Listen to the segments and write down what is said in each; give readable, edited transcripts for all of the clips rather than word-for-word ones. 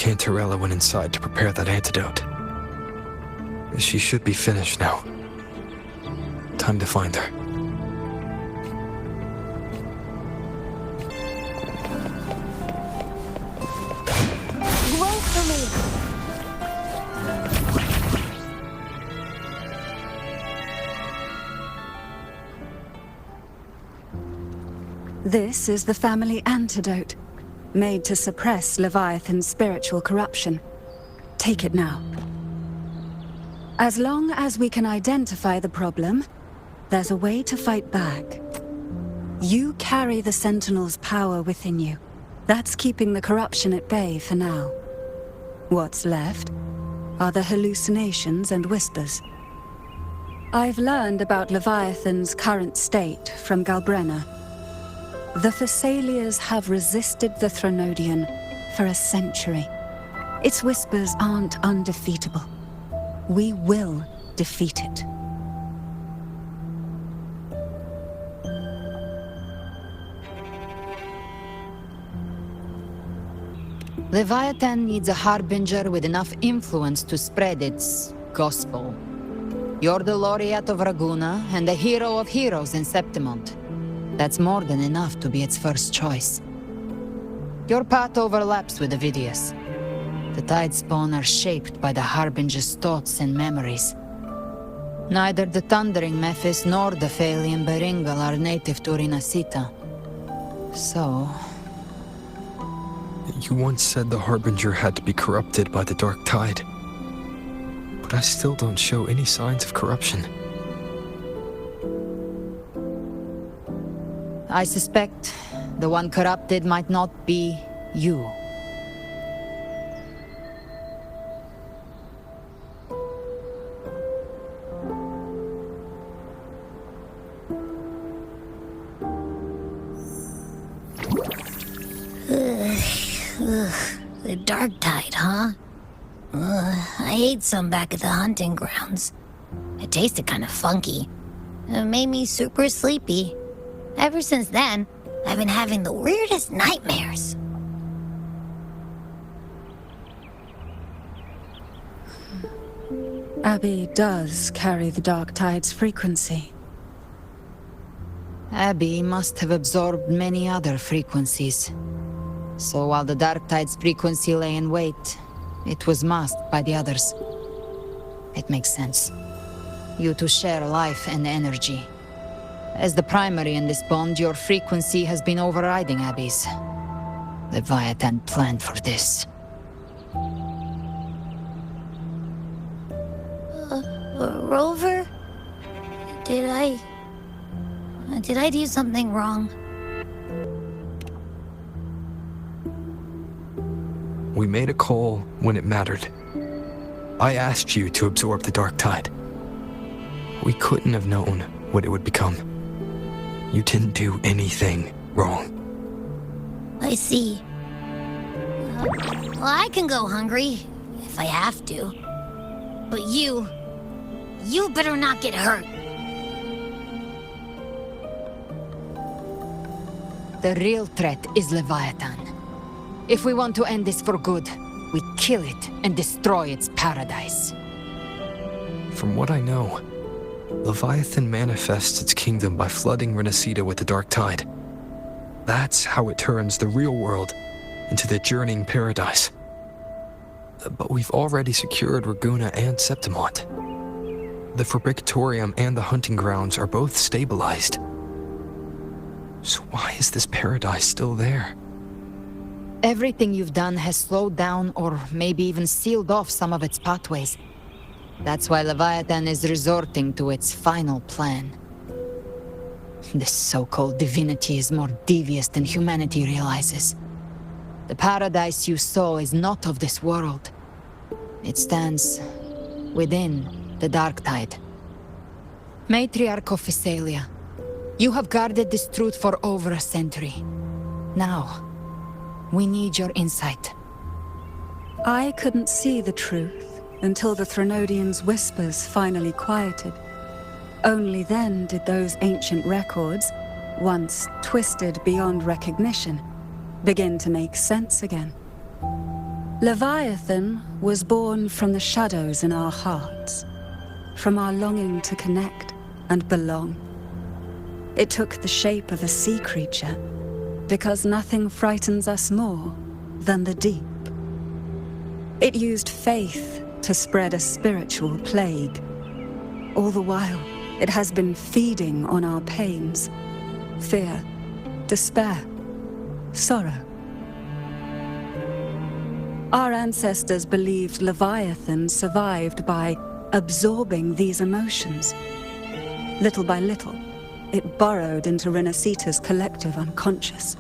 Cantarella went inside to prepare that antidote. She should be finished now. Time to find her. Wait for me! This is the family antidote, made to suppress Leviathan's spiritual corruption. Take it now. As long as we can identify the problem, there's a way to fight back. You carry the Sentinel's power within you. That's keeping the corruption at bay for now. What's left are the hallucinations and whispers. I've learned about Leviathan's current state from Galbrenna. The Thessalias have resisted the Threnodian for a century. Its whispers aren't undefeatable. We will defeat it. Leviathan needs a harbinger with enough influence to spread its gospel. You're the laureate of Raguna and the hero of heroes in Septimont. That's more than enough to be its first choice. Your path overlaps with Avidius. The Tidespawn are shaped by the Harbinger's thoughts and memories. Neither the Thundering Mephis nor the Phalian Beringal are native to Rinasita. So... You once said the Harbinger had to be corrupted by the Dark Tide. But I still don't show any signs of corruption. I suspect the one corrupted might not be you. The Dark Tide, huh? I ate some back at the hunting grounds. It tasted kind of funky. It made me super sleepy. Ever since then, I've been having the weirdest nightmares. Abby does carry the Dark Tide's frequency. Abby must have absorbed many other frequencies. So while the Dark Tide's frequency lay in wait, it was masked by the others. It makes sense. You two share life and energy. As the primary in this bond, your frequency has been overriding Abby's. Leviathan planned for this. Rover? Did I do something wrong? We made a call when it mattered. I asked you to absorb the Dark Tide. We couldn't have known what it would become. You didn't do anything wrong. I see. Well, I can go hungry, if I have to. But you better not get hurt. The real threat is Leviathan. If we want to end this for good, we kill it and destroy its paradise. From what I know, Leviathan manifests its kingdom by flooding Renacida with the Dark Tide. That's how it turns the real world into the journeying paradise. But we've already secured Raguna and Septimont. The Fabricatorium and the hunting grounds are both stabilized. So why is this paradise still there? Everything you've done has slowed down or maybe even sealed off some of its pathways. That's why Leviathan is resorting to its final plan. This so-called divinity is more devious than humanity realizes. The paradise you saw is not of this world. It stands within the Dark Tide. Matriarch of Physalia, you have guarded this truth for over a century. Now, we need your insight. I couldn't see the truth until the Threnodian's whispers finally quieted. Only then did those ancient records, once twisted beyond recognition, begin to make sense again. Leviathan was born from the shadows in our hearts, from our longing to connect and belong. It took the shape of a sea creature, because nothing frightens us more than the deep. It used faith to spread a spiritual plague. All the while, it has been feeding on our pains, fear, despair, sorrow. Our ancestors believed Leviathan survived by absorbing these emotions. Little by little, it burrowed into Renacita's collective unconscious.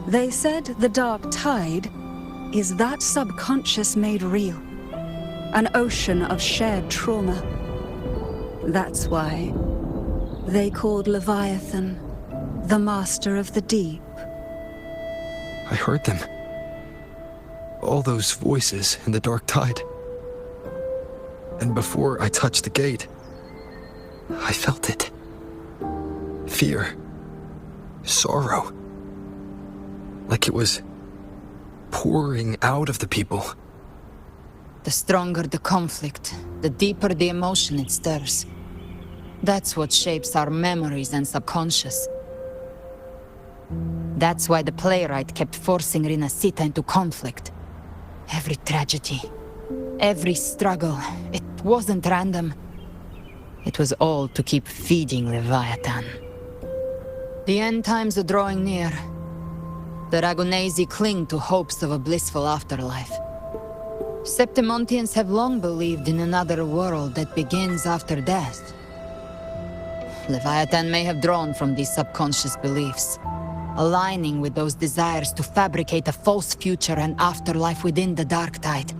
They said the dark tide is that subconscious made real, an ocean of shared trauma. That's why they called Leviathan the Master of the Deep. I heard them. All those voices in the dark tide. And before I touched the gate, I felt it. Fear. Sorrow. Like it was pouring out of the people. The stronger the conflict, the deeper the emotion it stirs. That's what shapes our memories and subconscious. That's why the playwright kept forcing Renacita into conflict. Every tragedy, every struggle, it wasn't random. It was all to keep feeding Leviathan. The end times are drawing near. The Ragonesi cling to hopes of a blissful afterlife. Septimontians have long believed in another world that begins after death. Leviathan may have drawn from these subconscious beliefs, aligning with those desires to fabricate a false future and afterlife within the dark tide.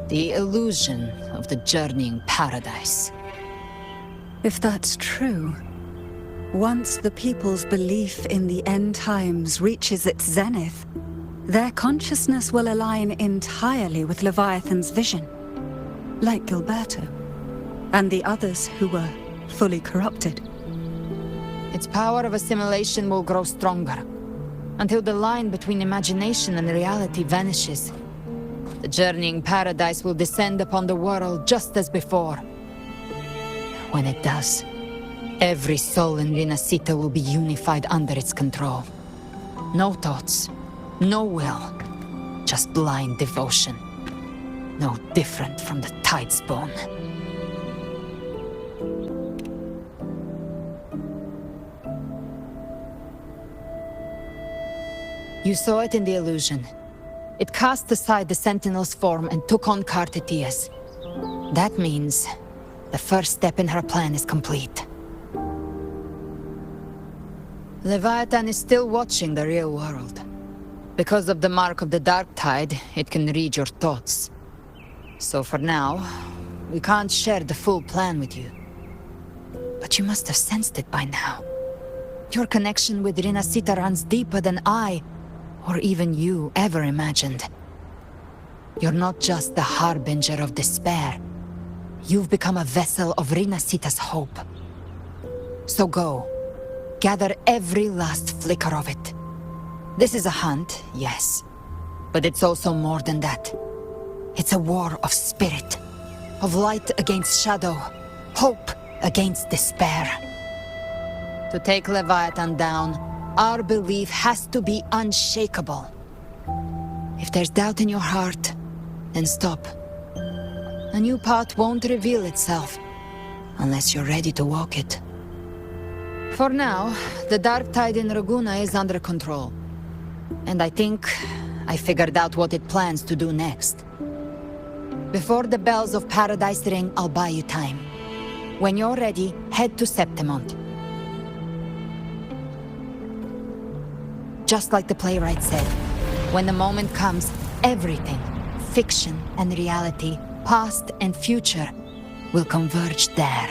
The illusion of the journeying paradise. If that's true, once the people's belief in the end times reaches its zenith, their consciousness will align entirely with Leviathan's vision, like Gilberto, and the others who were fully corrupted. Its power of assimilation will grow stronger, until the line between imagination and reality vanishes. The journeying paradise will descend upon the world just as before. When it does, every soul in Renacita will be unified under its control. No thoughts, no will, just blind devotion. No different from the Tidespawn. You saw it in the illusion. It cast aside the Sentinel's form and took on Cartetia's. That means the first step in her plan is complete. Leviathan is still watching the real world. Because of the mark of the Dark Tide, it can read your thoughts. So for now, we can't share the full plan with you. But you must have sensed it by now. Your connection with Renacita runs deeper than I, or even you, ever imagined. You're not just the harbinger of despair. You've become a vessel of Renacita's hope. So go. Gather every last flicker of it. This is a hunt, yes. But it's also more than that. It's a war of spirit. Of light against shadow. Hope against despair. To take Leviathan down, our belief has to be unshakable. If there's doubt in your heart, then stop. A new path won't reveal itself, unless you're ready to walk it. For now, the dark tide in Raguna is under control. And I think I figured out what it plans to do next. Before the bells of Paradise ring, I'll buy you time. When you're ready, head to Septimont. Just like the playwright said, when the moment comes, everything, fiction and reality, past and future, will converge there.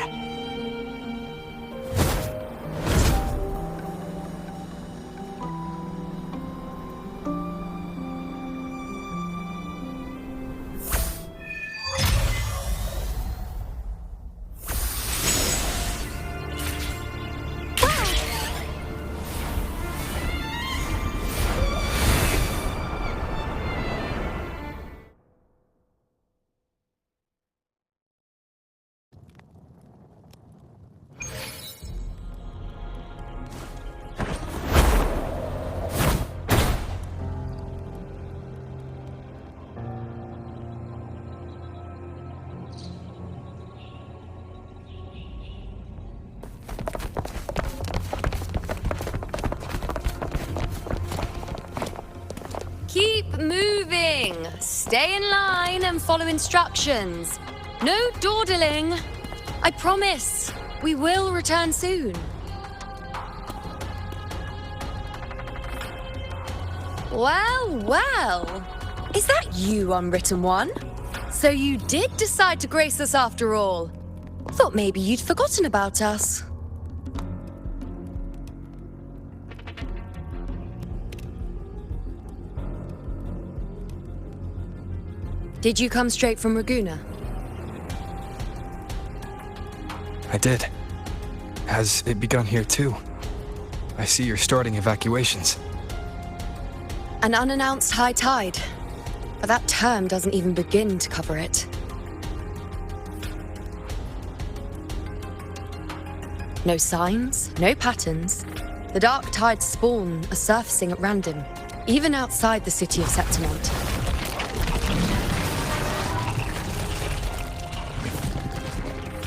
Keep moving. Stay in line and follow instructions. No dawdling. I promise, we will return soon. Well, well. Is that you, Unwritten One? So you did decide to grace us after all. Thought maybe you'd forgotten about us. Did you come straight from Raguna? I did. Has it begun here too? I see you're starting evacuations. An unannounced high tide. But that term doesn't even begin to cover it. No signs, no patterns. The dark tide's spawn are surfacing at random, even outside the city of Septimont.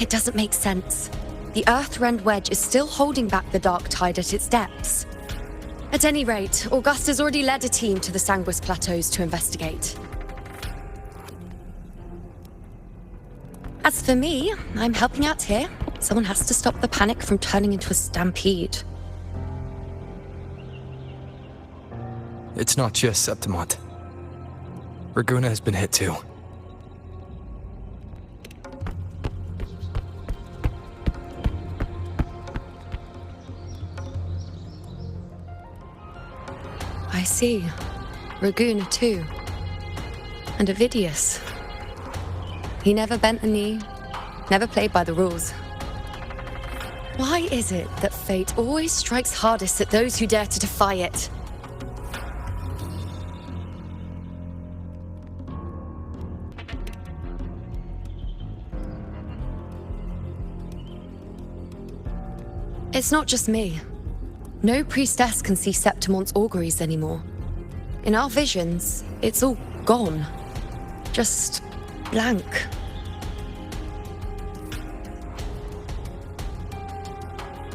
It doesn't make sense. The Earth-rend wedge is still holding back the dark tide at its depths. At any rate, Augusta's already led a team to the Sanguis Plateaus to investigate. As for me, I'm helping out here. Someone has to stop the panic from turning into a stampede. It's not just Septimont. Raguna has been hit too. I see. Raguna too. And Ovidius. He never bent a knee, never played by the rules. Why is it that fate always strikes hardest at those who dare to defy it? It's not just me. No priestess can see Septimont's auguries anymore. In our visions, it's all gone. Just blank.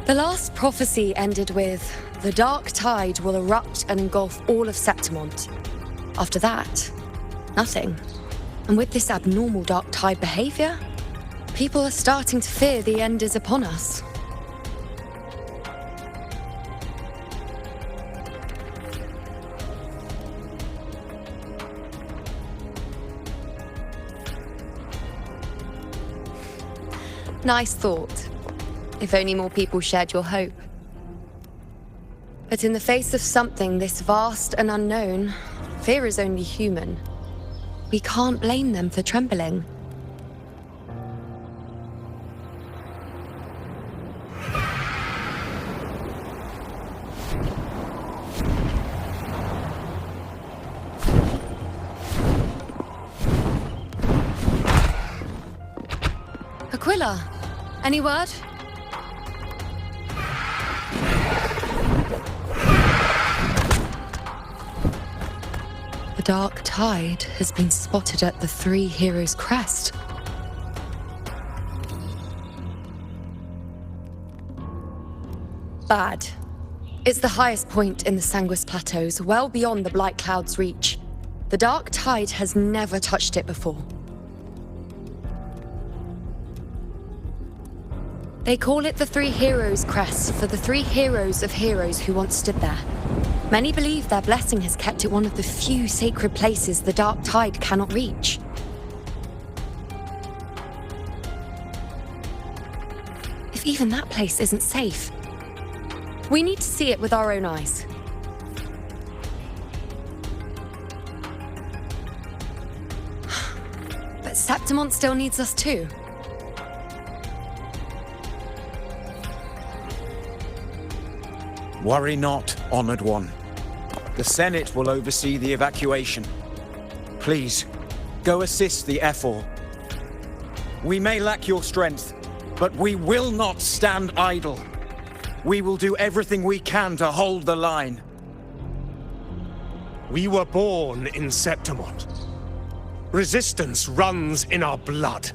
The last prophecy ended with, the dark tide will erupt and engulf all of Septimont. After that, nothing. And with this abnormal dark tide behavior, people are starting to fear the end is upon us. Nice thought. If only more people shared your hope. But in the face of something this vast and unknown, fear is only human. We can't blame them for trembling. Aquila, any word? The dark tide has been spotted at the Three Heroes' Crest. Bad. It's the highest point in the Sanguis Plateaus, well beyond the Blight Cloud's reach. The dark tide has never touched it before. They call it the Three Heroes' Crest for the three heroes of heroes who once stood there. Many believe their blessing has kept it one of the few sacred places the dark tide cannot reach. If even that place isn't safe, we need to see it with our own eyes. But Septimont still needs us too. Worry not, Honored One. The Senate will oversee the evacuation. Please, go assist the Ephor. We may lack your strength, but we will not stand idle. We will do everything we can to hold the line. We were born in Septimont. Resistance runs in our blood,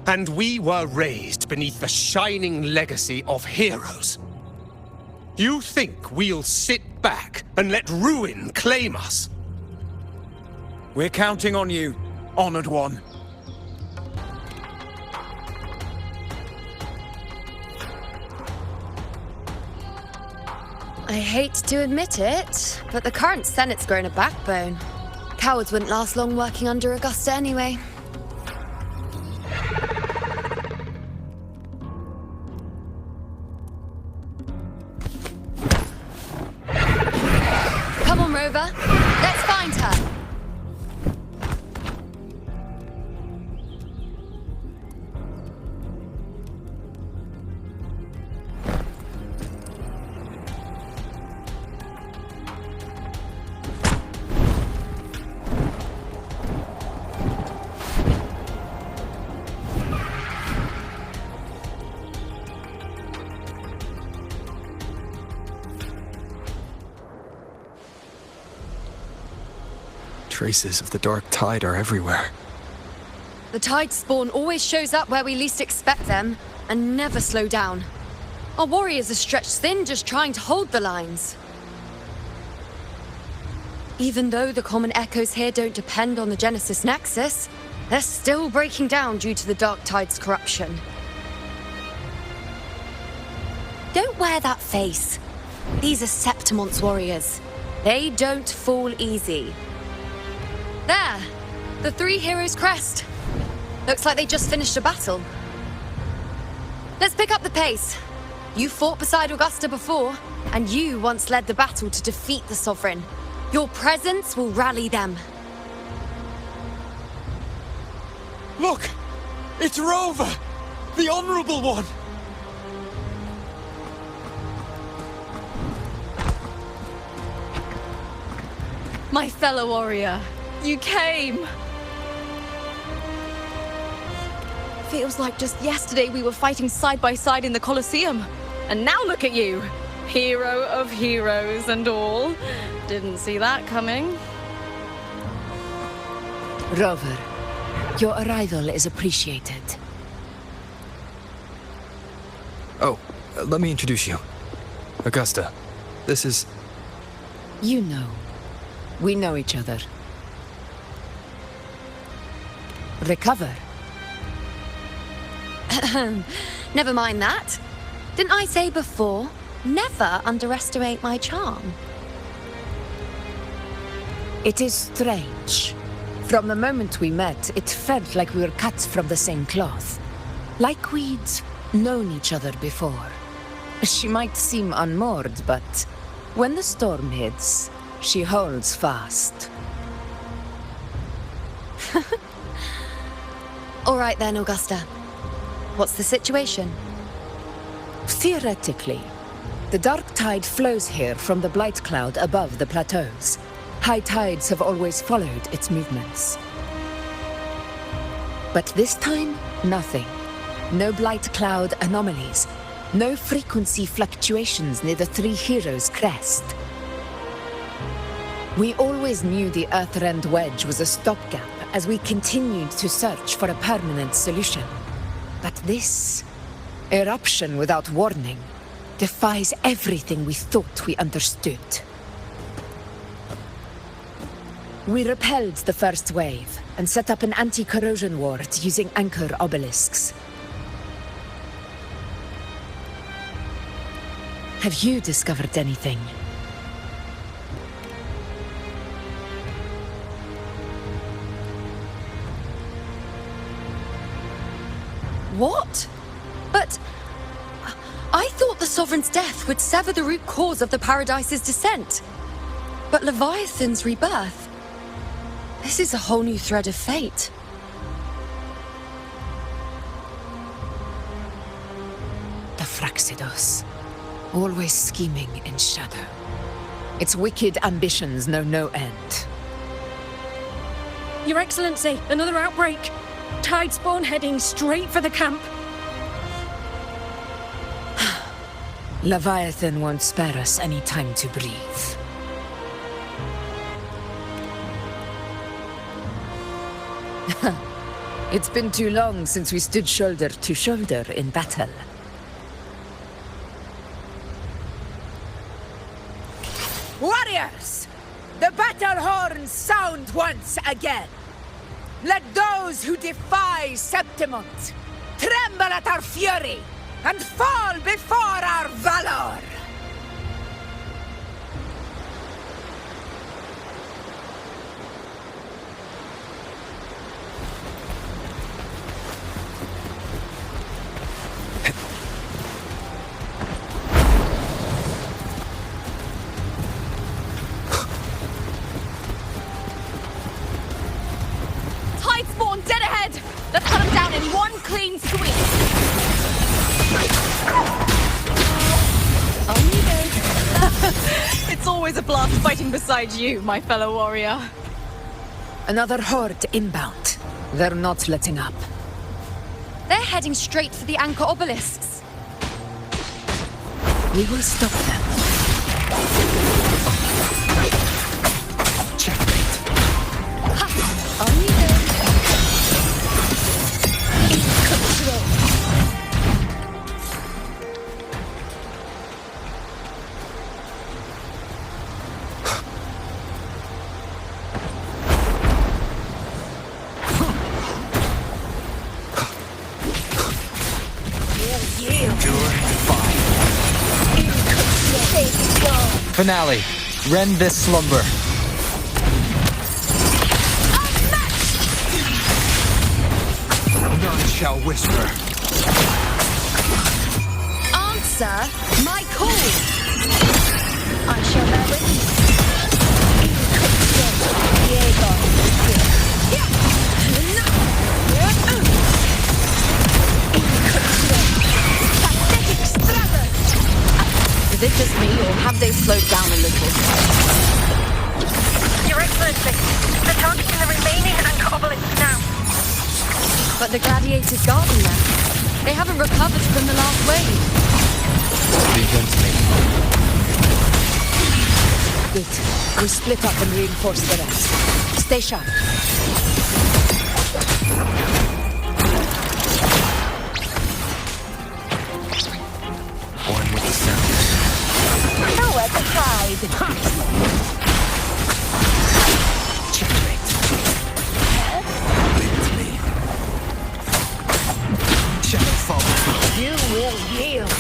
and we were raised beneath the shining legacy of heroes. You think we'll sit back and let ruin claim us? We're counting on you, Honored One. I hate to admit it, but the current Senate's grown a backbone. Cowards wouldn't last long working under Augusta anyway. Come on, Rover. Let's find her. Traces of the dark tide are everywhere. The tide spawn always shows up where we least expect them, and never slow down. Our warriors are stretched thin just trying to hold the lines. Even though the common echoes here don't depend on the Genesis Nexus, they're still breaking down due to the dark tide's corruption. Don't wear that face. These are Septimont's warriors. They don't fall easy. There! The three heroes' crest. Looks like they just finished a battle. Let's pick up the pace. You fought beside Augusta before, and you once led the battle to defeat the Sovereign. Your presence will rally them. Look! It's Rover! The Honorable One! My fellow warrior, you came! Feels like just yesterday we were fighting side by side in the Colosseum. And now look at you! Hero of heroes and all. Didn't see that coming. Rover, your arrival is appreciated. Oh, let me introduce you. Augusta, this is... You know. We know each other. Recover. Never mind that. Didn't I say before, never underestimate my charm? It is strange. From the moment we met, it felt like we were cut from the same cloth. Like we'd known each other before. She might seem unmoored, but when the storm hits, she holds fast. All right then, Augusta. What's the situation? Theoretically, the dark tide flows here from the blight cloud above the plateaus. High tides have always followed its movements. But this time, nothing. No blight cloud anomalies. No frequency fluctuations near the Three Heroes' crest. We always knew the Earthrend Wedge was a stopgap as we continued to search for a permanent solution. But this eruption without warning defies everything we thought we understood. We repelled the first wave and set up an anti-corrosion ward using anchor obelisks. Have you discovered anything? What? But... I thought the Sovereign's death would sever the root cause of the Paradise's descent. But Leviathan's rebirth... This is a whole new thread of fate. The Fraxidos. Always scheming in shadow. Its wicked ambitions know no end. Your Excellency, another outbreak. Tide spawn heading straight for the camp. Leviathan won't spare us any time to breathe. It's been too long since we stood shoulder to shoulder in battle. Warriors! The battle Let our horns sound once again. Let those who defy Septimont tremble at our fury and fall before our valor! Tide spawn dead ahead! Let's cut them down in one clean sweep! It's always a blast fighting beside you, my fellow warrior. Another horde inbound. They're not letting up. They're heading straight for the anchor obelisks. We will stop them. Checkmate. Finale. Rend this slumber. None shall whisper. Answer my call. I shall bear witness. Is it just me, or have they slowed down a little? Your Excellency, they're targeting the remaining anchor obelisks now. But the gladiators guarding them. They haven't recovered from the last wave. Begins me. Good. We'll split up and reinforce the rest. Stay sharp. One with the sound. Nowhere to hide. Checkmate. Leave with me. Shadow follow. You will yield.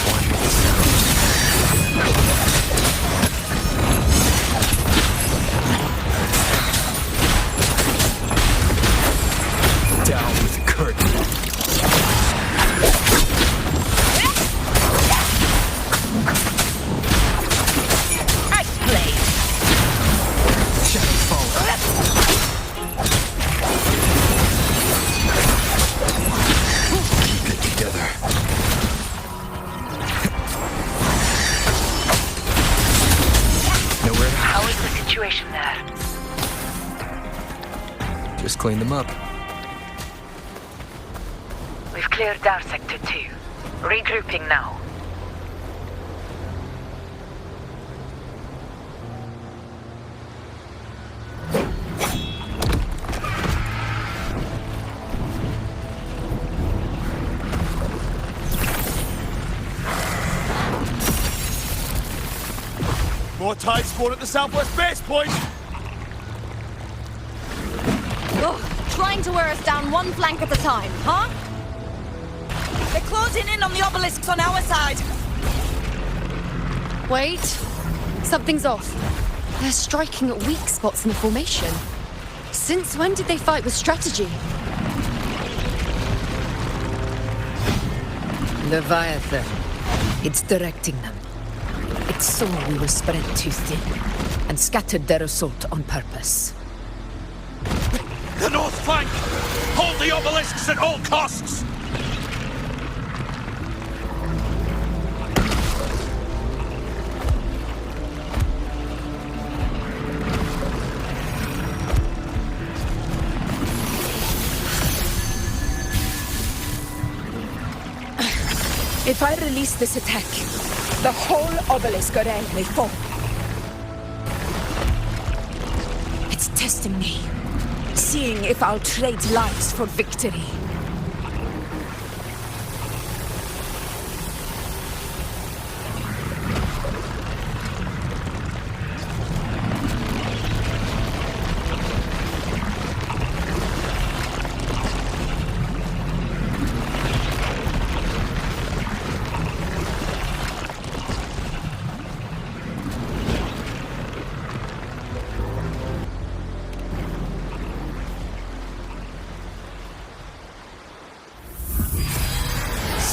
One with the sound. Down with the curtain. Nice play. Shadow follow. Keep it together. Nowhere to How hide. is the situation there? Just clean them up. We've cleared our Sector 2. Regrouping now. More tide spawn at the southwest base point! Ugh, trying to wear us down one flank at a time, huh? They're closing in on the obelisks on our side. Wait. Something's off. They're striking at weak spots in the formation. Since when did they fight with strategy? Leviathan. It's directing them. It saw we were spread too thin and scattered their assault on purpose. The north flank! Hold the obelisks at all costs! If I release this attack, the whole obelisk array may fall. It's testing me, seeing if I'll trade lives for victory.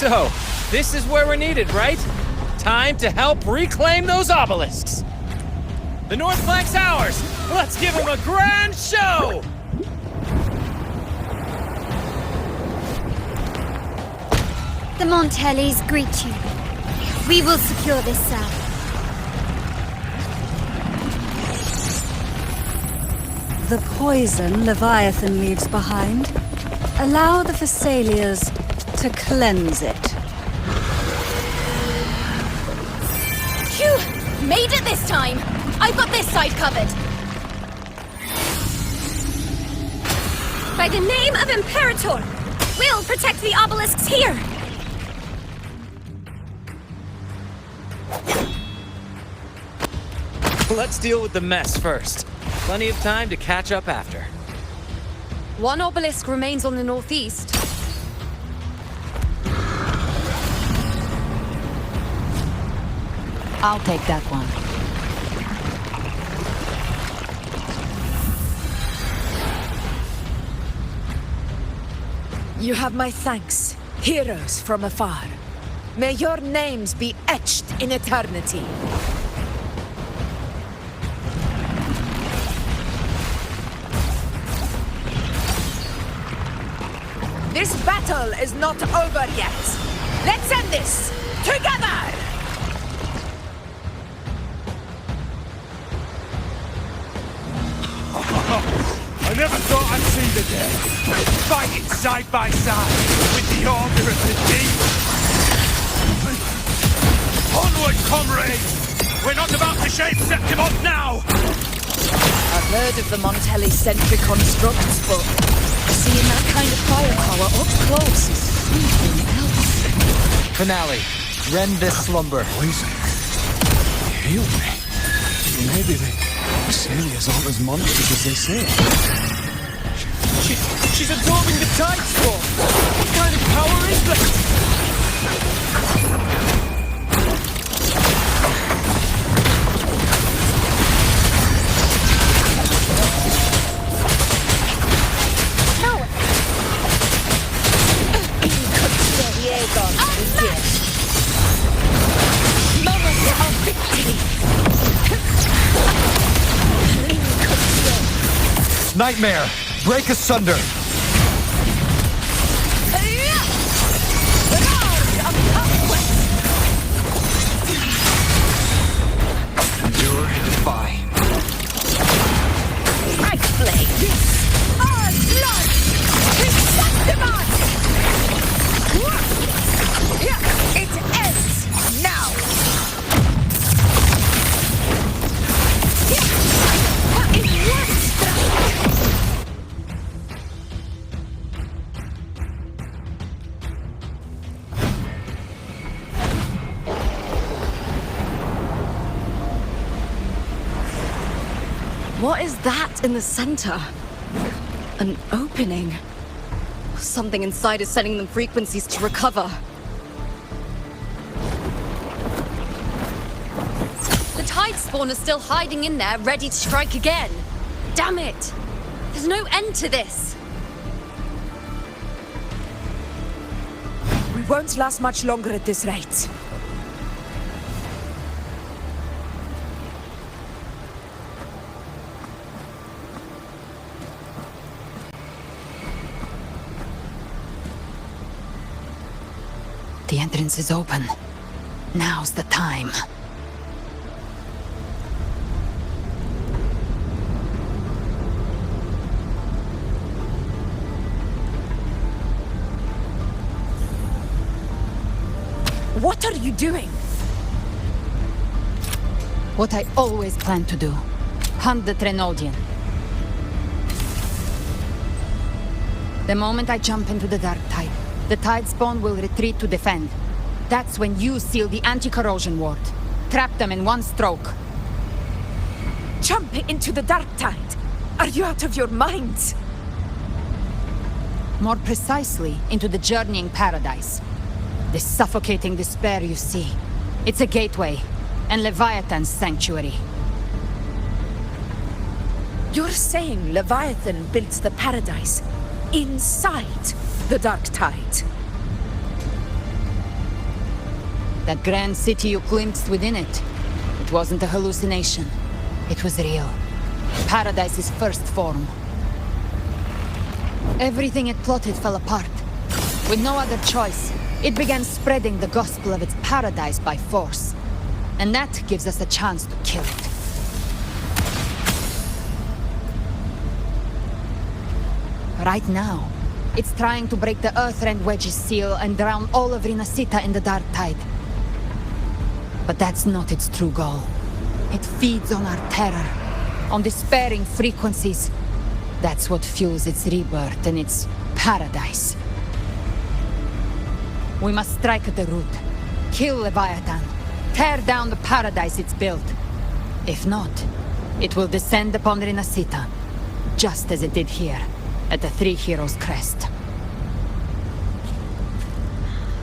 So, this is where we're needed, right? Time to help reclaim those obelisks. The North Flank's ours! Let's give them a grand show! The Montellis greet you. We will secure this cell. The poison Leviathan leaves behind, allow the Thessalians to cleanse it. Phew! Made it this time! I've got this side covered! By the name of Imperator, we'll protect the obelisks here! Let's deal with the mess first. Plenty of time to catch up after. One obelisk remains on the northeast. I'll take that one. You have my thanks, heroes from afar. May your names be etched in eternity. This battle is not over yet. Let's end this together! I never thought I'd see the day. Fighting side by side with the Order of the Deep. Onward, comrades! We're not about to shape Septimont now! I've heard of the Montelli-centric constructs, but seeing that kind of firepower up close is something else. Finale. Rend this slumber. Poison. Heal me. Maybe the Celia's aren't as monstrous as they say. She's absorbing the tide storm! What kind of power is that? Nightmare! Break asunder! Endure and defy. Right blade! Our blood! It ends now! In one strike! What is that in the center? An opening. Something inside is sending them frequencies to recover. The tide spawn is still hiding in there, ready to strike again. Damn it! There's no end to this. We won't last much longer at this rate. The entrance is open. Now's the time. What are you doing? What I always planned to do. Hunt the Trenodian. The moment I jump into the dark tide, the tide spawn will retreat to defend. That's when you seal the anti-corrosion ward. Trap them in one stroke. Jump into the dark tide! Are you out of your minds? More precisely, into the journeying paradise. The suffocating despair you see. It's a gateway, and Leviathan's sanctuary. You're saying Leviathan built the paradise inside the dark tide? That grand city you glimpsed within it. It wasn't a hallucination. It was real. Paradise's first form. Everything it plotted fell apart. With no other choice, it began spreading the gospel of its paradise by force. And that gives us a chance to kill it. Right now, it's trying to break the Earthrend Wedge's seal and drown all of Rinasita in the Dark Tide. But that's not its true goal. It feeds on our terror, on despairing frequencies. That's what fuels its rebirth and its paradise. We must strike at the root, kill Leviathan, tear down the paradise it's built. If not, it will descend upon Rinasita, just as it did here, at the Three Heroes' Crest.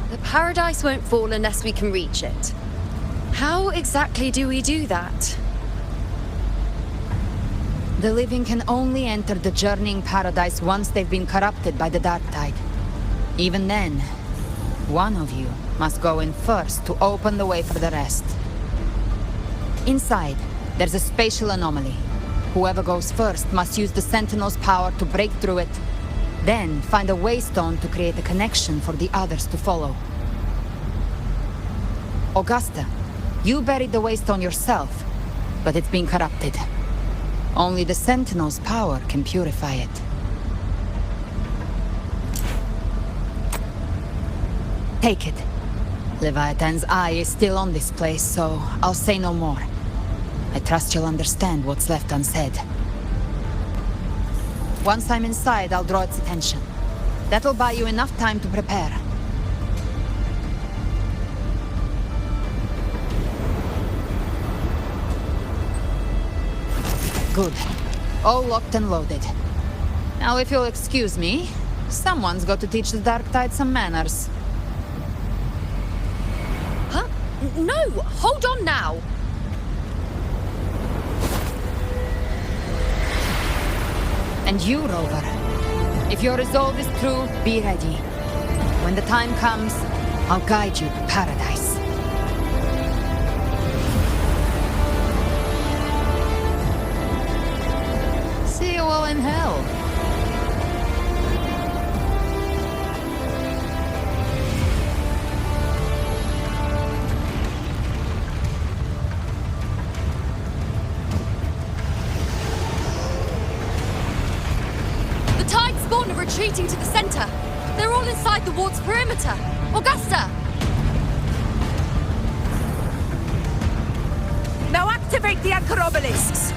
The paradise won't fall unless we can reach it. How exactly do we do that? The living can only enter the journeying paradise once they've been corrupted by the Dark Tide. Even then, one of you must go in first to open the way for the rest. Inside, there's a spatial anomaly. Whoever goes first must use the Sentinel's power to break through it, then find a waystone to create a connection for the others to follow. Augusta, you buried the waystone yourself, but it's been corrupted. Only the Sentinel's power can purify it. Take it. Leviathan's eye is still on this place, so I'll say no more. I trust you'll understand what's left unsaid. Once I'm inside, I'll draw its attention. That'll buy you enough time to prepare. Good. All locked and loaded. Now, if you'll excuse me, someone's got to teach the Dark Tide some manners. Huh? No! Hold on now! And you, Rover. If your resolve is true, be ready. When the time comes, I'll guide you to paradise. See you all in hell. The Tide spawn are retreating to the center. They're all inside the ward's perimeter. Augusta! Now activate the anchor obelisks!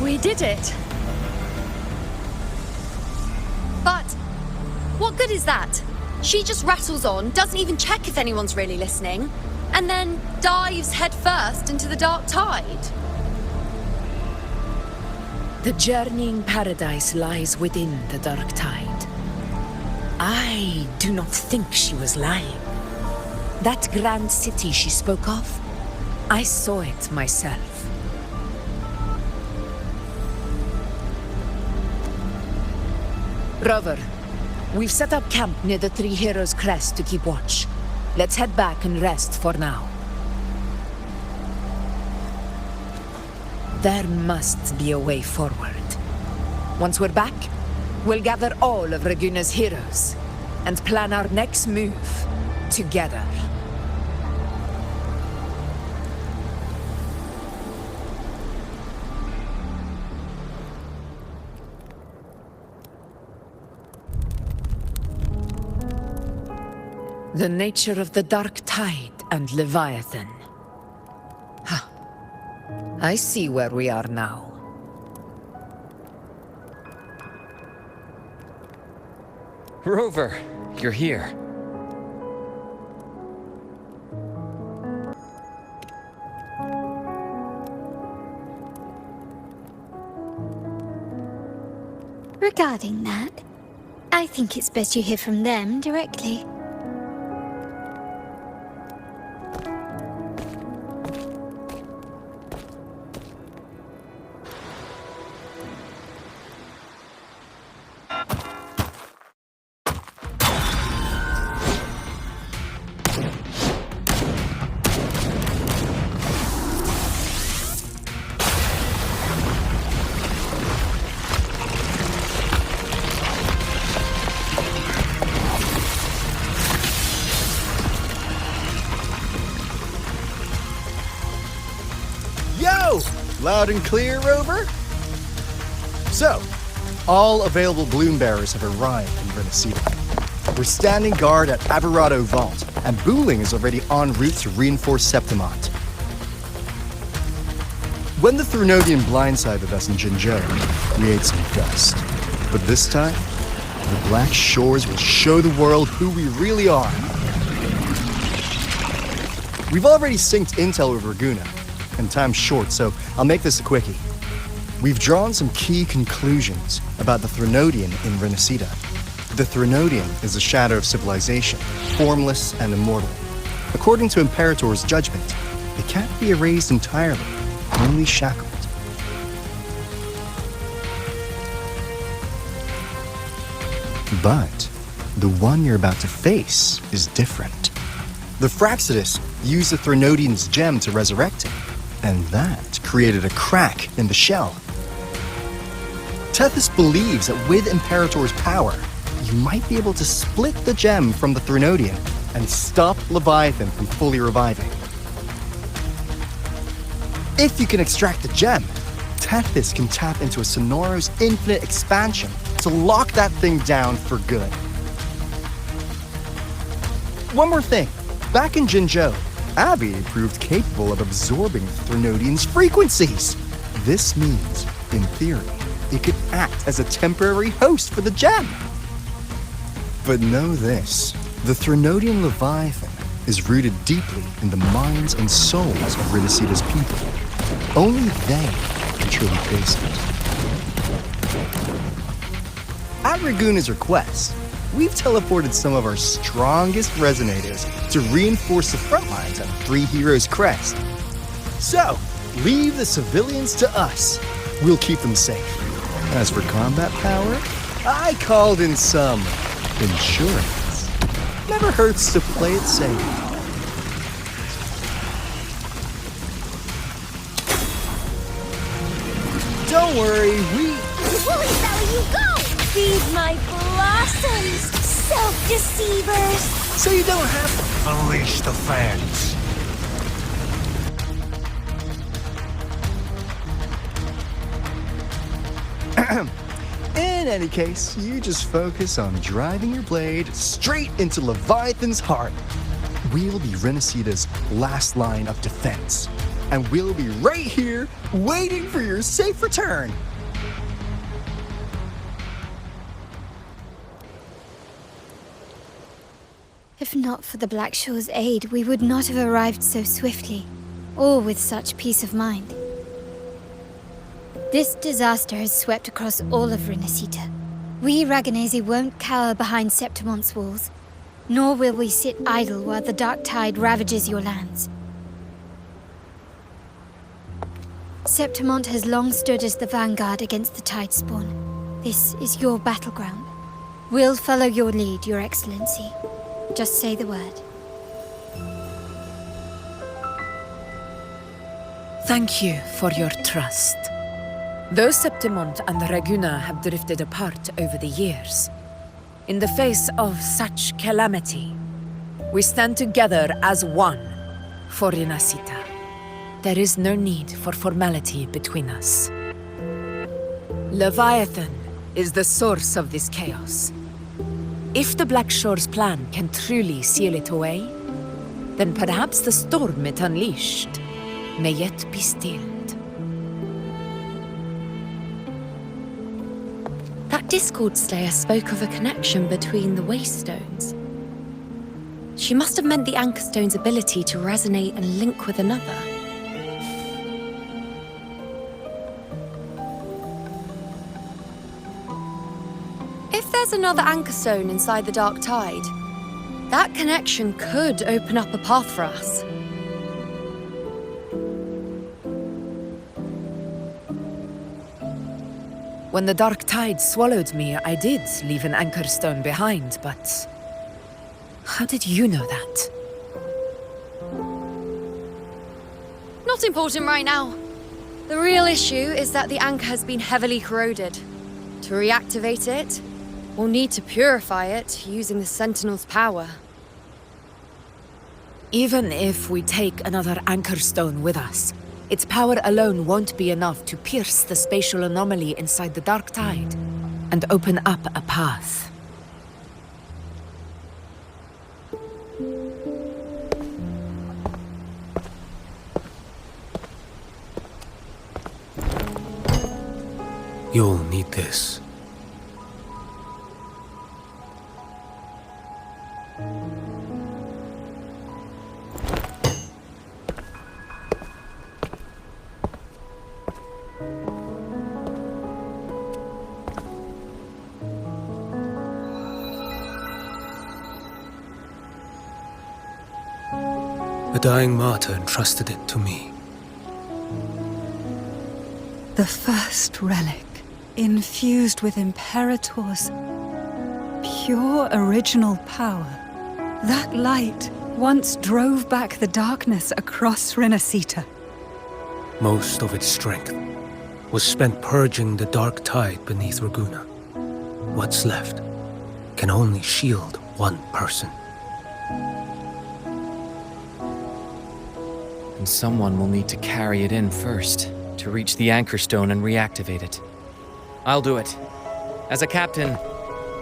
We did it! But what good is that? She just rattles on, doesn't even check if anyone's really listening, and then dives headfirst into the Dark Tide. The journeying paradise lies within the Dark Tide. I do not think she was lying. That grand city she spoke of, I saw it myself. Rover, we've set up camp near the Three Heroes' Crest to keep watch. Let's head back and rest for now. There must be a way forward. Once we're back, we'll gather all of Raguna's heroes and plan our next move together. The nature of the Dark Tide and Leviathan. Ha! I see where we are now. Rover, you're here. Regarding that, I think it's best you hear from them directly. Yo! Loud and clear, Rover? So, all available bloom bearers have arrived in Renacida. We're standing guard at Averado Vault, and Booling is already en route to reinforce Septimont. When the Threnodian blindsided us in Jinzhou, we ate some dust. But this time, the Black Shores will show the world who we really are. We've already synced intel with Raguna, and time's short, so I'll make this a quickie. We've drawn some key conclusions about the Threnodian in Renacida. The Threnodian is a shadow of civilization, formless and immortal. According to Imperator's judgment, it can't be erased entirely, only shackled. But the one you're about to face is different. The Fraxidus used the Threnodian's gem to resurrect him, and that created a crack in the shell. Tethys believes that with Imperator's power, you might be able to split the gem from the Threnodian and stop Leviathan from fully reviving. If you can extract the gem, Tethys can tap into a Sonoro's infinite expansion to lock that thing down for good. One more thing. Back in Jinzhou, Abby proved capable of absorbing the Threnodian's frequencies. This means, in theory, it could act as a temporary host for the gem. But know this, the Threnodian Leviathan is rooted deeply in the minds and souls of Renacida's people. Only they can truly face it. At Raguna's request, we've teleported some of our strongest resonators to reinforce the front lines at Three Heroes Crest. So, leave the civilians to us. We'll keep them safe. As for combat power, I called in some insurance. Never hurts to play it safe. Don't worry, Woolly Belly, you go! Feed my blossoms, self-deceivers! So you don't have to Unleash the fans. In any case, you just focus on driving your blade straight into Leviathan's heart. We'll be Renacida's last line of defense. And we'll be right here, waiting for your safe return. If not for the Black Shore's aid, we would not have arrived so swiftly, or with such peace of mind. This disaster has swept across all of Renacida. We Raganese won't cower behind Septimont's walls, nor will we sit idle while the dark tide ravages your lands. Septimont has long stood as the vanguard against the Tidespawn. This is your battleground. We'll follow your lead, Your Excellency. Just say the word. Thank you for your trust. Though Septimont and Raguna have drifted apart over the years, in the face of such calamity, we stand together as one for Renacida. There is no need for formality between us. Leviathan is the source of this chaos. If the Black Shore's plan can truly seal it away, then perhaps the storm it unleashed may yet be stilled. That Discord Slayer spoke of a connection between the Wastestones. She must have meant the Anchor Stone's ability to resonate and link with another. If there's another Anchor Stone inside the Dark Tide, that connection could open up a path for us. When the Dark Tide swallowed me, I did leave an Anchor Stone behind, but... how did you know that? Not important right now. The real issue is that the anchor has been heavily corroded. To reactivate it, we'll need to purify it using the Sentinel's power. Even if we take another Anchor Stone with us, its power alone won't be enough to pierce the spatial anomaly inside the Dark Tide and open up a path. You'll need this. A dying martyr entrusted it to me. The first relic, infused with Imperator's pure original power. That light once drove back the darkness across Renacita. Most of its strength was spent purging the dark tide beneath Raguna. What's left can only shield one person. And someone will need to carry it in first, to reach the Anchor Stone and reactivate it. I'll do it. As a captain,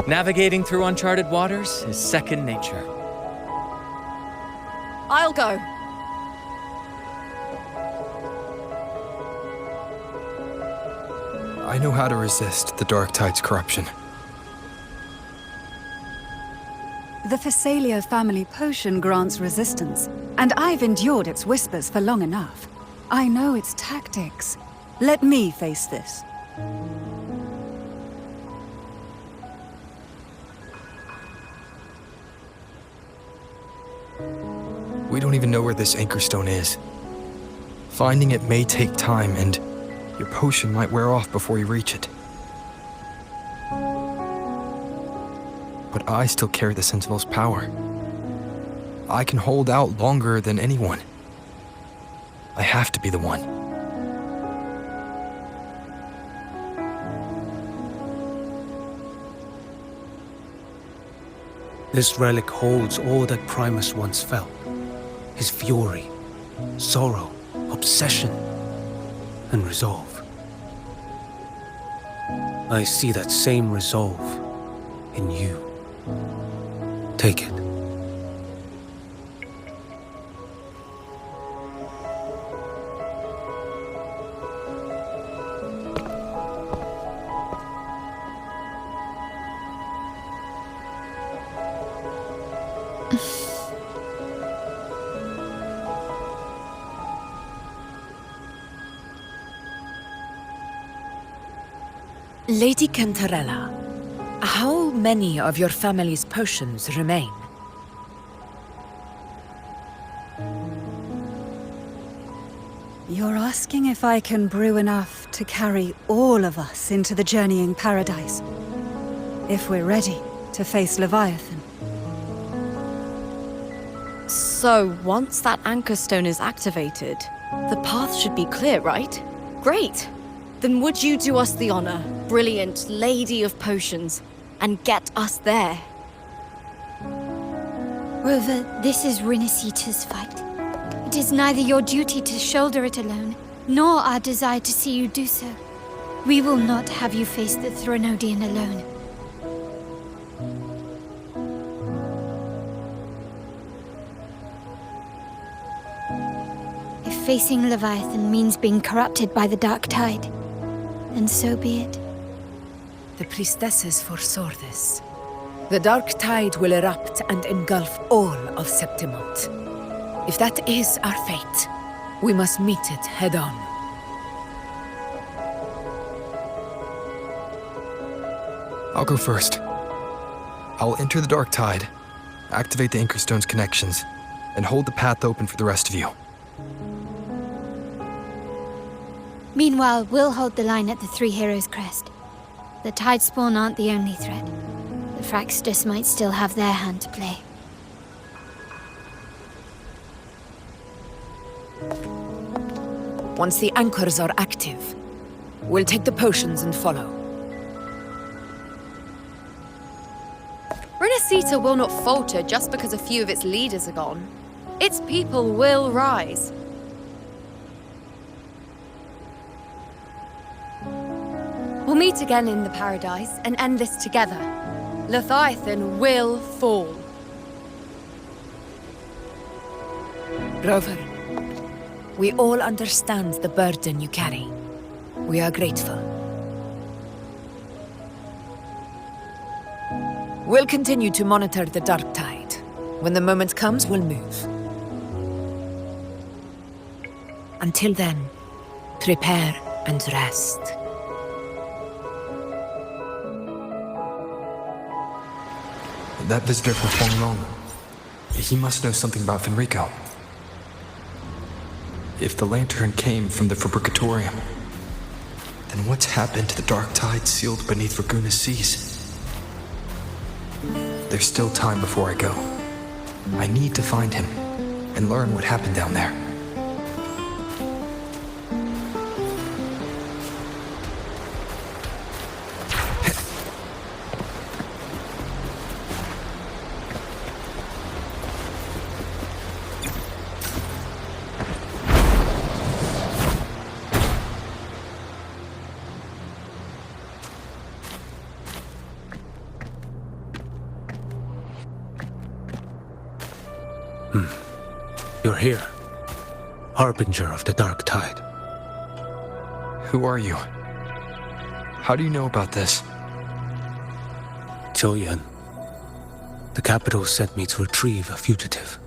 navigating through uncharted waters is second nature. I'll go. I know how to resist the Dark Tide's corruption. The Phasalia family potion grants resistance, and I've endured its whispers for long enough. I know its tactics. Let me face this. We don't even know where this Anchor Stone is. Finding it may take time, and your potion might wear off before you reach it. But I still carry the Sentinel's power. I can hold out longer than anyone. I have to be the one. This relic holds all that Primus once felt. His fury, sorrow, obsession, and resolve. I see that same resolve in you. Take it. Lady Cantarella, how many of your family's potions remain? You're asking if I can brew enough to carry all of us into the journeying paradise. If we're ready to face Leviathan. So, once that Anchor Stone is activated, the path should be clear, right? Great! Then would you do us the honor, brilliant Lady of Potions, and get us there? Rover, this is Renacita's fight. It is neither your duty to shoulder it alone, nor our desire to see you do so. We will not have you face the Threnodian alone. If facing Leviathan means being corrupted by the Dark Tide, then so be it. the priestesses foresaw this. The dark tide will erupt and engulf all of Septimont. If that is our fate, we must meet it head-on. I'll go first. I'll enter the dark tide, activate the Anchorstone's connections, and hold the path open for the rest of you. Meanwhile, we'll hold the line at the Three Heroes Crest. The Tidespawn aren't the only threat. The Fraxtus might still have their hand to play. Once the anchors are active, we'll take the potions and follow. Renacita will not falter just because a few of its leaders are gone. Its people will rise. We'll meet again in the Paradise and end this together. Leviathan will fall. Rover, we all understand the burden you carry. We are grateful. We'll continue to monitor the dark tide. When the moment comes, we'll move. Until then, prepare and rest. That visitor from Huanglong, he must know something about Fenrico. If the lantern came from the Fabricatorium, then what's happened to the dark tide sealed beneath Raguna's seas? There's still time before I go. I need to find him and learn what happened down there. You're here, harbinger of the dark tide. Who are you? How do you know about this? Choyan. The capital sent me to retrieve a fugitive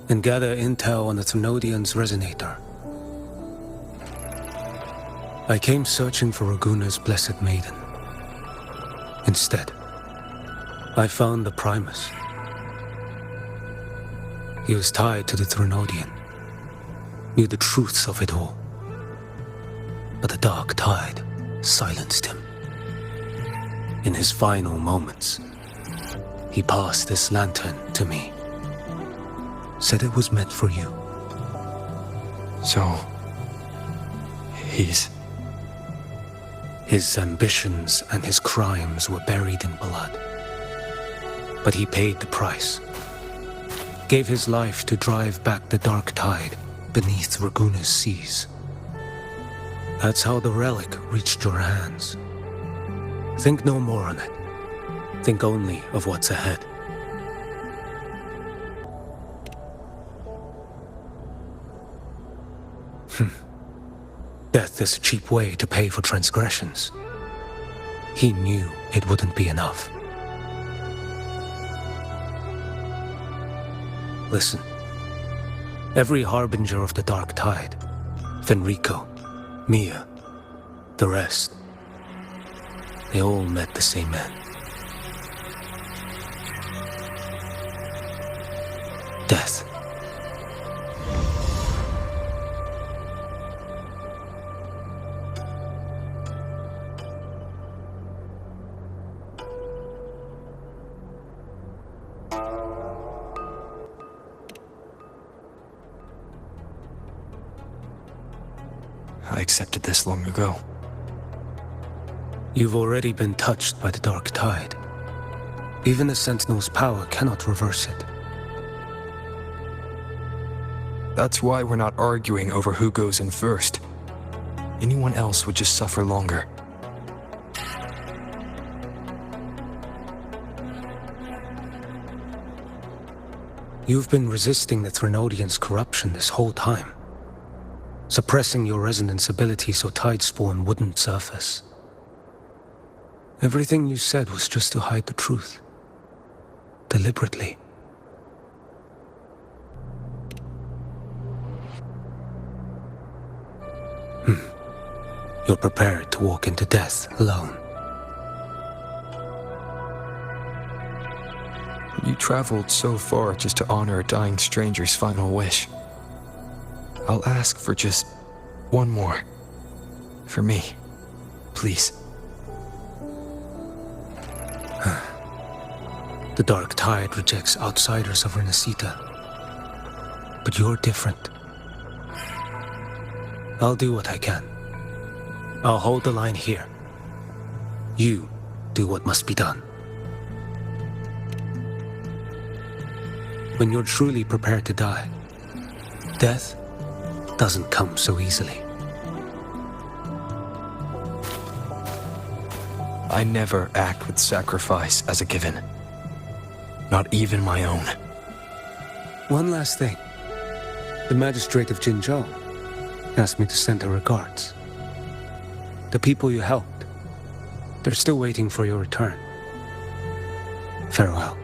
and gather intel on the Thenodian's resonator. I came searching for Raguna's blessed maiden. Instead, I found the Primus. He was tied to the Thenodian, knew the truths of it all. But the dark tide silenced him. In his final moments, he passed this lantern to me. Said it was meant for you. So, he's... His ambitions and his crimes were buried in blood. But he paid the price. Gave his life to drive back the dark tide beneath Raguna's seas. That's how the relic reached your hands. Think no more on it. Think only of what's ahead. Death is a cheap way to pay for transgressions. He knew it wouldn't be enough. Listen. Every harbinger of the dark tide, Fenrico, Mia, the rest, they all met the same end. Death. I accepted this long ago. You've already been touched by the dark tide. Even the Sentinel's power cannot reverse it. That's why we're not arguing over who goes in first. Anyone else would just suffer longer. You've been resisting the Thenodian's corruption this whole time. Suppressing your resonance ability so Tidespawn wouldn't surface. Everything you said was just to hide the truth. Deliberately. You're prepared to walk into death alone. You traveled so far just to honor a dying stranger's final wish. I'll ask for just one more. For me. Please. The Dark Tide rejects outsiders of Renacita. But you're different. I'll do what I can. I'll hold the line here. You do what must be done. When you're truly prepared to die, death doesn't come so easily. I never act with sacrifice as a given. Not even my own. One last thing. The magistrate of Jinzhou asked me to send her regards. The people you helped, they're still waiting for your return. Farewell.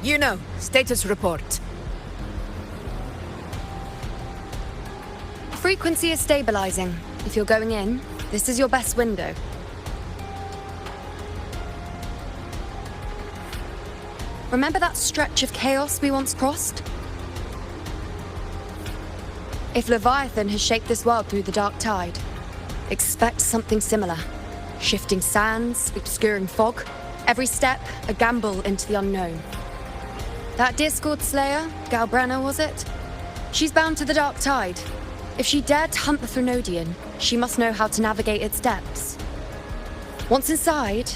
You know, status report. Frequency is stabilizing. If you're going in, this is your best window. Remember that stretch of chaos we once crossed? If Leviathan has shaped this world through the Dark Tide, expect something similar. Shifting sands, obscuring fog, every step a gamble into the unknown. That Discord Slayer, Galbrenna was it? She's bound to the Dark Tide. If she dared to hunt the Threnodian, she must know how to navigate its depths. Once inside,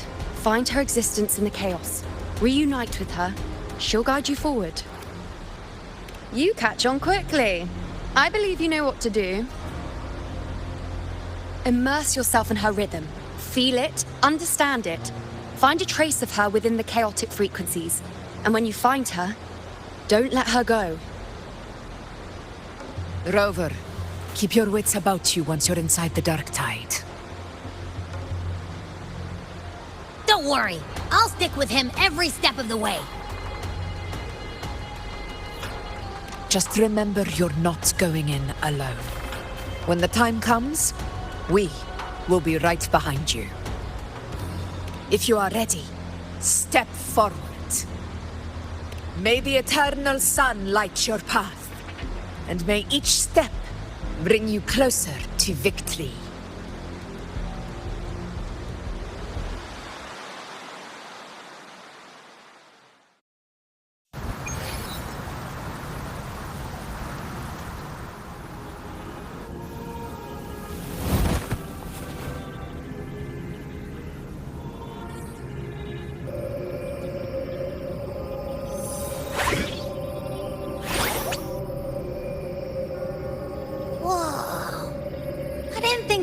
find her existence in the chaos. Reunite with her. She'll guide you forward. You catch on quickly. I believe you know what to do. Immerse yourself in her rhythm. Feel it, understand it. Find a trace of her within the chaotic frequencies. And when you find her, don't let her go. Rover, keep your wits about you once you're inside the Dark Tide. Don't worry. I'll stick with him every step of the way. Just remember you're not going in alone. When the time comes, we will be right behind you. If you are ready, step forward. May the eternal sun light your path, and may each step bring you closer to victory.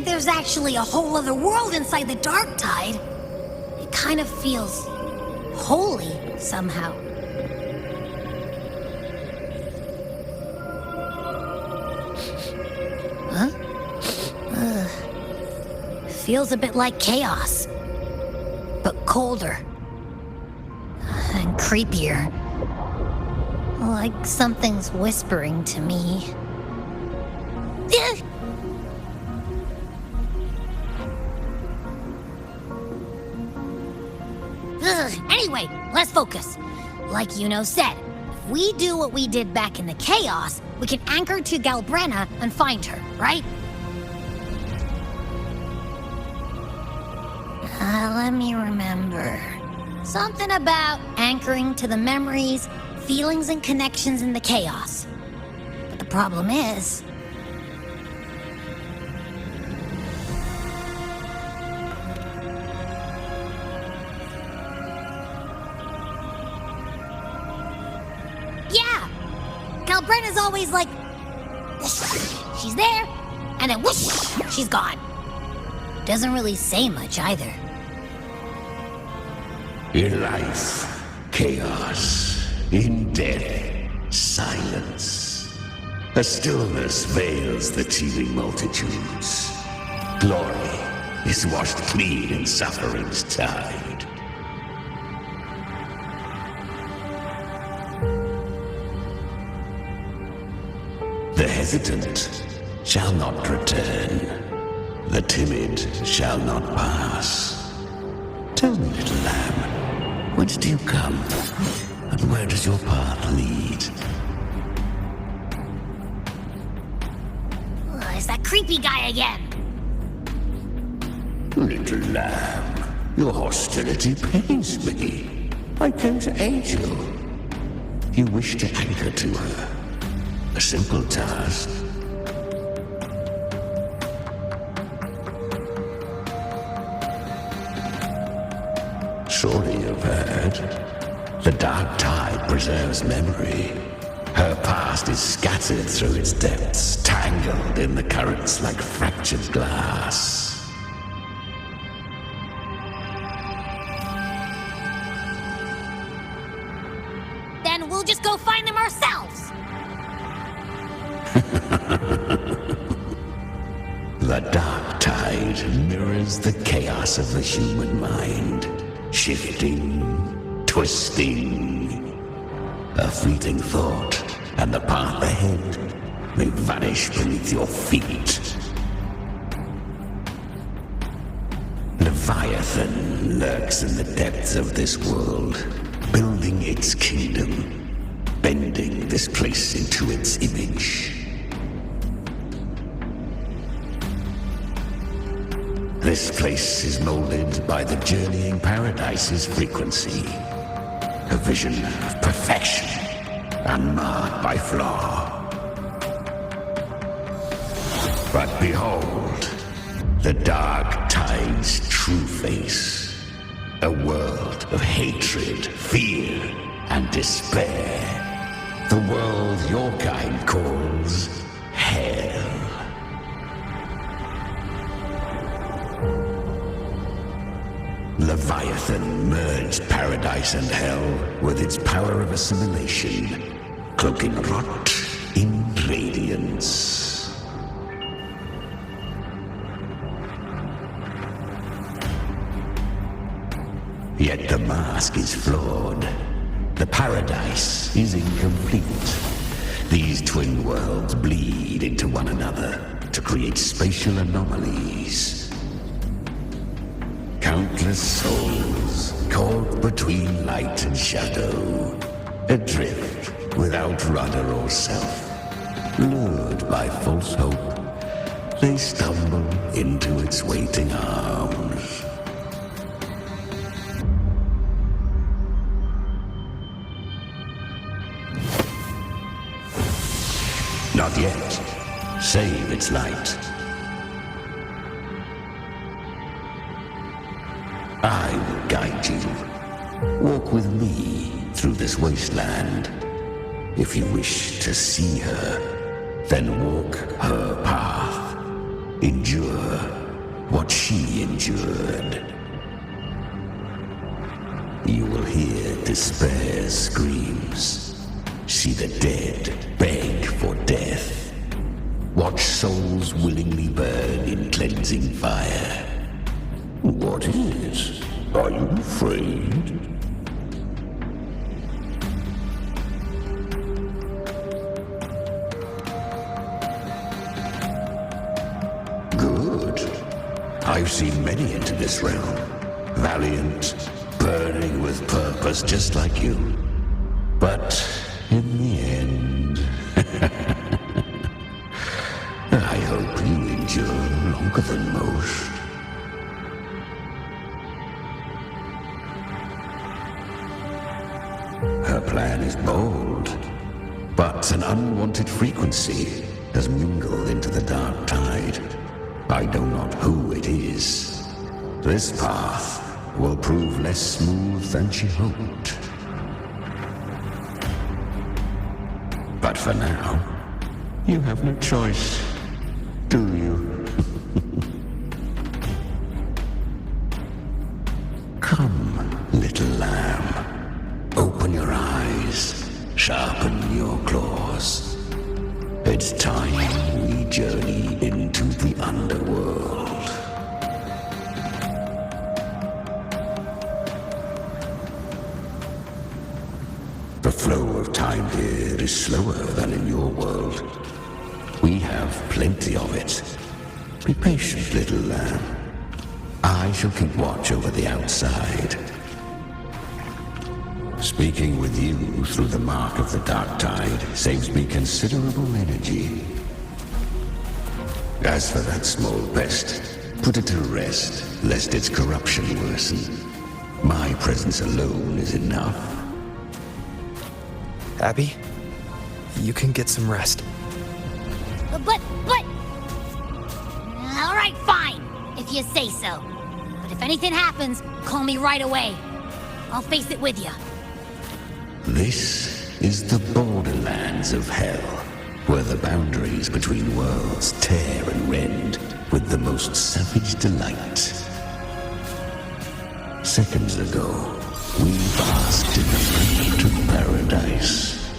There's actually a whole other world inside the Dark Tide. It kind of feels holy somehow. Huh? Feels a bit like chaos, but colder and creepier. Like something's whispering to me. Ugh. Anyway, let's focus. Like Yuno said, if we do what we did back in the Chaos, we can anchor to Galbrenna and find her, right? Let me remember. Something about anchoring to the memories, feelings, and connections in the Chaos. But the problem is... yeah! Galbrenna's always like... she's there, and then whoosh, she's gone. Doesn't really say much either. In life, chaos. In death, silence. A stillness veils the teeming multitudes. Glory is washed clean in suffering's tide. The hesitant shall not return. The timid shall not pass. Tell me, little lamb, whence do you come? And where does your path lead? It's that creepy guy again. Little lamb, your hostility pains me. I came to aid you. You wish to anchor to her. A simple task. Surely you've heard. The dark tide preserves memory. Her past is scattered through its depths, tangled in the currents like fractured glass. Then we'll just go find them ourselves. The dark tide mirrors the chaos of the human mind. Shifting, twisting. A fleeting thought, and the path ahead may vanish beneath your feet. Leviathan lurks in the depths of this world, building its kingdom, bending this place into its image. This place is molded by the journeying paradise's frequency. A vision of perfection, unmarred by flaw. But behold, the dark tide's true face. A world of hatred, fear, and despair. The world your kind calls hell. Leviathan merged paradise and hell with its power of assimilation, cloaking rot in radiance. Yet the mask is flawed. The paradise is incomplete. These twin worlds bleed into one another to create spatial anomalies. Countless souls caught between light and shadow, adrift without rudder or self, lured by false hope, they stumble into its waiting arms. Not yet. Save its light. I will guide you. Walk with me through this wasteland. If you wish to see her, then walk her path. Endure what she endured. You will hear despair's screams. See the dead beg for death. Watch souls willingly burn in cleansing fire. What is? Are you afraid? Good. I've seen many enter this realm. Valiant, burning with purpose just like you. But in the end, I hope you endure longer than most. Her plan is bold, but an unwanted frequency has mingled into the dark tide. I know not who it is. This path will prove less smooth than she hoped. But for now, you have no choice, do you? Come, little lamb. Open your eyes, sharpen your claws. It's time we journey into the underworld. The flow of time here is slower than in your world. We have plenty of it. Be patient, little lamb. I shall keep watch over the outside. Speaking with you through the mark of the dark tide saves me considerable energy. As for that small pest, put it to rest, lest its corruption worsen. My presence alone is enough. Abby, you can get some rest. But... All right, fine, if you say so. But if anything happens, call me right away. I'll face it with you. This is the borderlands of hell, where the boundaries between worlds tear and rend with the most savage delight. Seconds ago, we basked in the pit of paradise.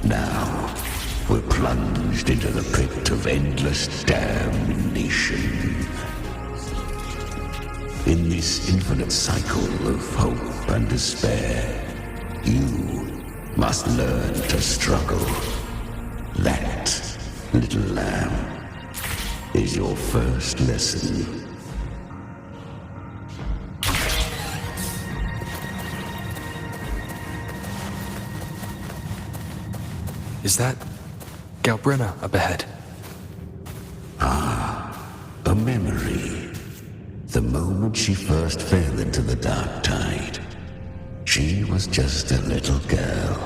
Now, we're plunged into the pit of endless damnation. In this infinite cycle of hope and despair, you must learn to struggle. That, little lamb, is your first lesson. Is that Galbrenna up ahead? A memory. The moment she first fell into the dark tide, she was just a little girl.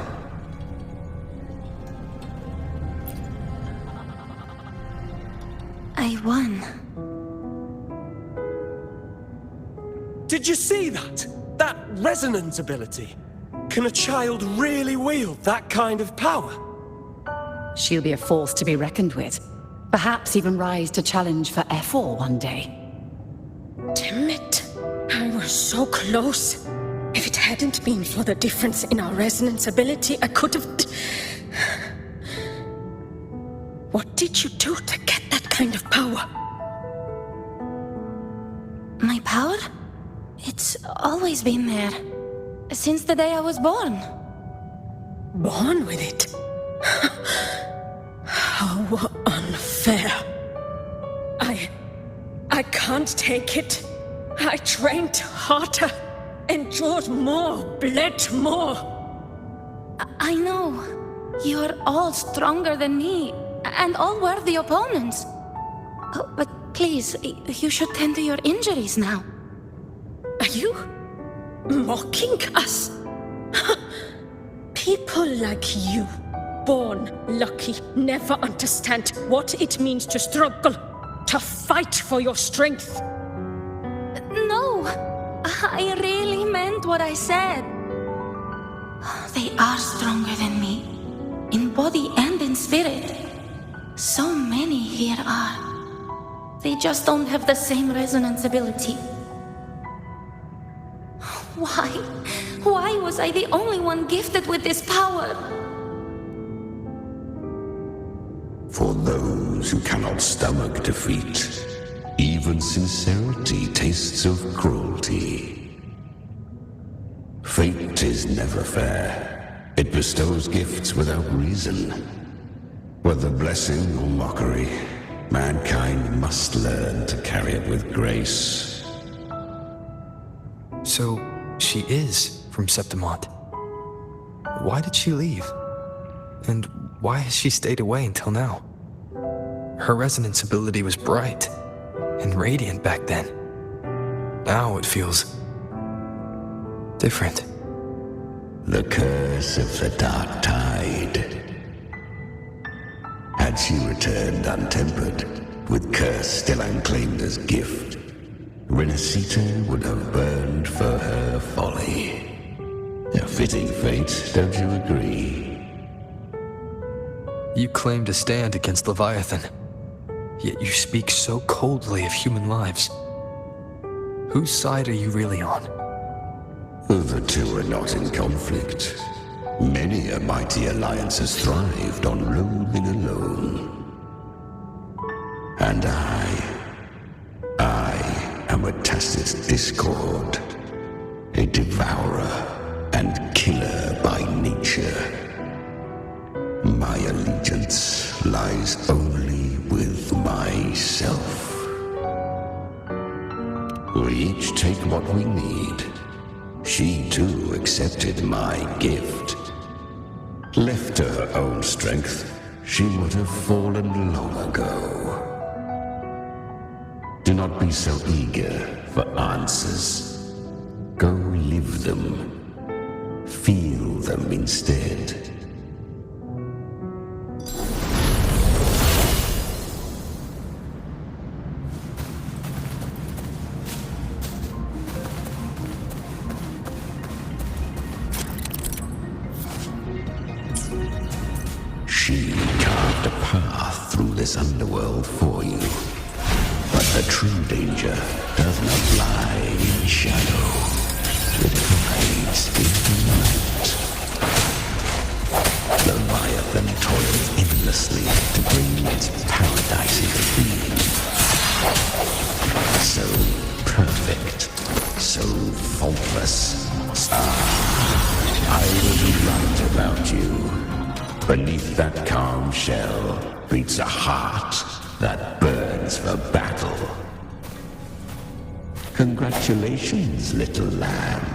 I won. Did you see that? That resonance ability? Can a child really wield that kind of power? She'll be a force to be reckoned with. Perhaps even rise to challenge for F4 one day. Damn it. I was so close. If it hadn't been for the difference in our resonance ability, I could have... What did you do to get that kind of power? My power? It's always been there. Since the day I was born. Born with it? How unfair. I can't take it. I trained harder, endured more, bled more. I know. You're all stronger than me, and all worthy opponents. Oh, but please, you should tend to your injuries now. Are you mocking us? People like you, born lucky, never understand what it means to struggle, to fight for your strength. No, I really meant what I said. They are stronger than me, in body and in spirit. So many here are. They just don't have the same resonance ability. Why was I the only one gifted with this power? For those who cannot stomach defeat, even sincerity tastes of cruelty. Fate is never fair. It bestows gifts without reason. Whether blessing or mockery, mankind must learn to carry it with grace. So, She is from Septimont. Why did she leave? And why has she stayed away until now? Her resonance ability was bright and radiant back then. Now it feels different. The curse of the Dark Tide. Had she returned untempered, with curse still unclaimed as gift, Renacita would have burned for her folly. A fitting fate, don't you agree? You claim to stand against Leviathan, yet you speak so coldly of human lives. Whose side are you really on? The two are not in conflict. Many a mighty alliance has thrived on roaming alone. And I am a tacit discord, a devourer and killer by nature. My allegiance lies only with myself. We each take what we need. She too accepted my gift. Left to her own strength, she would have fallen long ago. Do not be so eager for answers. Go live them. Feel them instead. She carved a path through this underworld for you. But the true danger does not lie in shadow. It hides in the night. Leviathan toils endlessly to bring its paradise into being. So perfect, so faultless. I was right about you. Beneath that calm shell beats a heart that burns for battle. Congratulations, little lamb.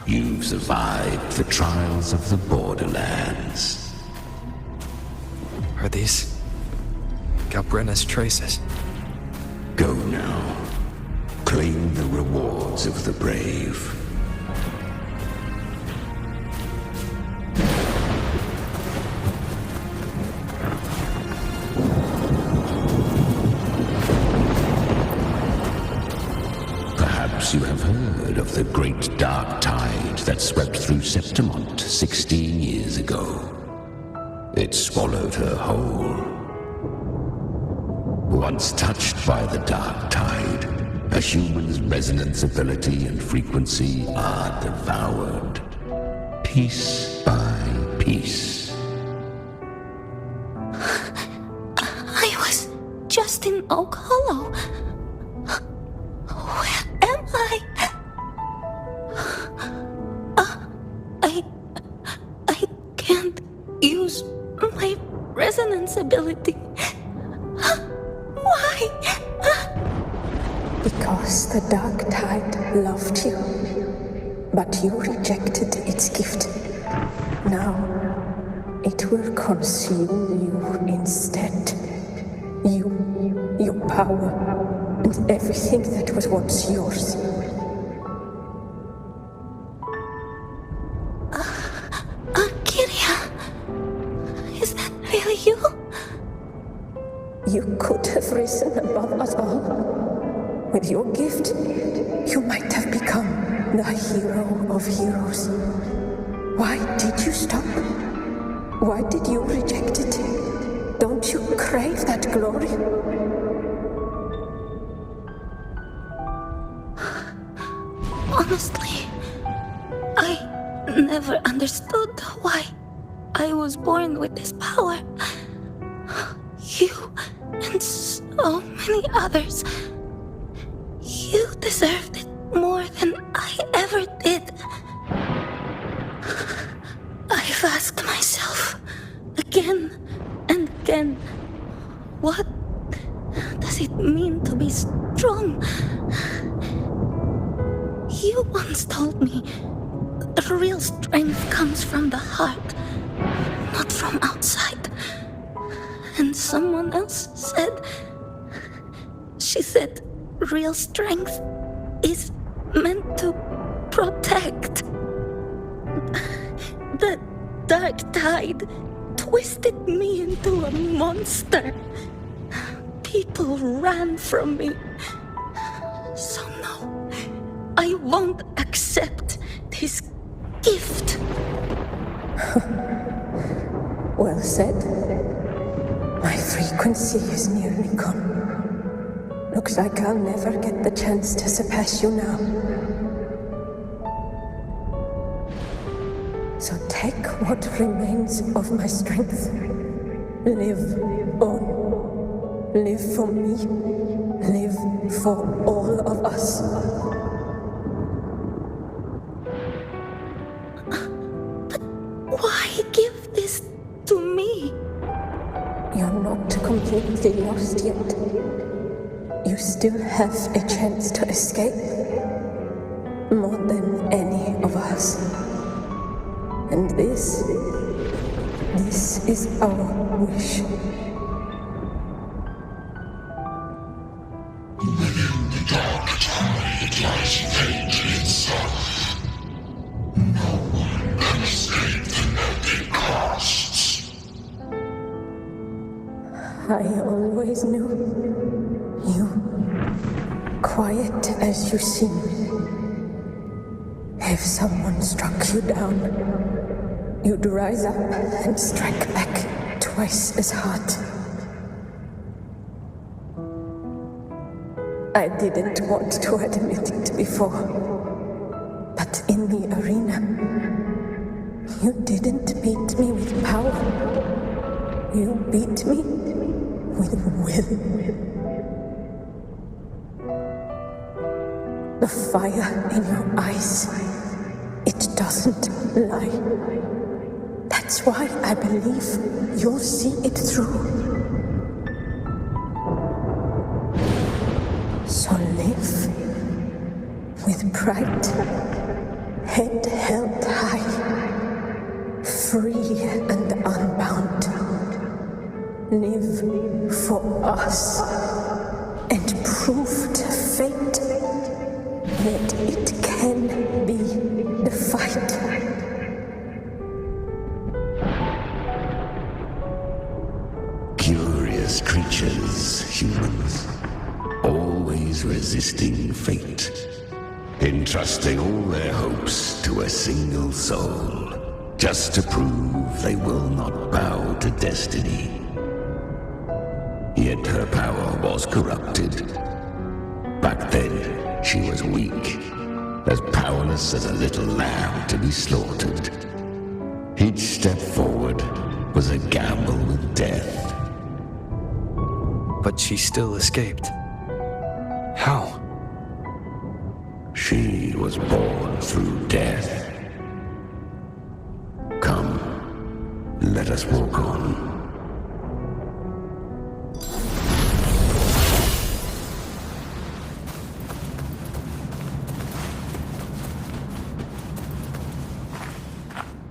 You've survived the trials of the borderlands. Are these Galbrenna's traces? Go now. Claim the rewards of the brave. You have heard of the great dark tide that swept through Septimont 16 years ago. It swallowed her whole. Once touched by the dark tide, a human's resonance ability and frequency are devoured, piece by piece. I was just in Oak Hollow. I can't use my resonance ability. Why? Because the Dark Tide loved you, but you rejected its gift. Now, it will consume you instead. You, your power, and everything that was once yours. You could have risen above us all. With your gift, you might have become the hero of heroes. Why did you stop? Why did you reject it? Don't you crave that glory? Honestly, I never understood why I was born with this power. You and so many others. You deserved it more than I ever did. I've asked myself again and again, what does it mean to be strong? You once told me real strength comes from the heart, not from outside. And someone else said... She said real strength is meant to protect. The dark tide twisted me into a monster. People ran from me. So no, I won't accept this gift. Well said. My frequency is nearly gone. Looks like I'll never get the chance to surpass you now. So take what remains of my strength. Live on. Live for me. Live for all of us. But why give this to me? You're not completely lost yet. You still have a chance to escape. More than any of us. And this is our wish. Within the dark tide lies fate itself. No one can escape the net it casts. I always knew you, quiet as you seem. If someone struck you down, you'd rise up and strike back twice as hard. I didn't want to admit it before, but in the arena, you didn't beat me with power. You beat me with will. The fire in your eyes, it doesn't lie. That's why I believe you'll see it through. So live with pride, head held high, free and unbound. Live for us and prove to fate that it can be defied. Curious creatures, humans, always resisting fate, entrusting all their hopes to a single soul, just to prove they will not bow to destiny. Yet her power was corrupted. Back then, she was weak, as powerless as a little lamb to be slaughtered. Each step forward was a gamble with death. But she still escaped. How? She was born through death. Come, let us walk on.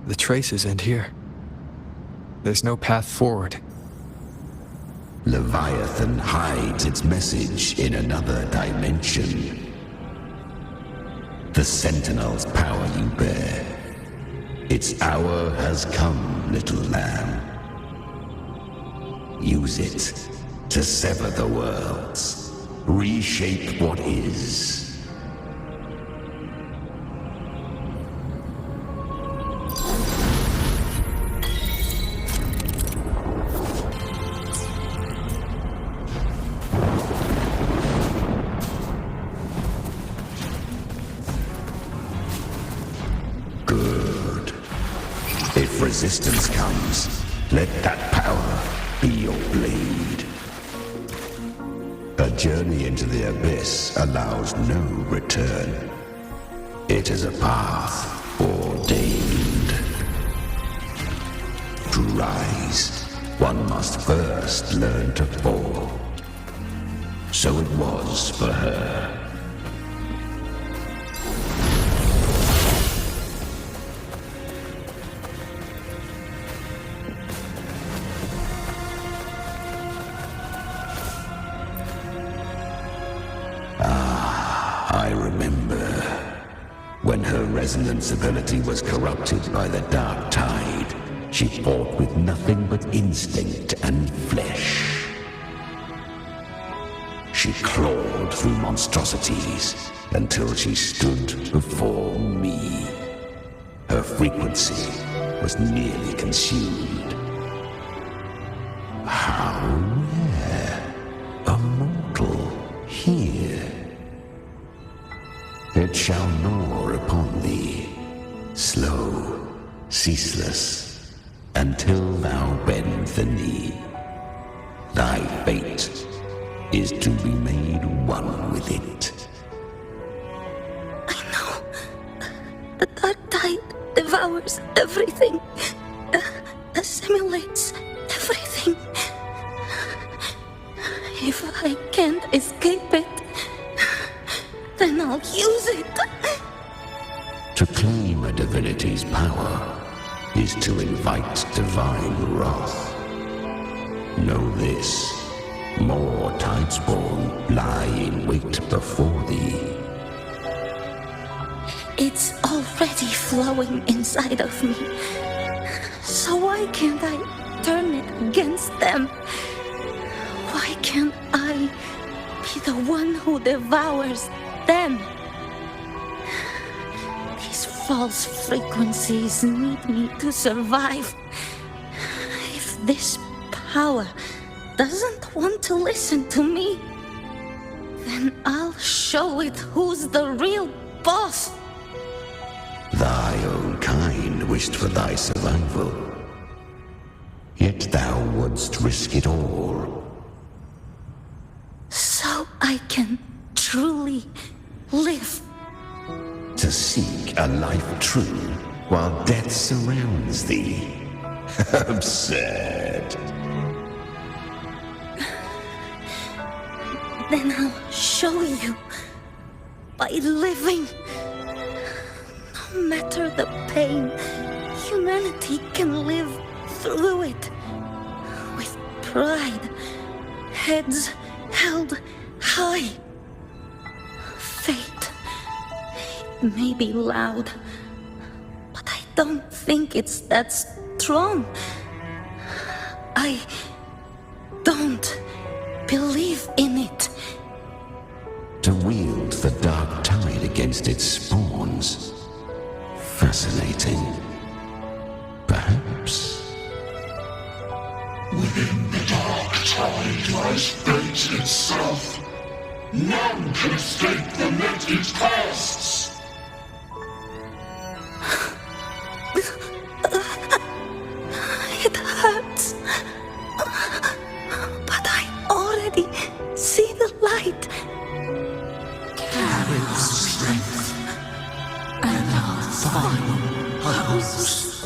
The traces end here. There's no path forward. Leviathan hides its message in another dimension. The Sentinel's power you bear. Its hour has come, little lamb. Use it to sever the worlds, reshape what is. Good. If resistance comes, let that power be your blade. A journey into the abyss allows no return. It is a path ordained. To rise, one must first learn to fall. So it was for her. resonance ability was corrupted by the dark tide, she fought with nothing but instinct and flesh. She clawed through monstrosities until she stood before me. Her frequency was nearly consumed. How rare a mortal here. It shall gnaw upon thee, slow, ceaseless, until thou bend the knee. Thy fate is to be made one with it. I know. The dark tide devours everything. Assimilates everything. If I can't escape it, then I'll use it. To claim a divinity's power is to invite divine wrath. Know this. More Tidespawn lie in wait before thee. It's already flowing inside of me. So why can't I turn it against them? Why can't I be the one who devours them? These false frequencies need me to survive. If this power doesn't want to listen to me, then I'll show it who's the real boss. Thy own kind wished for thy survival. Yet thou wouldst risk it all. So I can truly live. To seek a life true while death surrounds thee. Absurd. Then I'll show you by living. No matter the pain, humanity can live through it with pride, heads held high. Fate, it may be loud, but I don't think it's that strong. I don't believe in it. To wield the dark tide against its spawns. Fascinating. Perhaps. Within the dark tide lies fate itself. None can escape the net it casts. It hurts. But I already see the light. Carry the strength and our final hopes.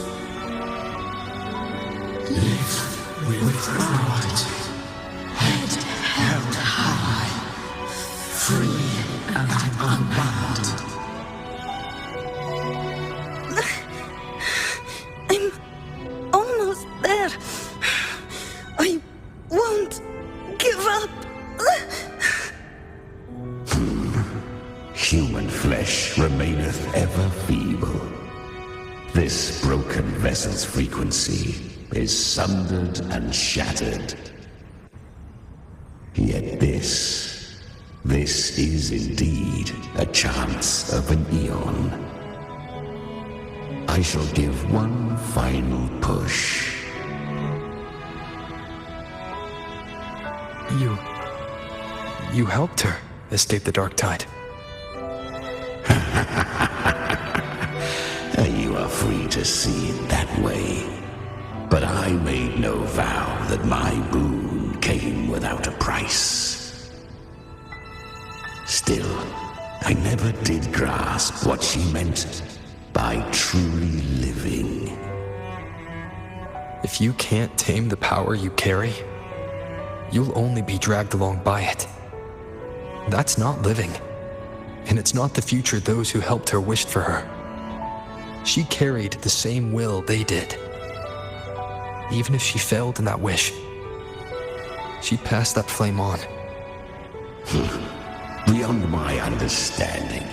Live with pride, head held high, free and unbound. I'm almost there. I won't give up. Human flesh remaineth ever feeble. This broken vessel's frequency is sundered and shattered. Yet this is indeed a chance of an eon. I shall give one final push. You helped her escape the dark tide. You are free to see it that way. But I made no vow that my boon came without a price. Still, I never did grasp what she meant by truly living. If you can't tame the power you carry, you'll only be dragged along by it. That's not living. And it's not the future those who helped her wished for her. She carried the same will they did. Even if she failed in that wish, she passed that flame on. Beyond my understanding.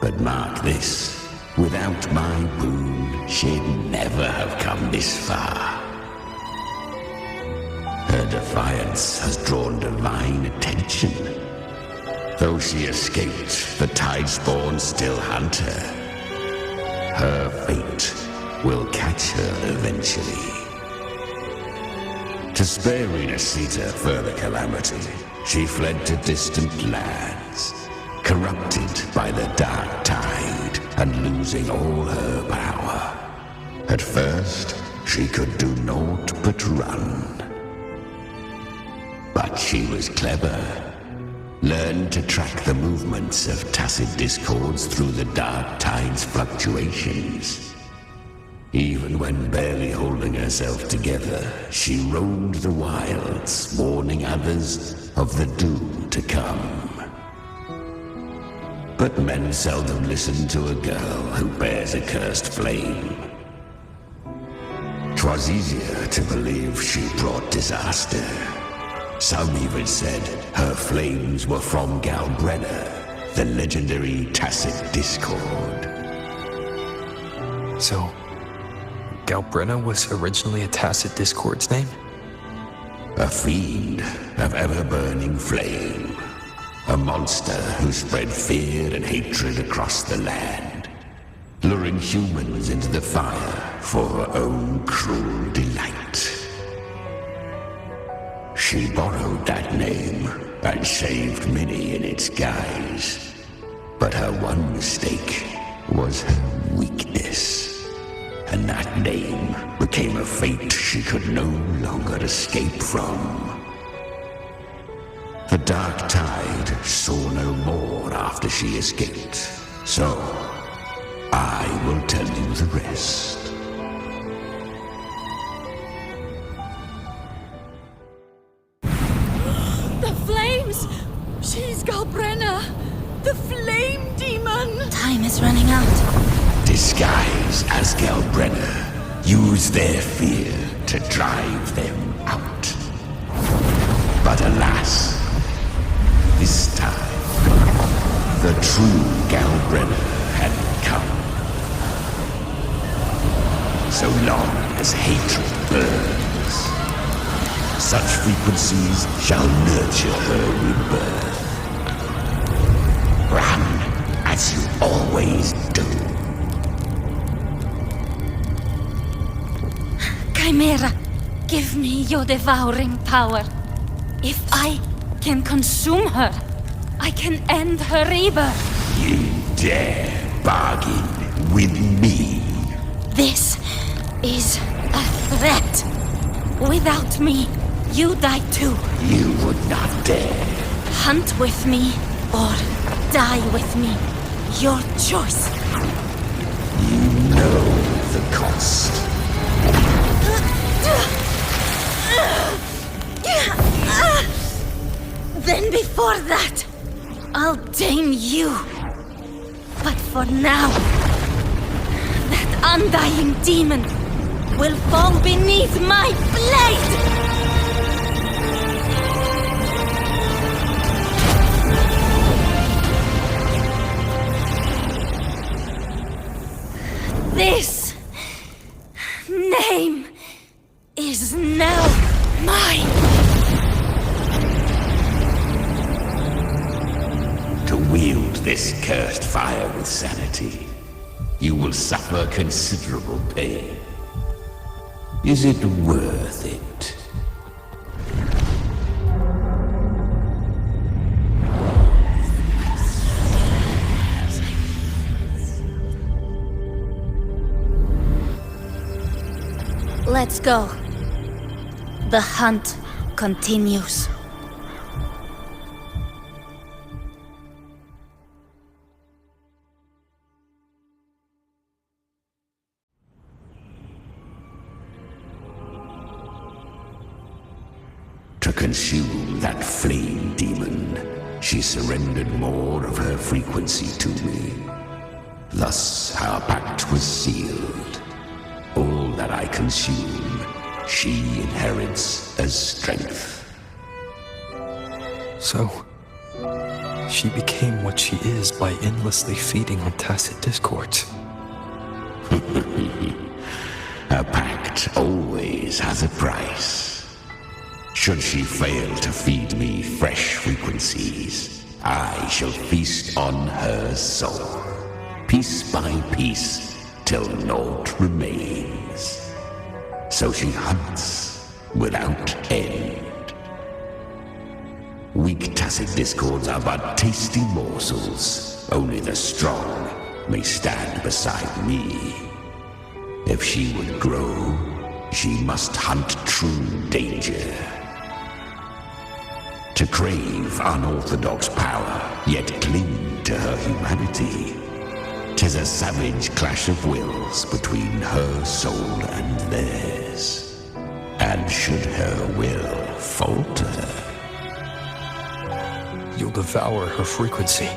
But mark this, Without my boon, she'd never have come this far. Her defiance has drawn divine attention. Though she escaped, the Tidespawn still hunt her. Her fate will catch her eventually. To spare Renacita further calamity, she fled to distant lands, corrupted by the dark tide and losing all her power. At first, she could do naught but run. But she was clever. Learned to track the movements of tacit discords through the dark tide's fluctuations. Even when barely holding herself together, she roamed the wilds, warning others of the doom to come. But men seldom listen to a girl who bears a cursed flame. 'Twas easier to believe she brought disaster. Some even said her flames were from Galbrenna, the legendary tacit discord. So, Galbrenna was originally a tacit discord's name? A fiend of ever-burning flame. A monster who spread fear and hatred across the land, luring humans into the fire for her own cruel delight. She borrowed that name and saved many in its guise. But her one mistake was her weakness. And that name became a fate she could no longer escape from. The dark tide saw no more after she escaped. So, I will tell you the rest. The flames! She's Galbrenna! The flame demon! Time is running out. Disguise as Galbrenna. Use their fear to drive them out. But alas, this time, the true Galbrenna had come. So long as hatred burns, such frequencies shall nurture her rebirth. Run as you always do. Chimera, give me your devouring power. If I can consume her, I can end her rebirth. You dare bargain with me? This is a threat. Without me, you die too. You would not dare. Hunt with me or die with me. Your choice. You know the cost. Then before that, I'll tame you. But for now, that undying demon will fall beneath my blade! This name is now mine. To wield this cursed fire with sanity, you will suffer considerable pain. Is it worth it? Let's go. The hunt continues. To consume that flame demon, she surrendered more of her frequency to me. Thus our pact was sealed. All that I consume, she inherits as strength. So, she became what she is by endlessly feeding on tacit discords. A pact always has a price. Should she fail to feed me fresh frequencies, I shall feast on her soul, piece by piece, till naught remains. So she hunts without end. Weak tacit discords are but tasty morsels. Only the strong may stand beside me. If she would grow, she must hunt true danger. To crave unorthodox power, yet cling to her humanity, 'tis a savage clash of wills between her soul and theirs. And should her will falter, you'll devour her frequency.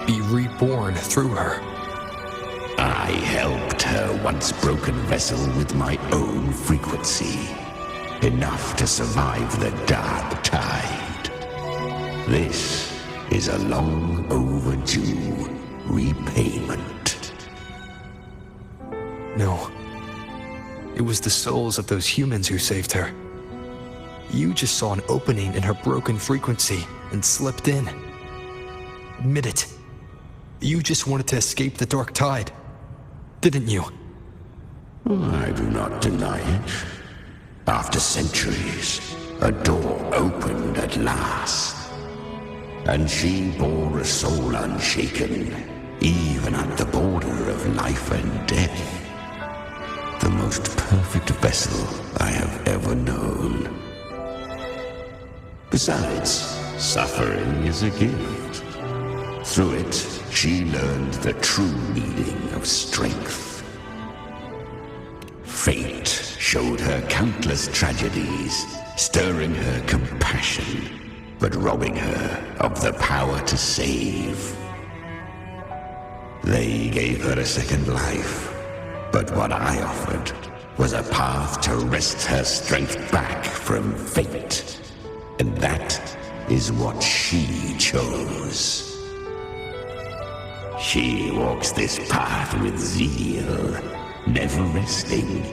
Be reborn through her. I helped her once broken vessel with my own frequency. Enough to survive the dark tide. This is a long overdue repayment. No. It was the souls of those humans who saved her. You just saw an opening in her broken frequency and slipped in. Admit it. You just wanted to escape the dark tide, didn't you? I do not deny it. After centuries, a door opened at last. And she bore a soul unshaken, even at the border of life and death. The most perfect vessel I have ever known. Besides, suffering is a gift. Through it, she learned the true meaning of strength. Fate showed her countless tragedies, stirring her compassion, but robbing her of the power to save. They gave her a second life, but what I offered was a path to wrest her strength back from fate. And that is what she chose. She walks this path with zeal, never resting,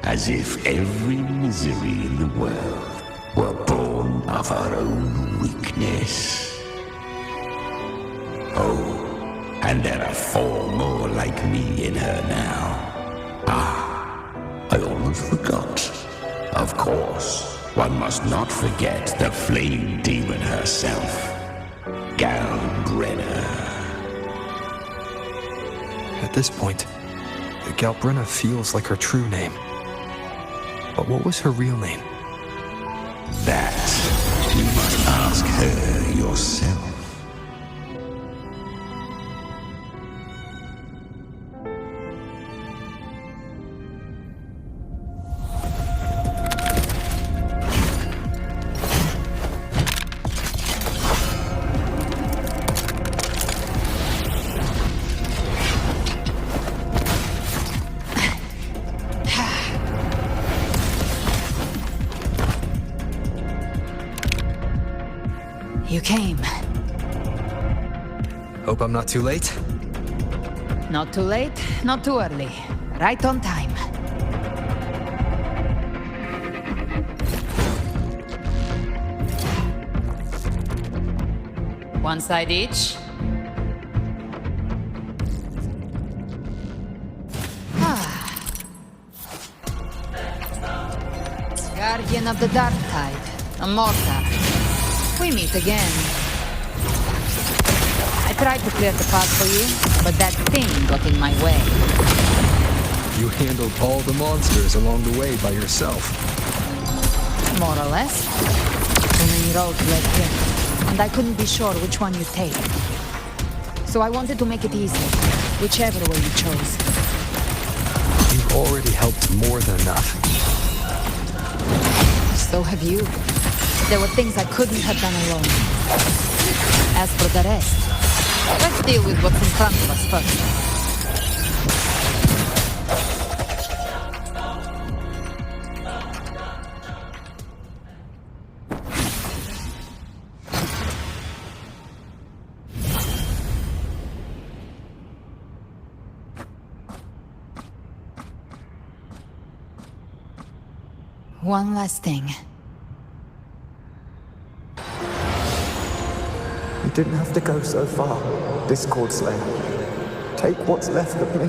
as if every misery in the world were born of her own weakness. Oh, and there are 4 more like me in her now. I almost forgot. Of course, one must not forget the flame demon herself, Galbrenna. At this point, Galbrenna feels like her true name. But what was her real name? That you must ask her yourself. You came. Hope I'm not too late? Not too late, not too early. Right on time. One side each. Guardian of the Dark Tide, a mortar. We meet again. I tried to clear the path for you, but that thing got in my way. You handled all the monsters along the way by yourself. More or less. Too many roads led here, and I couldn't be sure which one you'd take. So I wanted to make it easy, whichever way you chose. You've already helped more than enough. So have you. There were things I couldn't have done alone. As for the rest, let's deal with what's in front of us first. One last thing. You didn't have to go so far, Discord Slayer. Take what's left of me.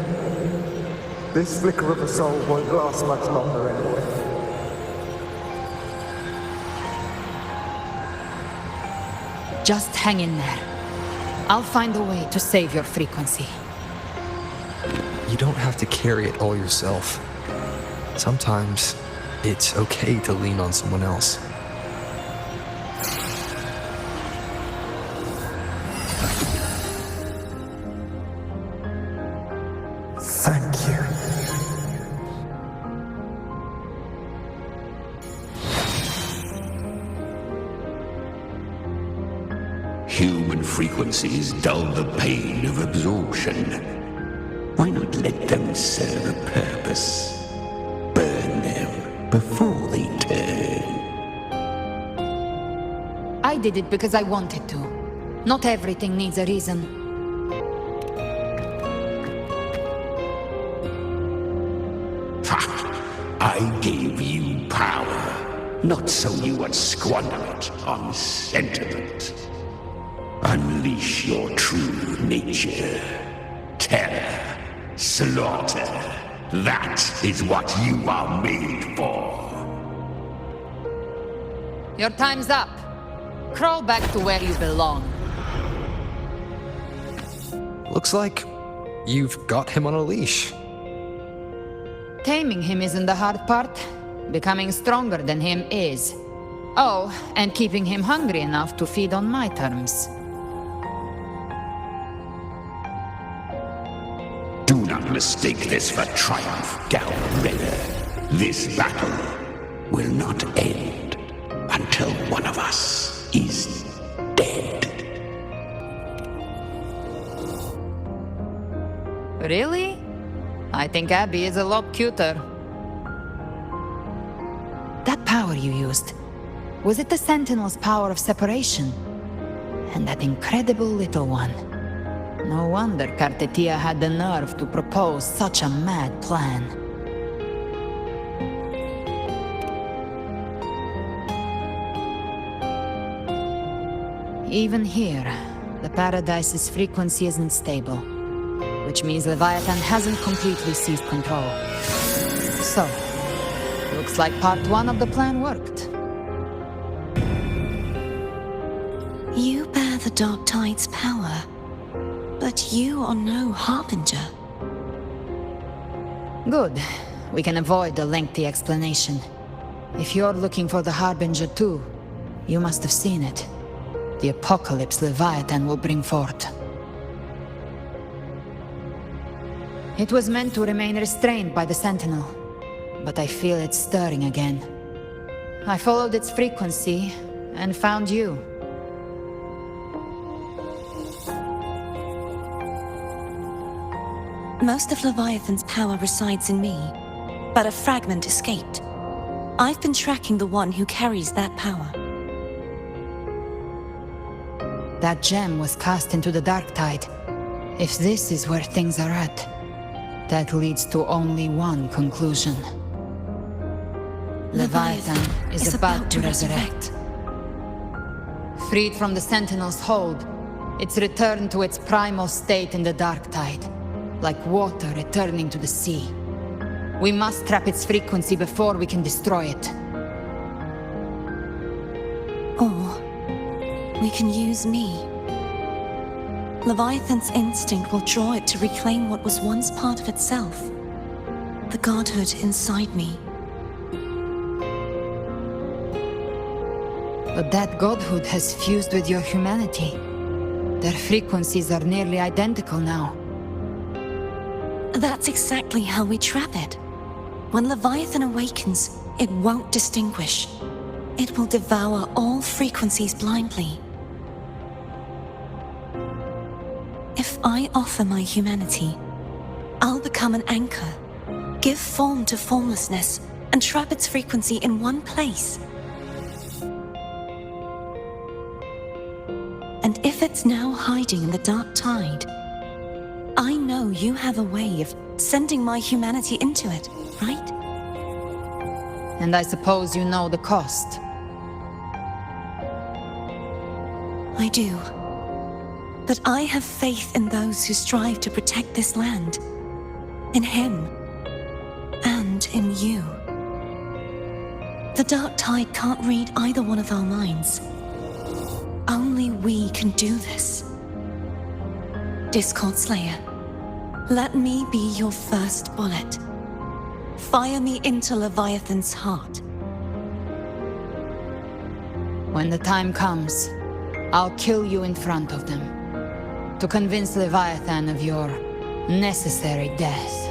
This flicker of a soul won't last much longer anyway. Just hang in there. I'll find a way to save your frequency. You don't have to carry it all yourself. Sometimes it's okay to lean on someone else. Thank you. Human frequencies dull the pain of absorption. Why not let them serve a purpose? Burn them before they turn. I did it because I wanted to. Not everything needs a reason. I gave you power, not so you would squander it on sentiment. Unleash your true nature. Terror, slaughter. That is what you are made for. Your time's up. Crawl back to where you belong. Looks like you've got him on a leash. Taming him isn't the hard part. Becoming stronger than him is. Oh, and keeping him hungry enough to feed on my terms. Do not mistake this for triumph, Galraider. This battle will not end until one of us is dead. Really? I think Abby is a lot cuter. That power you used, was it the Sentinel's power of separation? And that incredible little one. No wonder Kartetia had the nerve to propose such a mad plan. Even here, the Paradise's frequency isn't stable, which means Leviathan hasn't completely seized control. So, looks like part one of the plan worked. You bear the Dark Tide's power, but you are no Harbinger. Good. We can avoid a lengthy explanation. If you're looking for the Harbinger too, you must have seen it. The apocalypse Leviathan will bring forth. It was meant to remain restrained by the Sentinel, but I feel it stirring again. I followed its frequency and found you. Most of Leviathan's power resides in me, but a fragment escaped. I've been tracking the one who carries that power. That gem was cast into the Dark Tide. If this is where things are at, that leads to only one conclusion. Leviathan is about to resurrect. Freed from the Sentinel's hold, it's returned to its primal state in the Dark Tide, like water returning to the sea. We must trap its frequency before we can destroy it. Or we can use me. Leviathan's instinct will draw it to reclaim what was once part of itself. The godhood inside me. But that godhood has fused with your humanity. Their frequencies are nearly identical now. That's exactly how we trap it. When Leviathan awakens, it won't distinguish. It will devour all frequencies blindly. If I offer my humanity, I'll become an anchor, give form to formlessness, and trap its frequency in one place. And if it's now hiding in the Dark Tide, I know you have a way of sending my humanity into it, right? and I suppose you know the cost. I do. But I have faith in those who strive to protect this land. In him. And in you. The Dark Tide can't read either one of our minds. Only we can do this. Discord Slayer, let me be your first bullet. Fire me into Leviathan's heart. When the time comes, I'll kill you in front of them, to convince Leviathan of your necessary death.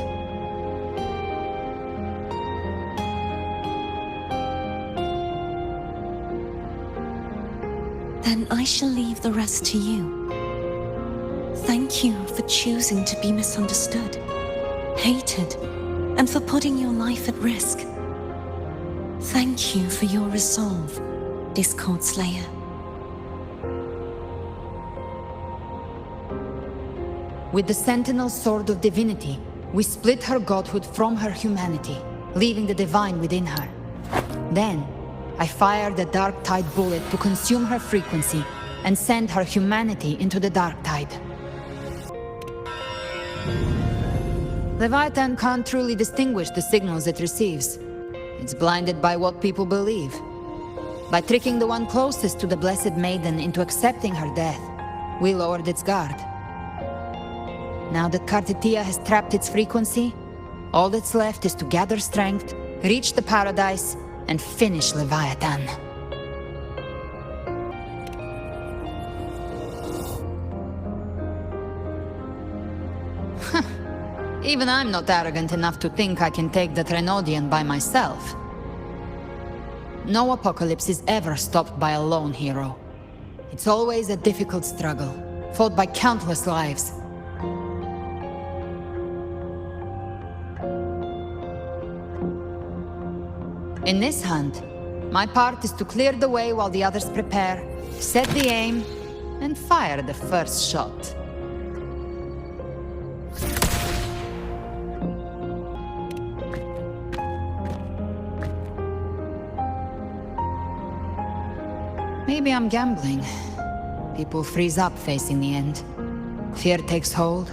Then I shall leave the rest to you. Thank you for choosing to be misunderstood, hated, and for putting your life at risk. Thank you for your resolve, Discord Slayer. With the Sentinel Sword of Divinity, we split her godhood from her humanity, leaving the divine within her. Then, I fired the Dark Tide bullet to consume her frequency and send her humanity into the Dark Tide. Leviathan can't truly distinguish the signals it receives. It's blinded by what people believe. By tricking the one closest to the Blessed Maiden into accepting her death, we lowered its guard. Now that Kartitia has trapped its frequency, all that's left is to gather strength, reach the paradise, and finish Leviathan. Even I'm not arrogant enough to think I can take the Trenodian by myself. No apocalypse is ever stopped by a lone hero. It's always a difficult struggle, fought by countless lives. In this hunt, my part is to clear the way while the others prepare, set the aim, and fire the first shot. Maybe I'm gambling. People freeze up facing the end. Fear takes hold.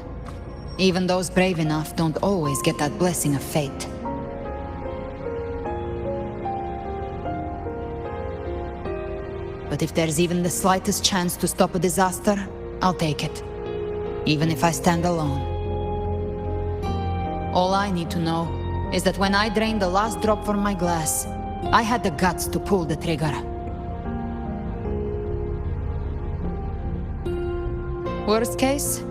Even those brave enough don't always get that blessing of fate. But if there's even the slightest chance to stop a disaster, I'll take it. Even if I stand alone. All I need to know is that when I drained the last drop from my glass, I had the guts to pull the trigger. Worst case,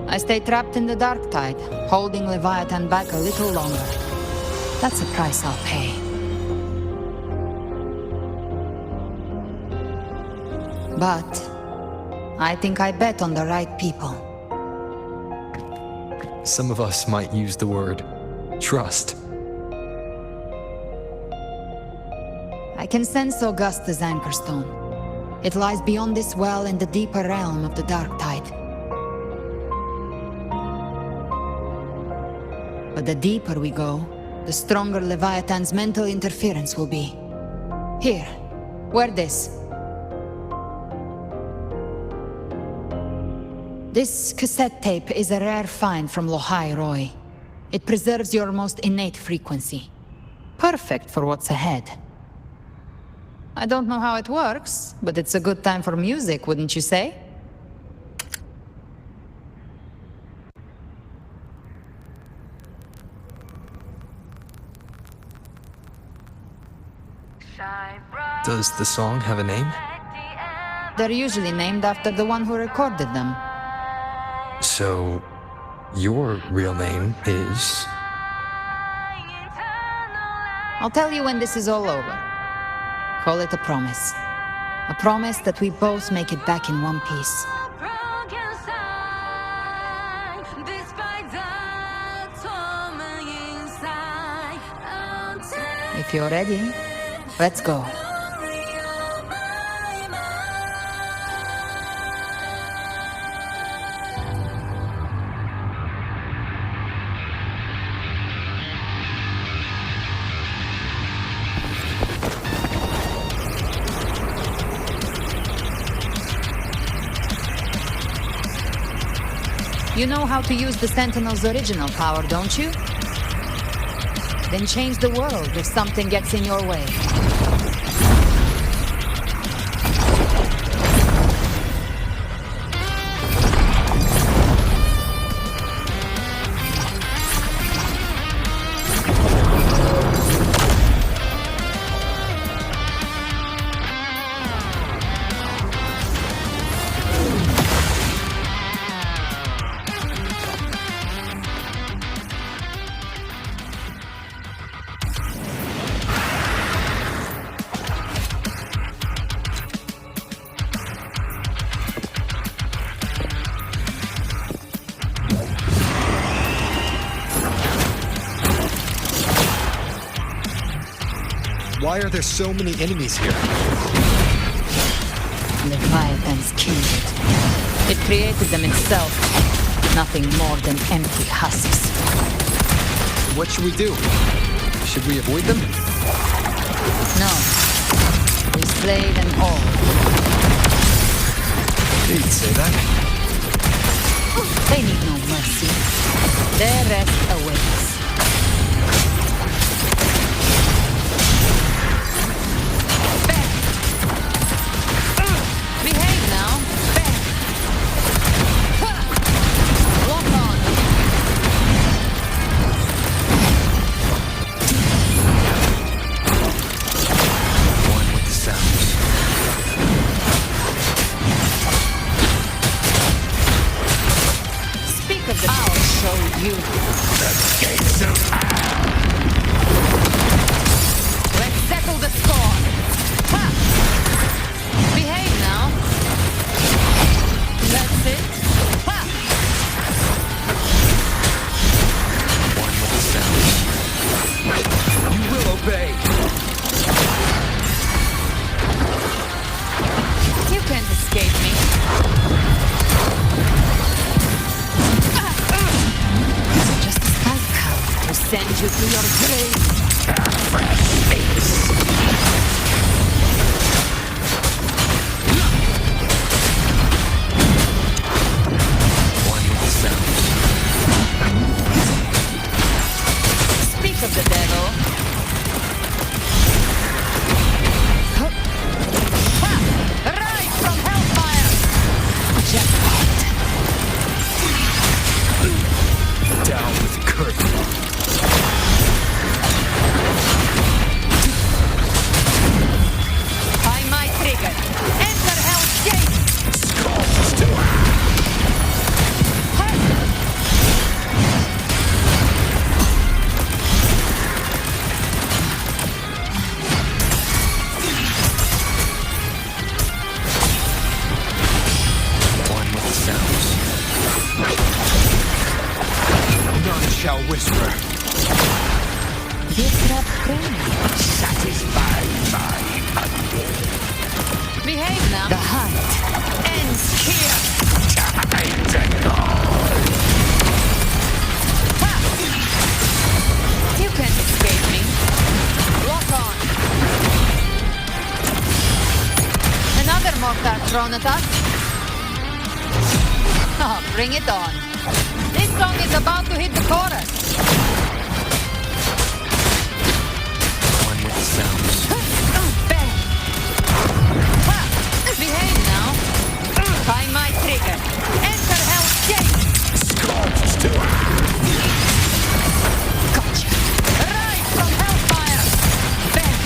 I stay trapped in the Dark Tide, holding Leviathan back a little longer. That's a price I'll pay. But I think I bet on the right people. Some of us might use the word trust. I can sense Augusta's Anchorstone. It lies beyond this well in the deeper realm of the Dark Tide. But the deeper we go, the stronger Leviathan's mental interference will be. Here, wear this. This cassette tape is a rare find from Lohai Roy. It preserves your most innate frequency. Perfect for what's ahead. I don't know how it works, but it's a good time for music, wouldn't you say? Does the song have a name? They're usually named after the one who recorded them. So, your real name is... I'll tell you when this is all over. Call it a promise. A promise that we both make it back in one piece. If you're ready, let's go. You know how to use the Sentinel's original power, don't you? Then change the world if something gets in your way. Why are there so many enemies here? Leviathan's kindred. It created them itself. Nothing more than empty husks. What should we do? Should we avoid them? No. We slay them all. You'd say that. They need no mercy. Their rest awaits. Behave now. Walk on. One with the sounds. Speak of the... I'll show you. The gates of Let's settle the score. Ha! Behave now. That's it. Ha! One with the sounds. You will obey. You can't escape me. It's just a scout to send you to your grave. One with the sounds. Speak of the devil. Ha! Rise from hellfire! Jackpot. Down with the curtain. By my trigger. Enter hell's gate! skulls to One with the sounds. None shall whisper. satisfy my hunger. Behave now. The hunt ends here. Time to go. Ha! You can't escape me. Lock on. Another mortar thrown at us. Oh, bring it on. This song is about to hit the chorus. One with the sounds. Bang. Ha! Behave now. By my trigger. Enter hell's gate. Skulls to Gotcha. Rise from hellfire. Bang.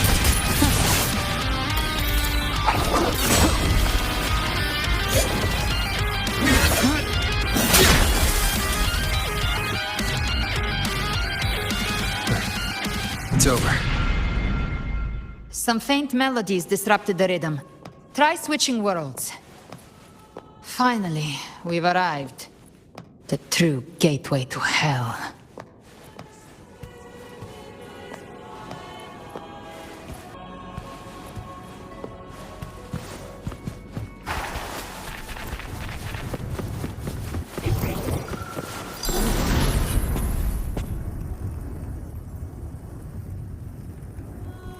It's over. Some faint melodies disrupted the rhythm. Try switching worlds. Finally, we've arrived. The true gateway to hell.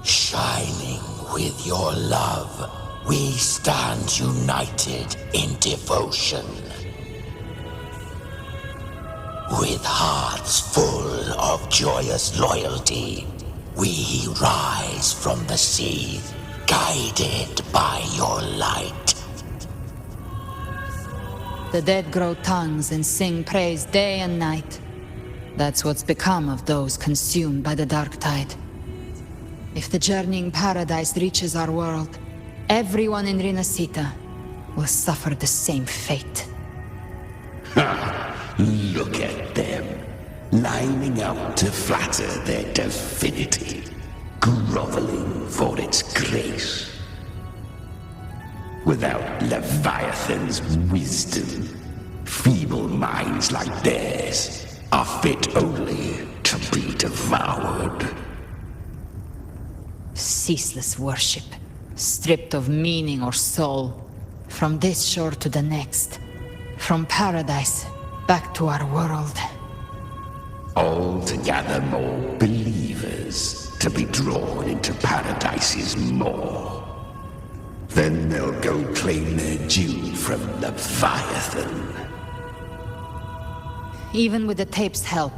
shining with your love, we stand united in devotion. With hearts full of joyous loyalty, we rise from the sea, guided by your light. The dead grow tongues and sing praise day and night. That's what's become of those consumed by the dark tide. If the journeying paradise reaches our world, everyone in Rinasita will suffer the same fate. Look at them, lining up to flatter their divinity, groveling for its grace. Without Leviathan's wisdom, feeble minds like theirs are fit only to be devoured. Ceaseless worship, stripped of meaning or soul, from this shore to the next, from paradise back to our world. All to gather more believers to be drawn into Paradise's maw. Then they'll go claim their due from Leviathan. Even with the tape's help,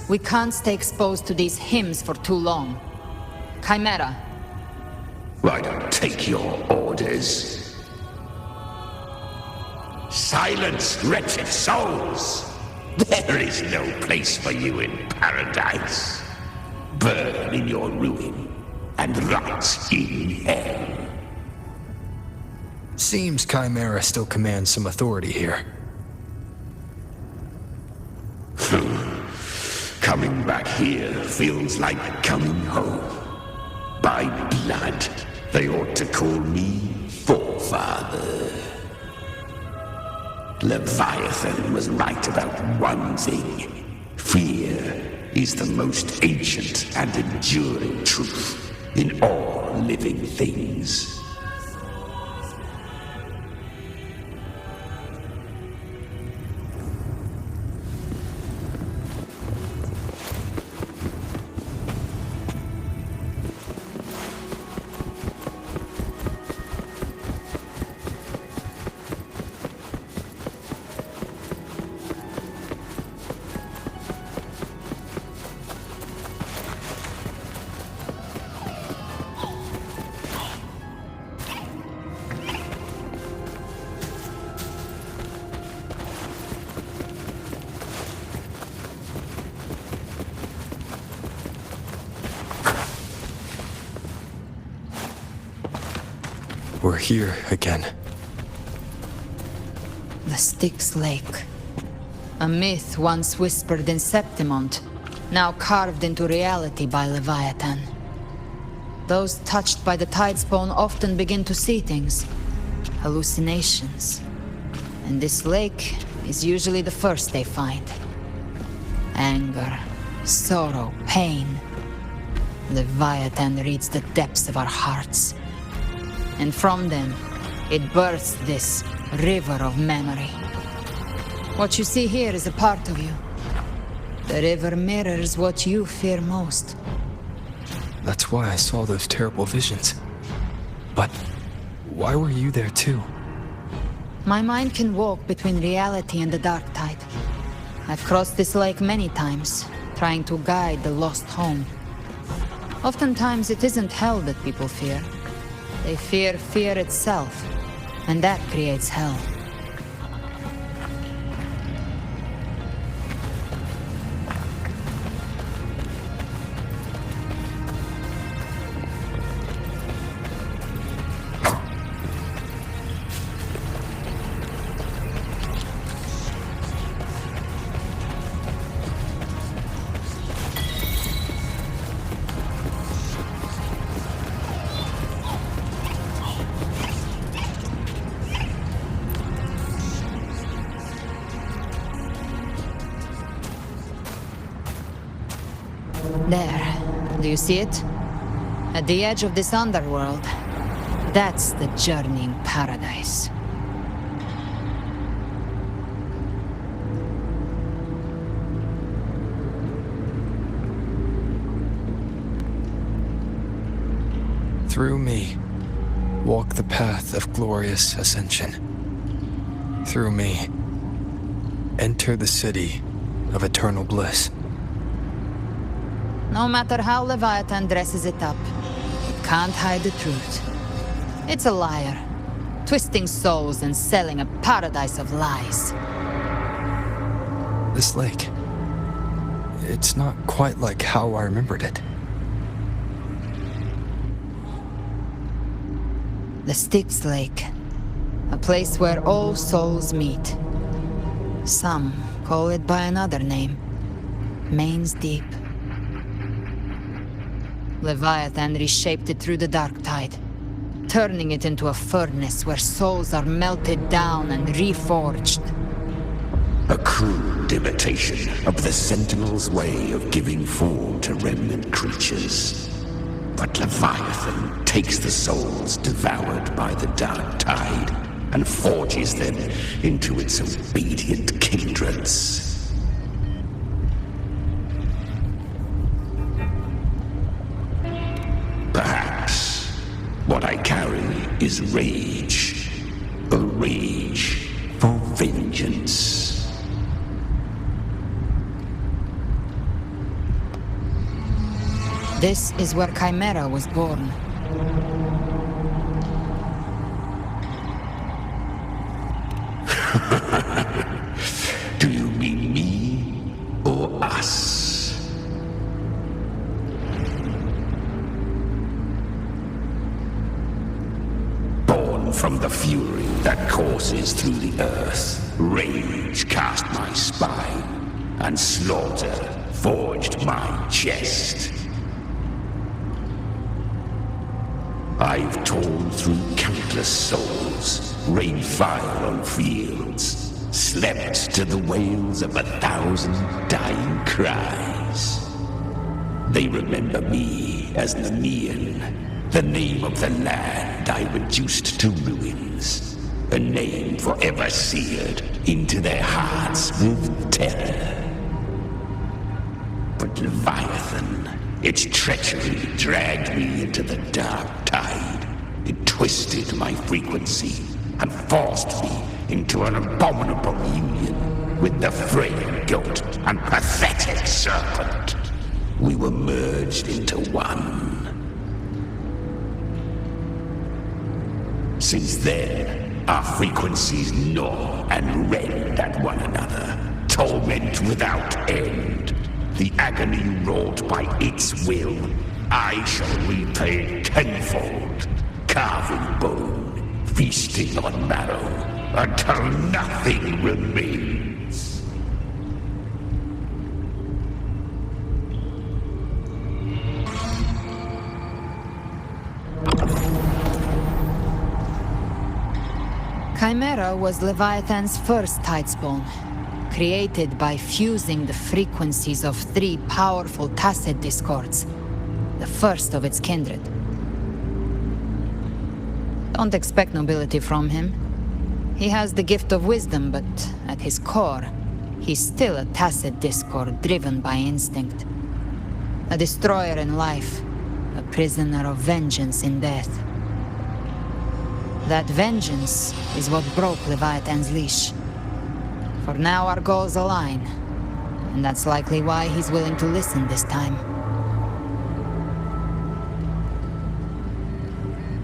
we can't stay exposed to these hymns for too long. Chimera. I don't take your orders. Silence, wretched souls! There is no place for you in paradise. Burn in your ruin and rot in hell. Seems Chimera still commands some authority here. Coming back here feels like coming home. By blood, they ought to call me Forefather. Leviathan was right about one thing. Fear is the most ancient and enduring truth in all living things. We're here again. The Styx Lake. A myth once whispered in Septimont, now carved into reality by Leviathan. Those touched by the tidespawn often begin to see things. Hallucinations. And this lake is usually the first they find. Anger, sorrow, pain. Leviathan reads the depths of our hearts. And from them, it births this river of memory. What you see here is a part of you. The river mirrors what you fear most. That's why I saw those terrible visions. But why were you there too? My mind can walk between reality and the dark tide. I've crossed this lake many times, trying to guide the lost home. Oftentimes it isn't hell that people fear. They fear fear itself, and that creates hell. There. Do you see it? At the edge of this underworld. That's the journeying paradise. Through me, walk the path of glorious ascension. Through me, enter the city of eternal bliss. No matter how Leviathan dresses it up, it can't hide the truth. It's a liar, twisting souls and selling a paradise of lies. This lake, it's not quite like how I remembered it. The Styx Lake, a place where all souls meet. Some call it by another name, Main's Deep. Leviathan reshaped it through the dark tide, turning it into a furnace where souls are melted down and reforged. A crude imitation of the Sentinel's way of giving form to remnant creatures. But Leviathan takes the souls devoured by the dark tide and forges them into its obedient kindreds. Perhaps what I carry is rage. A rage for vengeance. This is where Chimera was born. Do you mean me or us? Born from the fury that courses through the earth, rage cast my spine, and slaughter forged my chest. I've torn through countless souls, rained fire on fields, slept to the wails of 1,000 dying cries. They remember me as Nemean, the name of the land I reduced to ruins, a name forever seared into their hearts with terror. But Leviathan, its treachery dragged me into the dark tide. It twisted my frequency and forced me into an abominable union with the frail goat and pathetic serpent. We were merged into one. Since then, our frequencies gnaw and rend at one another, torment without end. The agony wrought by its will, I shall repay tenfold, carving bone, feasting on marrow, until nothing remains. Chimera was Leviathan's first tidespawn, created by fusing the frequencies of 3 powerful tacit discords, the first of its kindred. Don't expect nobility from him. He has the gift of wisdom, but at his core, he's still a tacit discord driven by instinct. A destroyer in life, a prisoner of vengeance in death. That vengeance is what broke Leviathan's leash. For now our goals align, and that's likely why he's willing to listen this time.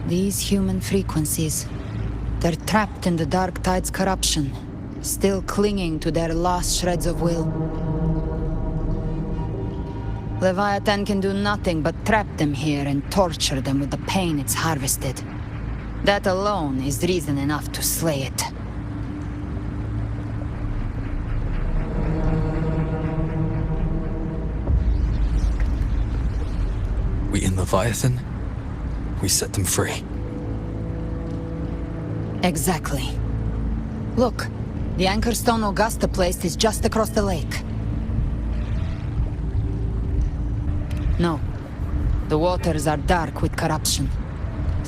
These human frequencies, they're trapped in the Dark Tide's corruption, still clinging to their last shreds of will. Leviathan can do nothing but trap them here and torture them with the pain it's harvested. That alone is reason enough to slay it. We in Leviathan, we set them free. Exactly. Look, the anchor stone Augusta placed is just across the lake. No, the waters are dark with corruption.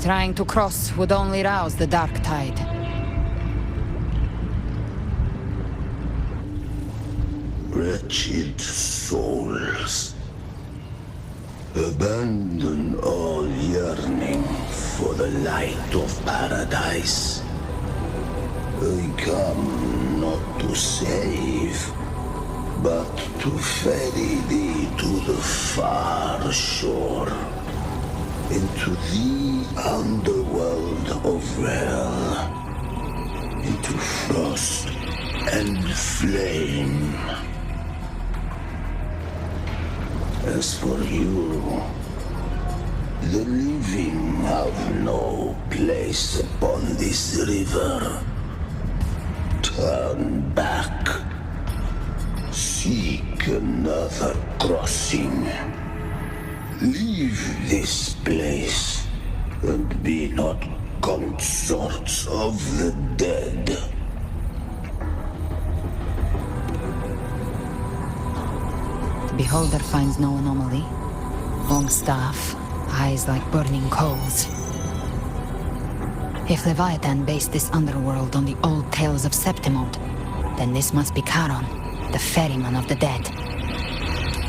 Trying to cross would only rouse the dark tide. Wretched souls. Abandon all yearning for the light of paradise. I come not to save, but to ferry thee to the far shore, into the underworld of hell, into frost and flame. As for you, the living have no place upon this river. Turn back. Seek another crossing. Leave this place, and be not consorts of the dead. The beholder finds no anomaly. Long staff, eyes like burning coals. If Leviathan based this underworld on the old tales of Septimont, then this must be Charon, the ferryman of the dead.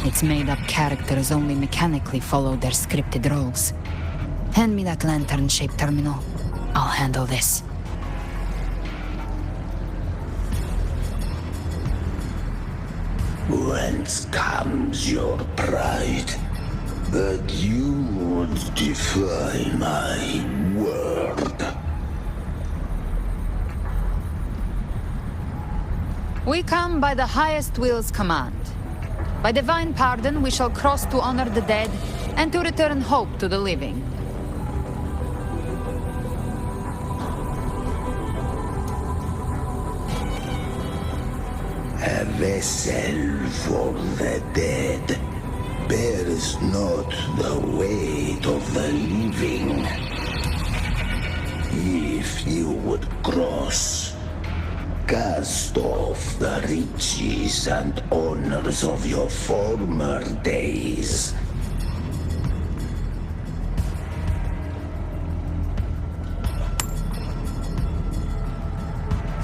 Its made-up characters only mechanically follow their scripted roles. Hand me that lantern-shaped terminal. I'll handle this. Whence comes your pride that you would defy my word? We come by the highest will's command. By divine pardon, we shall cross to honor the dead and to return hope to the living. A vessel for the dead bears not the weight of the living. If you would cross, cast off the riches and honors of your former days.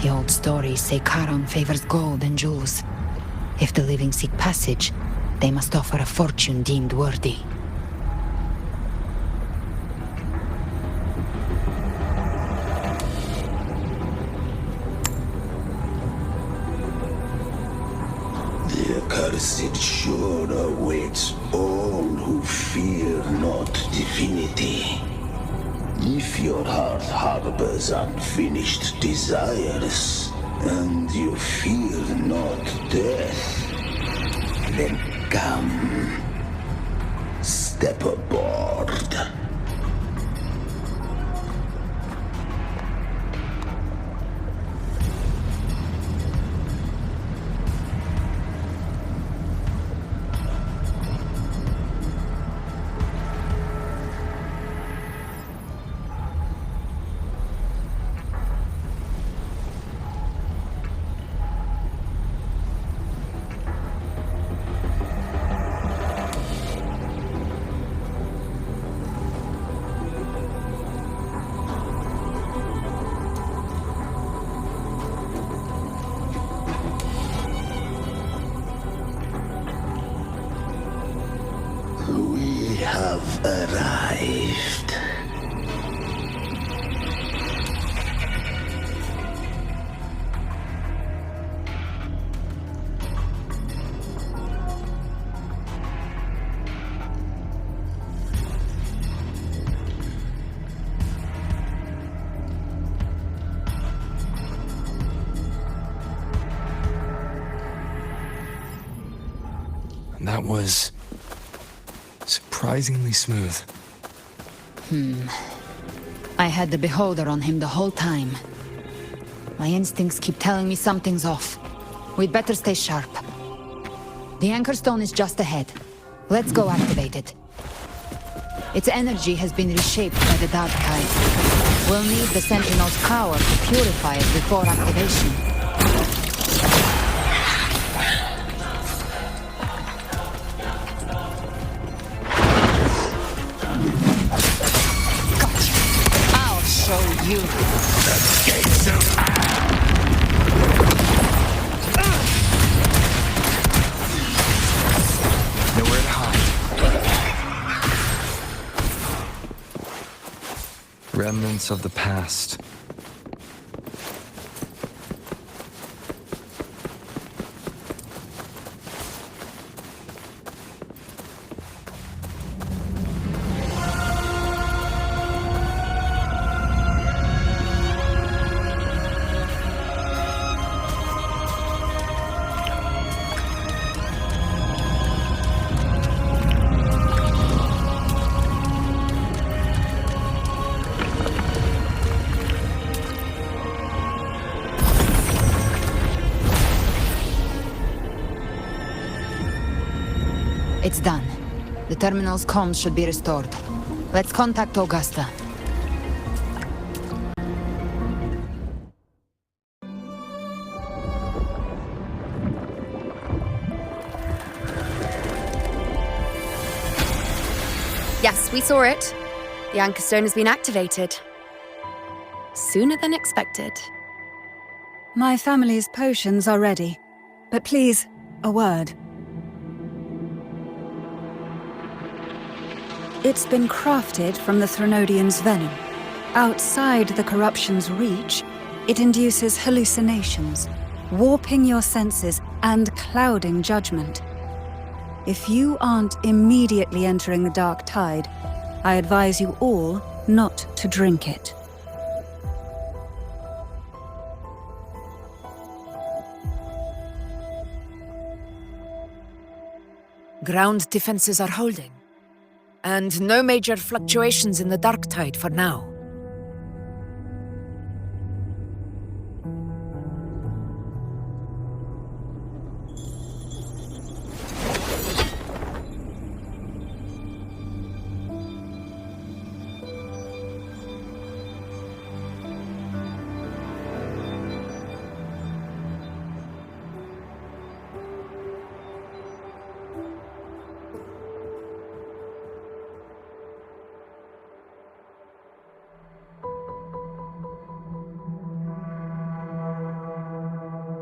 The old stories say Charon favors gold and jewels. If the living seek passage, they must offer a fortune deemed worthy. The accursed sure awaits all who fear not divinity. If your heart harbors unfinished desires, and you fear not death, then come, step aboard. We have arrived. That was surprisingly smooth. I had the beholder on him the whole time. My instincts keep telling me something's off. We'd better stay sharp. The anchor stone is just ahead. Let's go activate it. Its energy has been reshaped by the dark tide. We'll need the Sentinel's power to purify it before activation. You. The gates of Nowhere to hide. Remnants of the past. It's done. The terminal's comms should be restored. Let's contact Augusta. Yes, we saw it. The Anchor Stone has been activated. Sooner than expected. My family's potions are ready. But please, a word. It's been crafted from the Threnodian's venom. Outside the corruption's reach, it induces hallucinations, warping your senses and clouding judgment. If you aren't immediately entering the dark tide, I advise you all not to drink it. Ground defenses are holding. And no major fluctuations in the dark tide for now.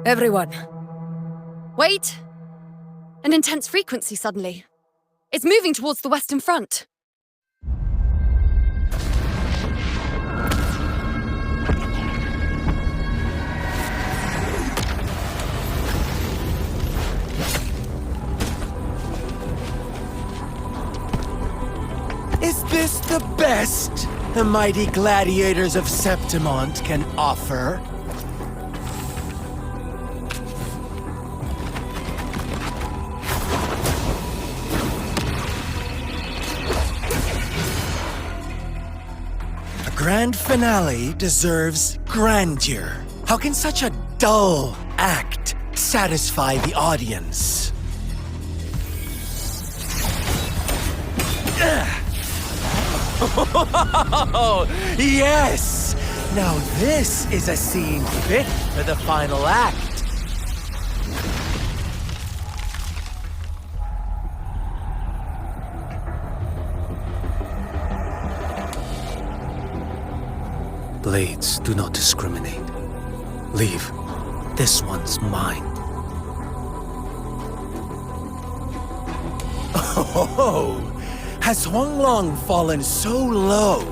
Everyone. Wait! An intense frequency suddenly. It's moving towards the Western Front. Is this the best the mighty gladiators of Septimont can offer? Grand finale deserves grandeur. How can such a dull act satisfy the audience? Yes! Now this is a scene fit for the final act. Blades do not discriminate. Leave. This one's mine. Oh, has Huanglong fallen so low,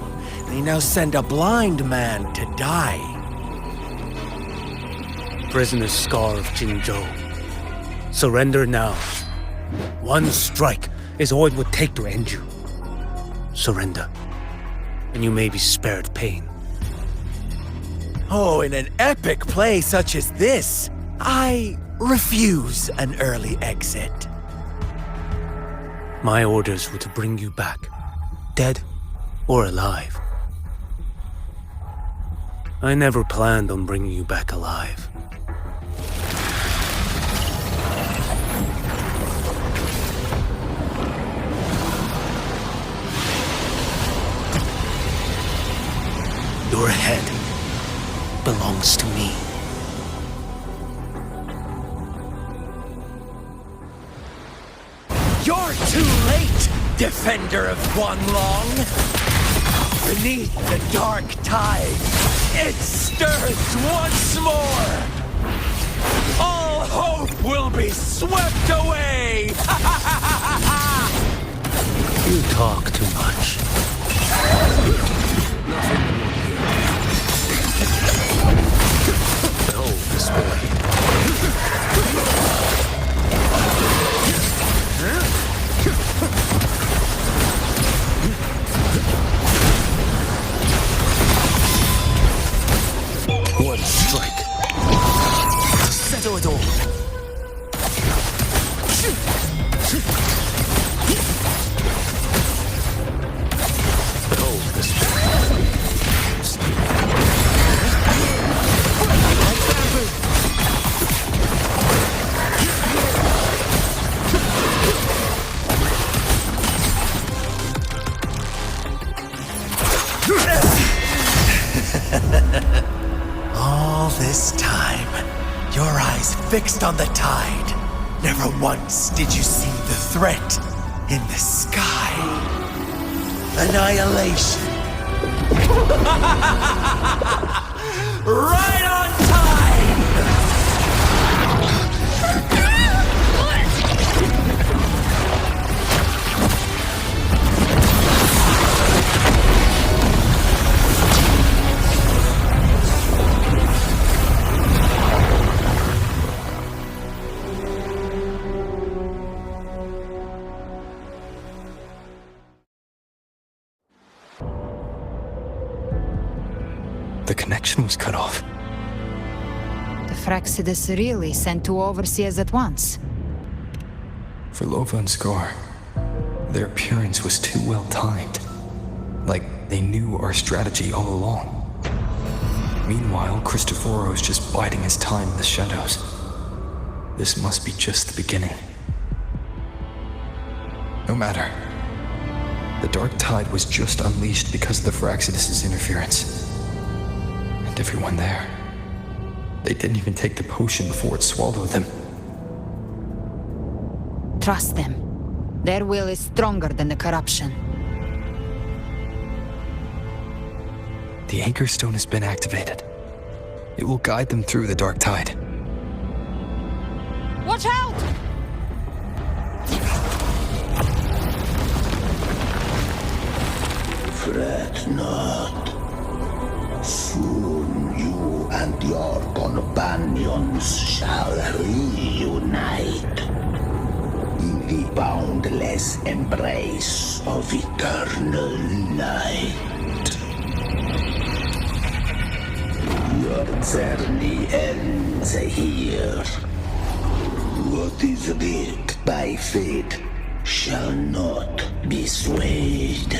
they now send a blind man to die? Prisoner Scar of Jinzhou. Surrender now. One strike is all it would take to end you. Surrender, and you may be spared pain. Oh, in an epic play such as this, I refuse an early exit. My orders were to bring you back, dead or alive. I never planned on bringing you back alive. Your head belongs to me. You're too late, defender of Huanglong! Beneath the dark tide, it stirs once more! All hope will be swept away! You talk too much. Behold this boy. One strike to settle it all. All this time, your eyes fixed on the tide. Never once did you see the threat in the sky. Annihilation. Right on time! The connection was cut off. The Fraxidus really sent two overseers at once. For Lova and Scar, their appearance was too well timed. Like they knew our strategy all along. Meanwhile, Cristoforo's just biding his time in the shadows. This must be just the beginning. No matter. The Dark Tide was just unleashed because of the Fraxidus' interference. And everyone there. They didn't even take the potion before it swallowed them. Trust them. Their will is stronger than the corruption. The Anchor Stone has been activated. It will guide them through the Dark Tide. Watch out! Fret not. Soon you and your companions shall reunite in the boundless embrace of eternal light. Your journey ends here. What is writ by fate shall not be swayed.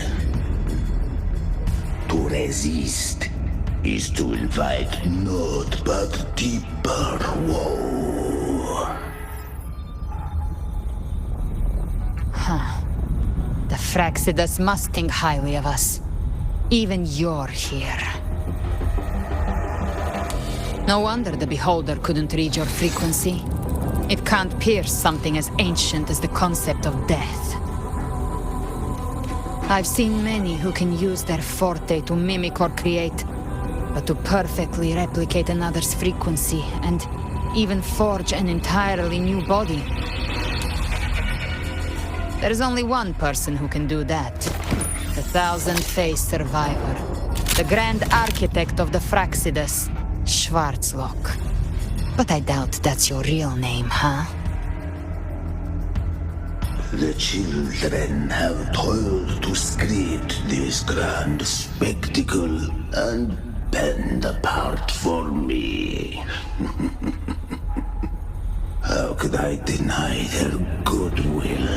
To resist is to invite naught but deeper woe. Huh. The Fraxidus must think highly of us. Even you're here. No wonder the Beholder couldn't read your frequency. It can't pierce something as ancient as the concept of death. I've seen many who can use their forte to mimic or create, but to perfectly replicate another's frequency and even forge an entirely new body. There's only one person who can do that. The thousand-faced survivor. The grand architect of the Fraxidus, Schwarzlock. But I doubt that's your real name, huh? The children have toiled to script this grand spectacle and bend apart for me. How could I deny their goodwill?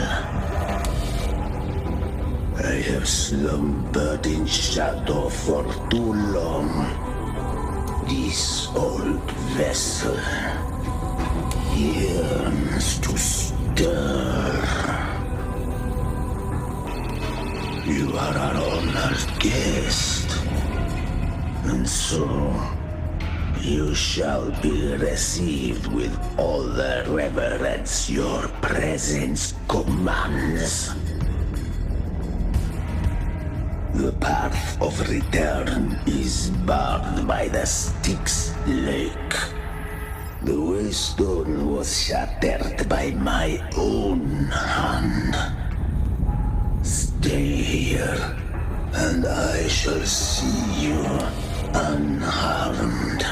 I have slumbered in shadow for too long. This old vessel yearns to stir. You are our honored guest, and so you shall be received with all the reverence your presence commands. The path of return is barred by the Styx Lake. The waystone was shattered by my own hand. Stay here, and I shall see you unharmed.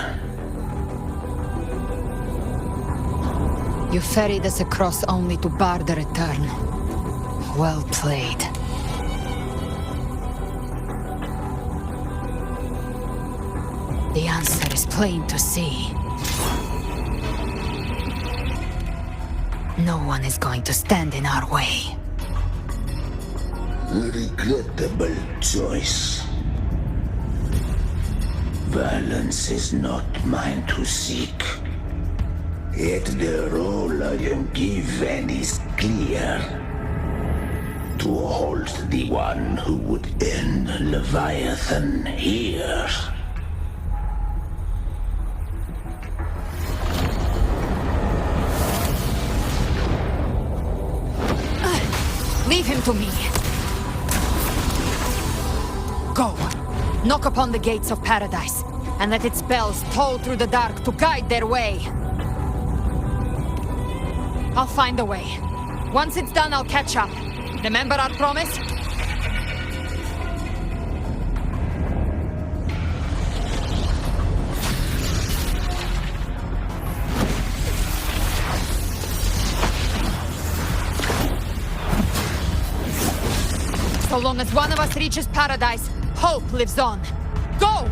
You ferried us across only to bar the return. Well played. The answer is plain to see. No one is going to stand in our way. Regrettable choice. Violence is not mine to seek. Yet the role I am given is clear. To hold the one who would end Leviathan here. Leave him to me. Go. Knock upon the gates of paradise, and let its bells toll through the dark to guide their way. I'll find a way. Once it's done, I'll catch up. Remember our promise? So long as one of us reaches paradise, hope lives on. Go!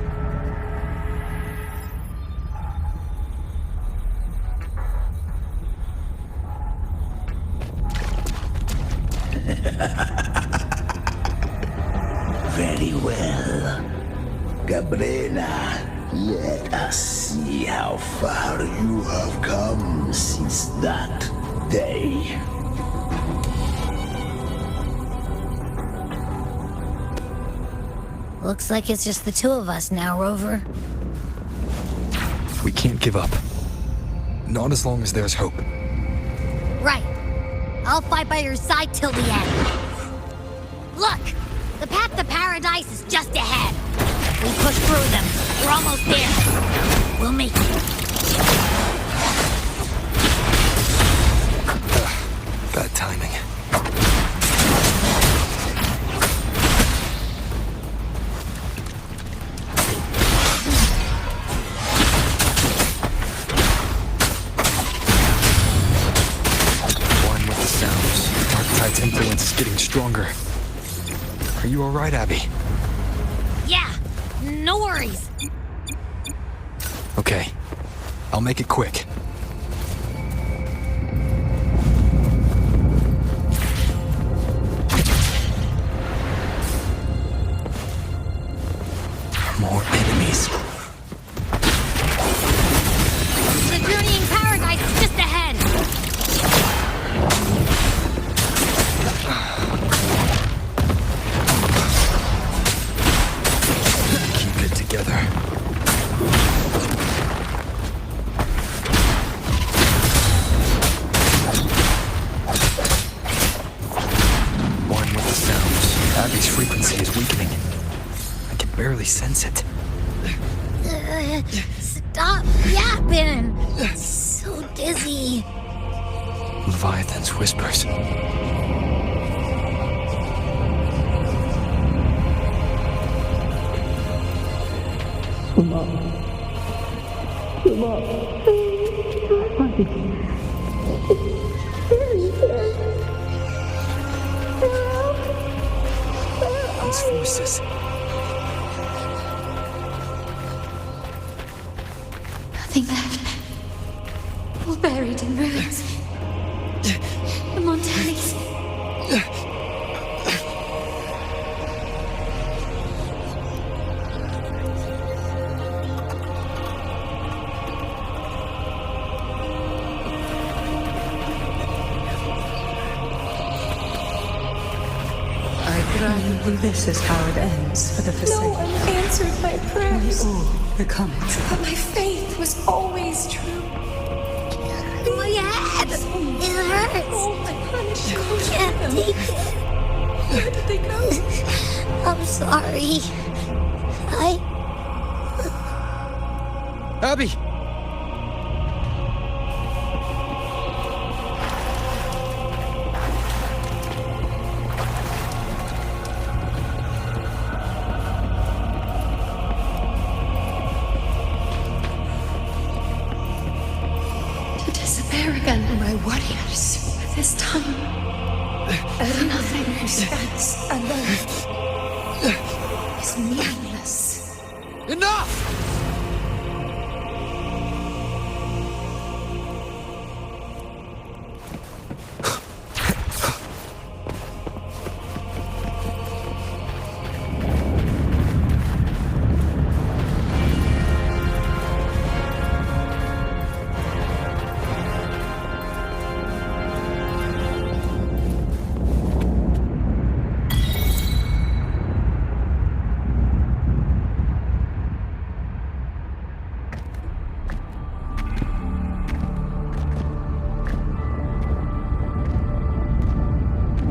Very well. Gabriela, let us see how far you have come since that day. Looks like it's just the two of us now, Rover. We can't give up. Not as long as there's hope. Right. I'll fight by your side till the end. Look! The path to paradise is just ahead. We push through them. We're almost there. We'll make it. Bad timing. One with the sounds. Dark Tide's influence is getting stronger. Are you alright, Abby? Yeah, no worries. Okay. I'll make it quick. More enemies. The journey in paradise is just ahead. Keep it together. One with the sounds. Abby's frequency is weakening. I can barely sense it. Stop yapping. So dizzy. Leviathan's whispers. Come on. Come on. Those voices. Nothing left. All buried in ruins. The Montellis. I grant this is how it ends for the Forsaken. No one answered my prayers. We all become it. But my faith was always true. My head! It hurts! Oh, my honey. I can't take it. Where did they go? I'm sorry. Abby! To disappear again. My warriors. This time. Nothing stands alone. Is meaningless. Enough!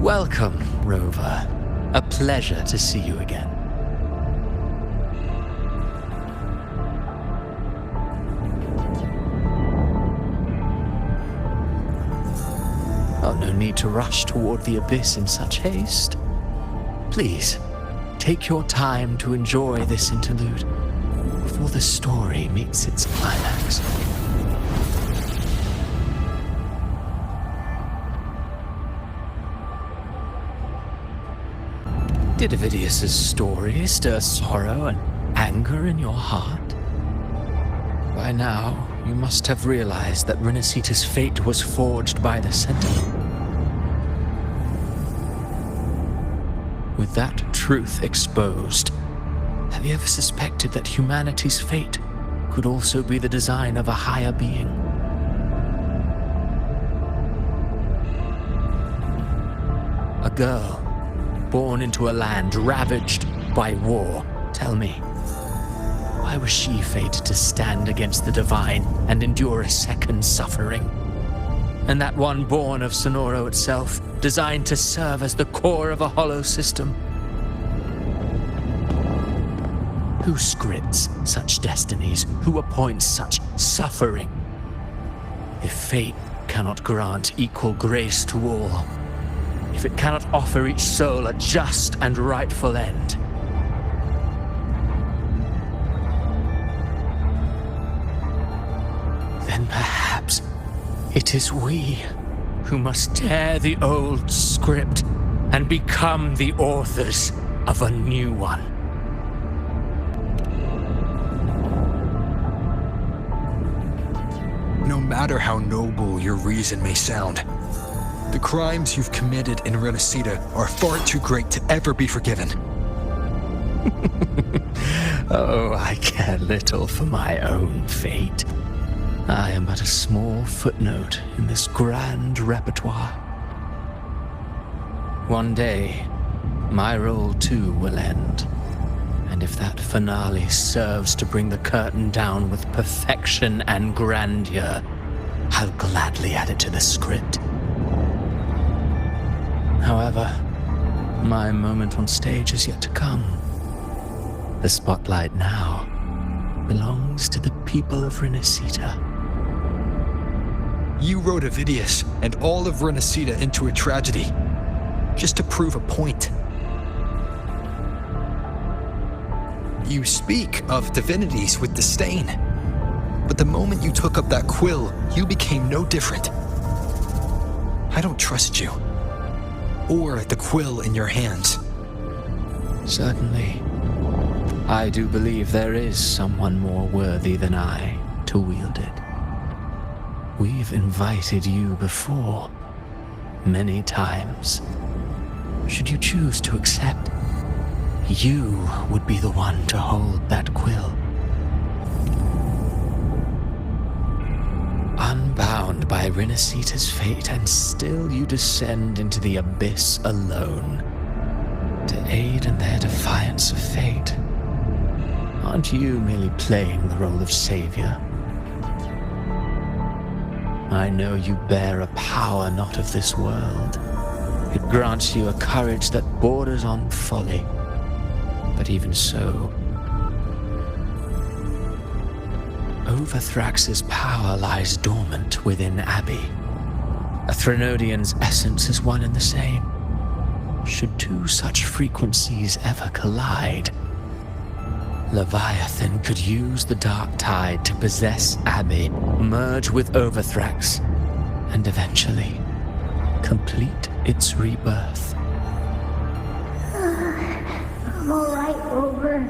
Welcome, Rover. A pleasure to see you again. Oh, no need to rush toward the abyss in such haste. Please, take your time to enjoy this interlude before the story meets its climax. Did Avidius's story stir sorrow and anger in your heart? By now, you must have realized that Renacita's fate was forged by the Sentinel. With that truth exposed, have you ever suspected that humanity's fate could also be the design of a higher being? A girl born into a land ravaged by war. Tell me, why was she fated to stand against the divine and endure a second suffering? And that one born of Sonoro itself, designed to serve as the core of a hollow system? Who scripts such destinies? Who appoints such suffering? If fate cannot grant equal grace to all, if it cannot offer each soul a just and rightful end, then perhaps it is we who must tear the old script and become the authors of a new one. No matter how noble your reason may sound, the crimes you've committed in Renacita are far too great to ever be forgiven. Oh, I care little for my own fate. I am but a small footnote in this grand repertoire. One day, my role too will end. And if that finale serves to bring the curtain down with perfection and grandeur, I'll gladly add it to the script. However, my moment on stage is yet to come. The spotlight now belongs to the people of Renacita. You wrote Avidius and all of Renacita into a tragedy, just to prove a point. You speak of divinities with disdain, but the moment you took up that quill, you became no different. I don't trust you, or the quill in your hands. Certainly. I do believe there is someone more worthy than I to wield it. We've invited you before, many times. Should you choose to accept, you would be the one to hold that quill. Unbound by Renacita's fate, and still you descend into the abyss alone, to aid in their defiance of fate. Aren't you merely playing the role of savior? I know you bear a power not of this world. It grants you a courage that borders on folly. But even so, Overthrax's power lies dormant within Abbey. A Threnodian's essence is one and the same. Should two such frequencies ever collide, Leviathan could use the dark tide to possess Abbey, merge with Overthrax, and eventually complete its rebirth. I'm alright, Rover.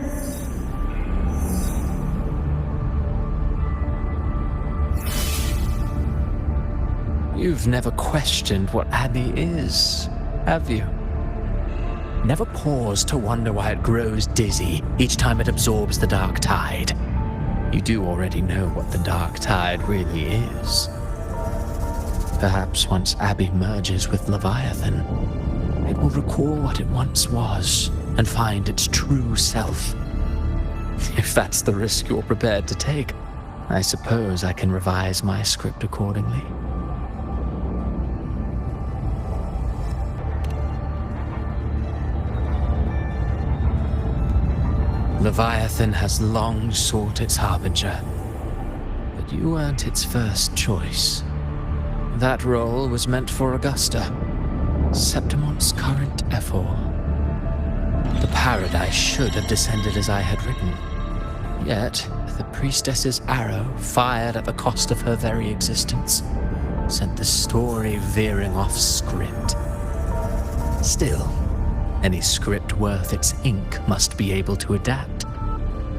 You've never questioned what Abbey is, have you? Never pause to wonder why it grows dizzy each time it absorbs the dark tide. You do already know what the dark tide really is. Perhaps once Abbey merges with Leviathan, it will recall what it once was and find its true self. If that's the risk you're prepared to take, I suppose I can revise my script accordingly. Leviathan has long sought its harbinger, but you weren't its first choice. That role was meant for Augusta, Septimon's current Ephor. The paradise should have descended as I had written. Yet, the priestess's arrow, fired at the cost of her very existence, sent the story veering off script. Still, any script worth its ink must be able to adapt.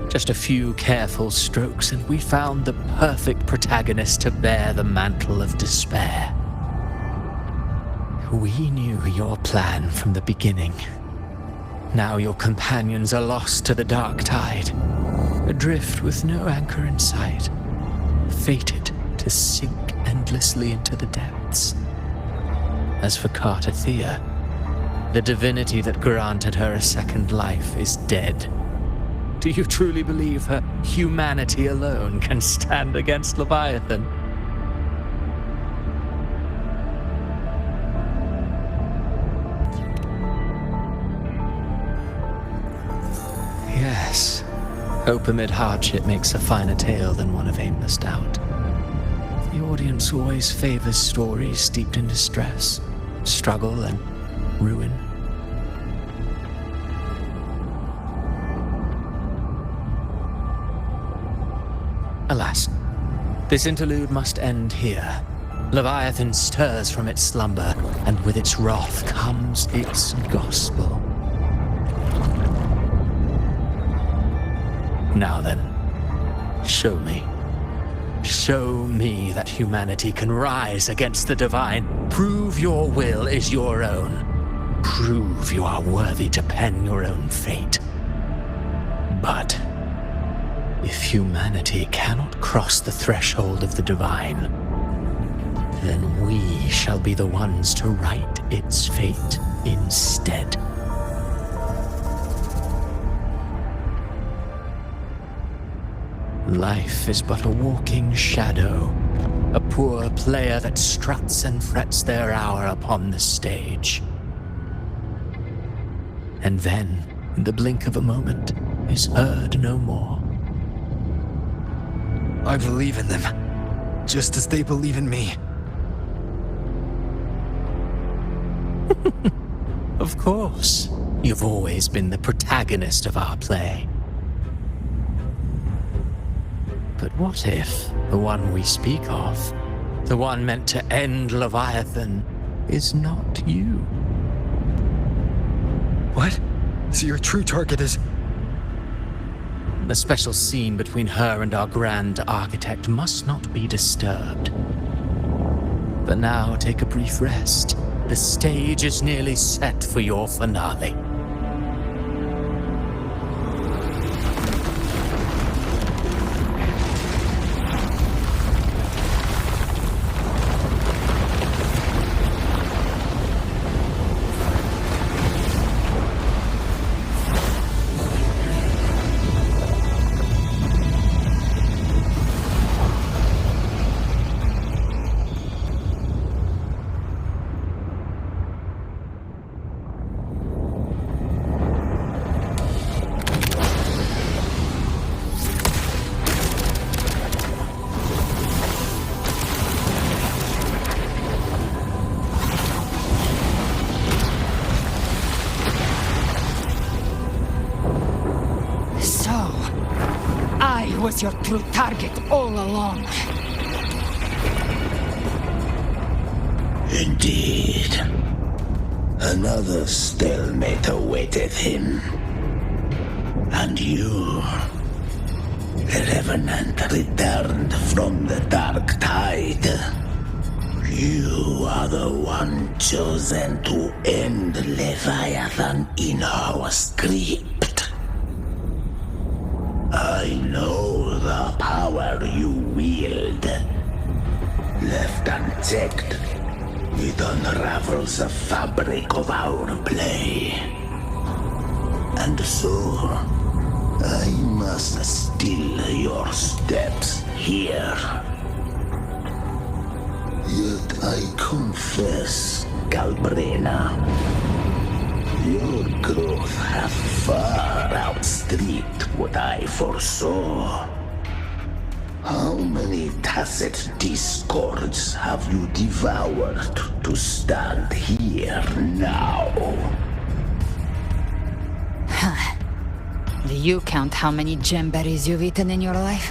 Just a few careful strokes and we found the perfect protagonist to bear the mantle of despair. We knew your plan from the beginning. Now your companions are lost to the dark tide, adrift with no anchor in sight, fated to sink endlessly into the depths. As for Cartathea, the divinity that granted her a second life is dead. Do you truly believe her humanity alone can stand against Leviathan? Yes, hope amid hardship makes a finer tale than one of aimless doubt. The audience always favors stories steeped in distress, struggle, and ruin. Alas, this interlude must end here. Leviathan stirs from its slumber, and with its wrath comes its gospel. Now then, show me. Show me that humanity can rise against the divine. Prove your will is your own. Prove you are worthy to pen your own fate. But if humanity cannot cross the threshold of the divine, then we shall be the ones to write its fate instead. Life is but a walking shadow, a poor player that struts and frets their hour upon the stage. And then, in the blink of a moment, is heard no more. I believe in them, just as they believe in me. Of course, you've always been the protagonist of our play. But what if the one we speak of, the one meant to end Leviathan, is not you? What? So your true target is... The special scene between her and our grand architect must not be disturbed. But now take a brief rest. The stage is nearly set for your finale. Was your true target all along. Indeed. Another stalemate awaited him. And you, the Revenant returned from the dark tide. You are the one chosen to end Leviathan in our script. I know the power you wield. Left unchecked, it unravels the fabric of our play. And so, I must still your steps here. Yet I confess, Galbrina, Your growth hath far outstripped what I foresaw. How many tacit discords have you devoured to stand here now? Huh. Do you count how many gemberries you've eaten in your life?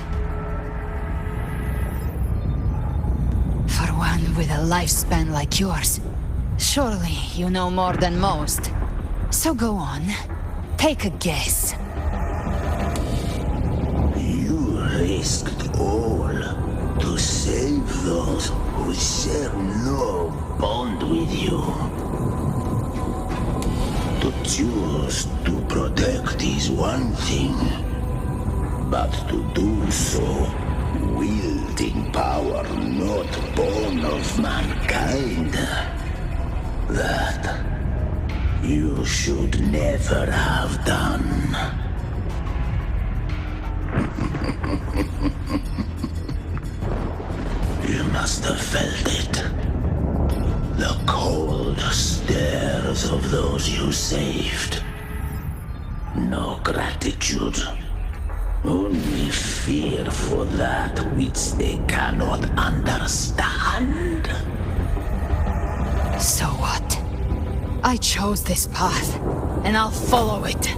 For one with a lifespan like yours, surely you know more than most. So go on, take a guess. You risked all to save those who share no bond with you. To choose to protect is one thing, but to do so wielding power not born of mankind, that you should never have done. You must have felt it. The cold stares of those you saved. No gratitude. Only fear for that which they cannot understand. So what? I chose this path, and I'll follow it.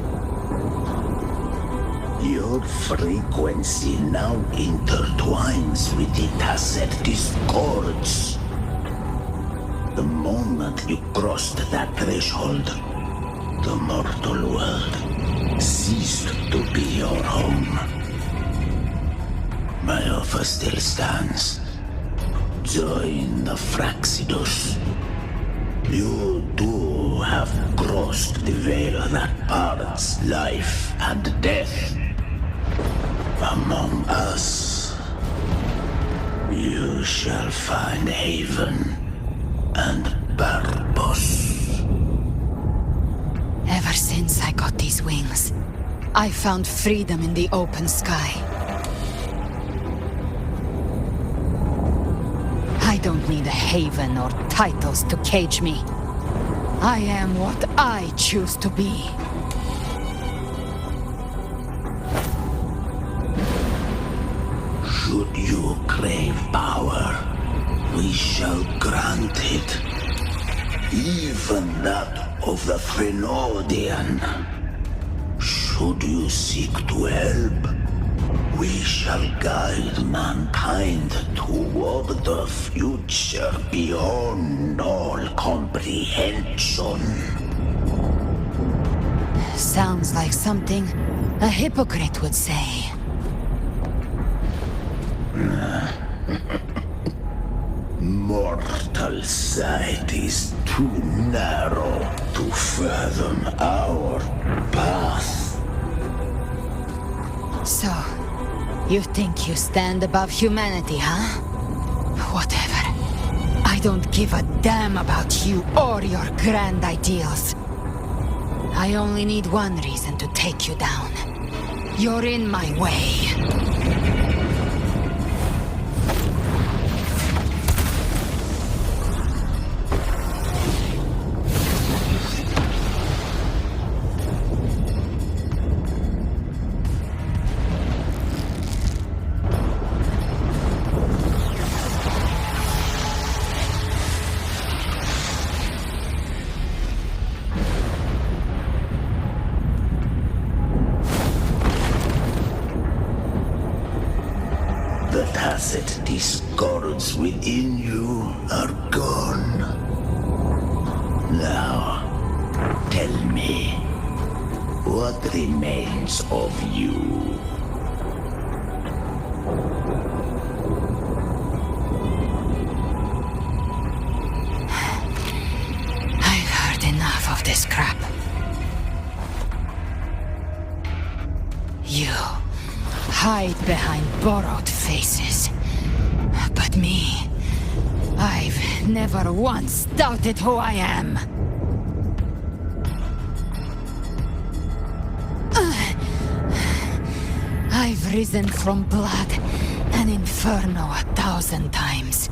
Your frequency now intertwines with the tacit discords. The moment you crossed that threshold, the mortal world ceased to be your home. My offer still stands. Join the Fraxidus. You too have crossed the veil that parts life and death. Among us, you shall find haven and purpose. Ever since I got these wings, I found freedom in the open sky. I don't need a haven or titles to cage me. I am what I choose to be. Should you crave power, we shall grant it. Even that of the Frenodian. Should you seek to help, we shall guide mankind toward the future beyond all comprehension. Sounds like something a hypocrite would say. Mortal sight is too narrow to fathom our path. So, you think you stand above humanity, huh? Whatever. I don't give a damn about you or your grand ideals. I only need one reason to take you down. You're in my way. The tacit discords within you are gone. Now, tell me, what remains of you? I've heard enough of this crap. You hide behind borrowed faces. But me, I've never once doubted who I am. I've risen from blood and inferno 1,000 times.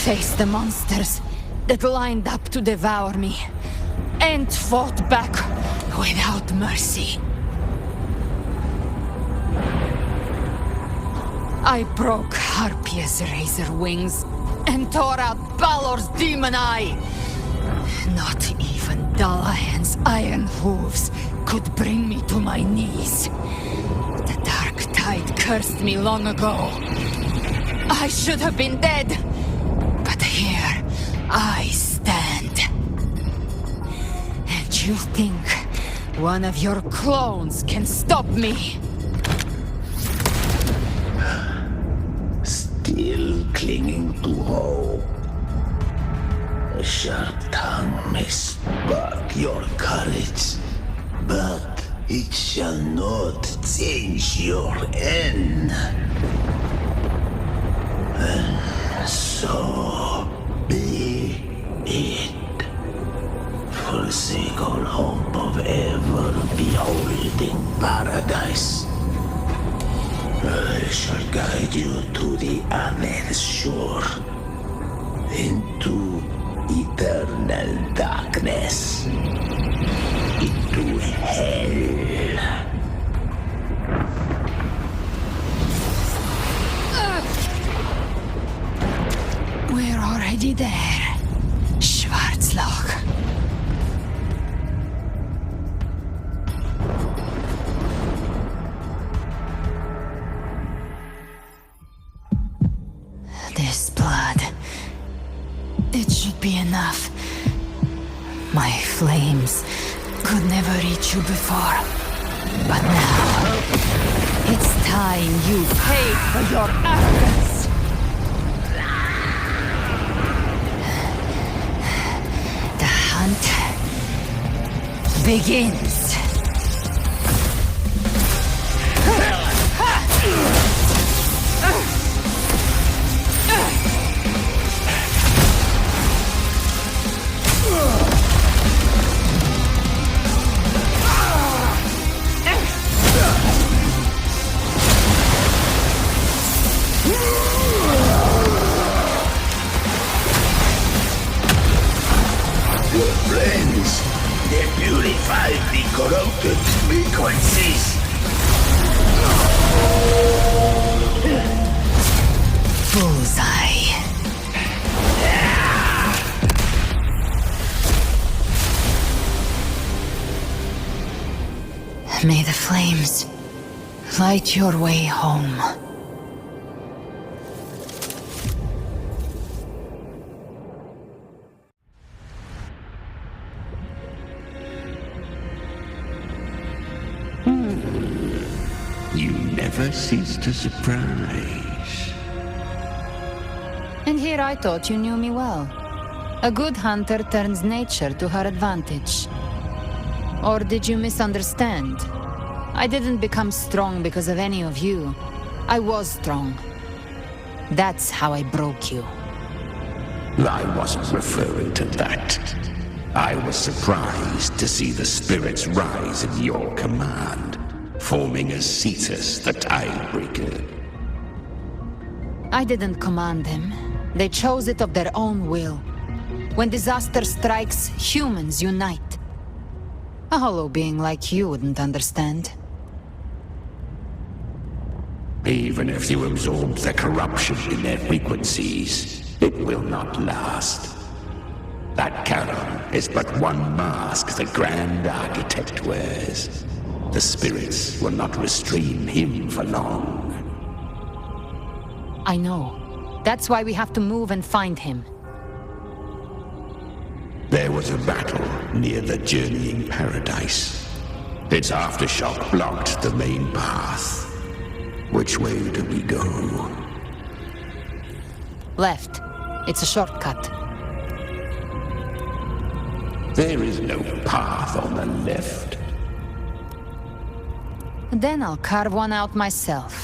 Faced the monsters that lined up to devour me. and fought back without mercy. I broke Harpia's razor wings and tore out Balor's demon eye. Not even Dalahan's iron hooves could bring me to my knees. The dark tide cursed me long ago. I should have been dead, but here I stand. And you think one of your clones can stop me? Still clinging to hope. A sharp tongue may spark your courage, but it shall not change your end. And so be it. Forsake all hope of ever beholding paradise. I shall guide you to the other shore, into eternal darkness, into hell. We're already there, Schwarzloch. This blood, it should be enough. My flames could never reach you before, but now it's time you pay for your arrogance. The hunt begins. Your friends, they purify the corrupted frequencies. Bullseye. May the flames light your way home. You never cease to surprise. And here I thought you knew me well. A good hunter turns nature to her advantage. Or did you misunderstand? I didn't become strong because of any of you. I was strong. That's how I broke you. I wasn't referring to that. I was surprised to see the spirits rise at your command, forming a Cetus, the Tidebreaker. I didn't command them. They chose it of their own will. When disaster strikes, humans unite. A hollow being like you wouldn't understand. Even if you absorb the corruption in their frequencies, it will not last. That Charon is but one mask the Grand Architect wears. The spirits will not restrain him for long. I know. That's why we have to move and find him. There was a battle near the Journeying Paradise. Its aftershock blocked the main path. Which way do we go? Left. It's a shortcut. There is no path on the left. Then I'll carve one out myself.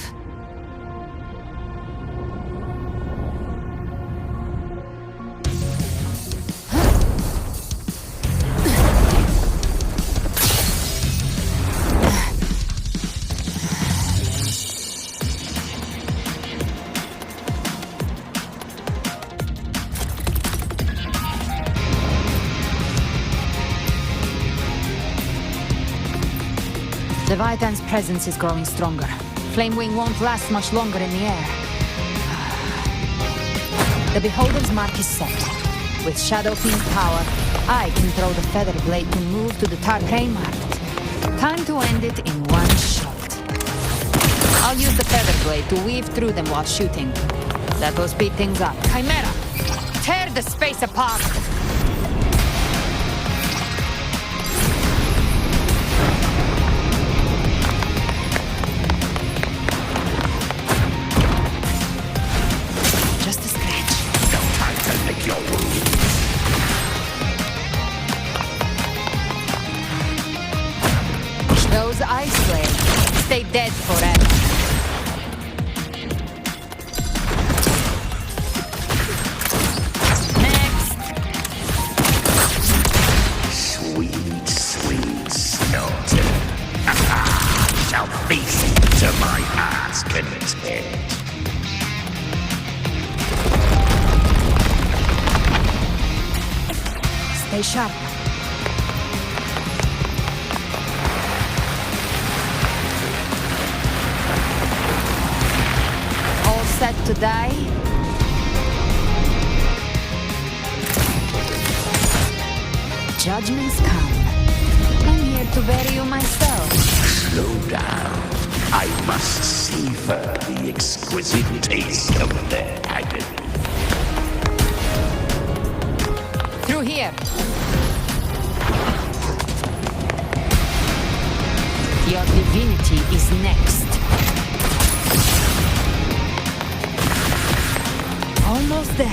Leviathan's presence is growing stronger. Flamewing won't last much longer in the air. The Beholder's mark is set. With Shadow Fiend's power, I can throw the Feather Blade to move to the Tarkay mark. Time to end it in one shot. I'll use the Feather Blade to weave through them while shooting. That'll speed things up. Chimera! Tear the space apart! Those ice blades stay dead forever. Next! Sweet, sweet snorter. Shall feast to my heart's content. Stay sharp. Set to die? Judgments come. I'm here to bury you myself. Slow down. I must savor the exquisite taste of their agony. Through here. Your divinity is next. Almost there.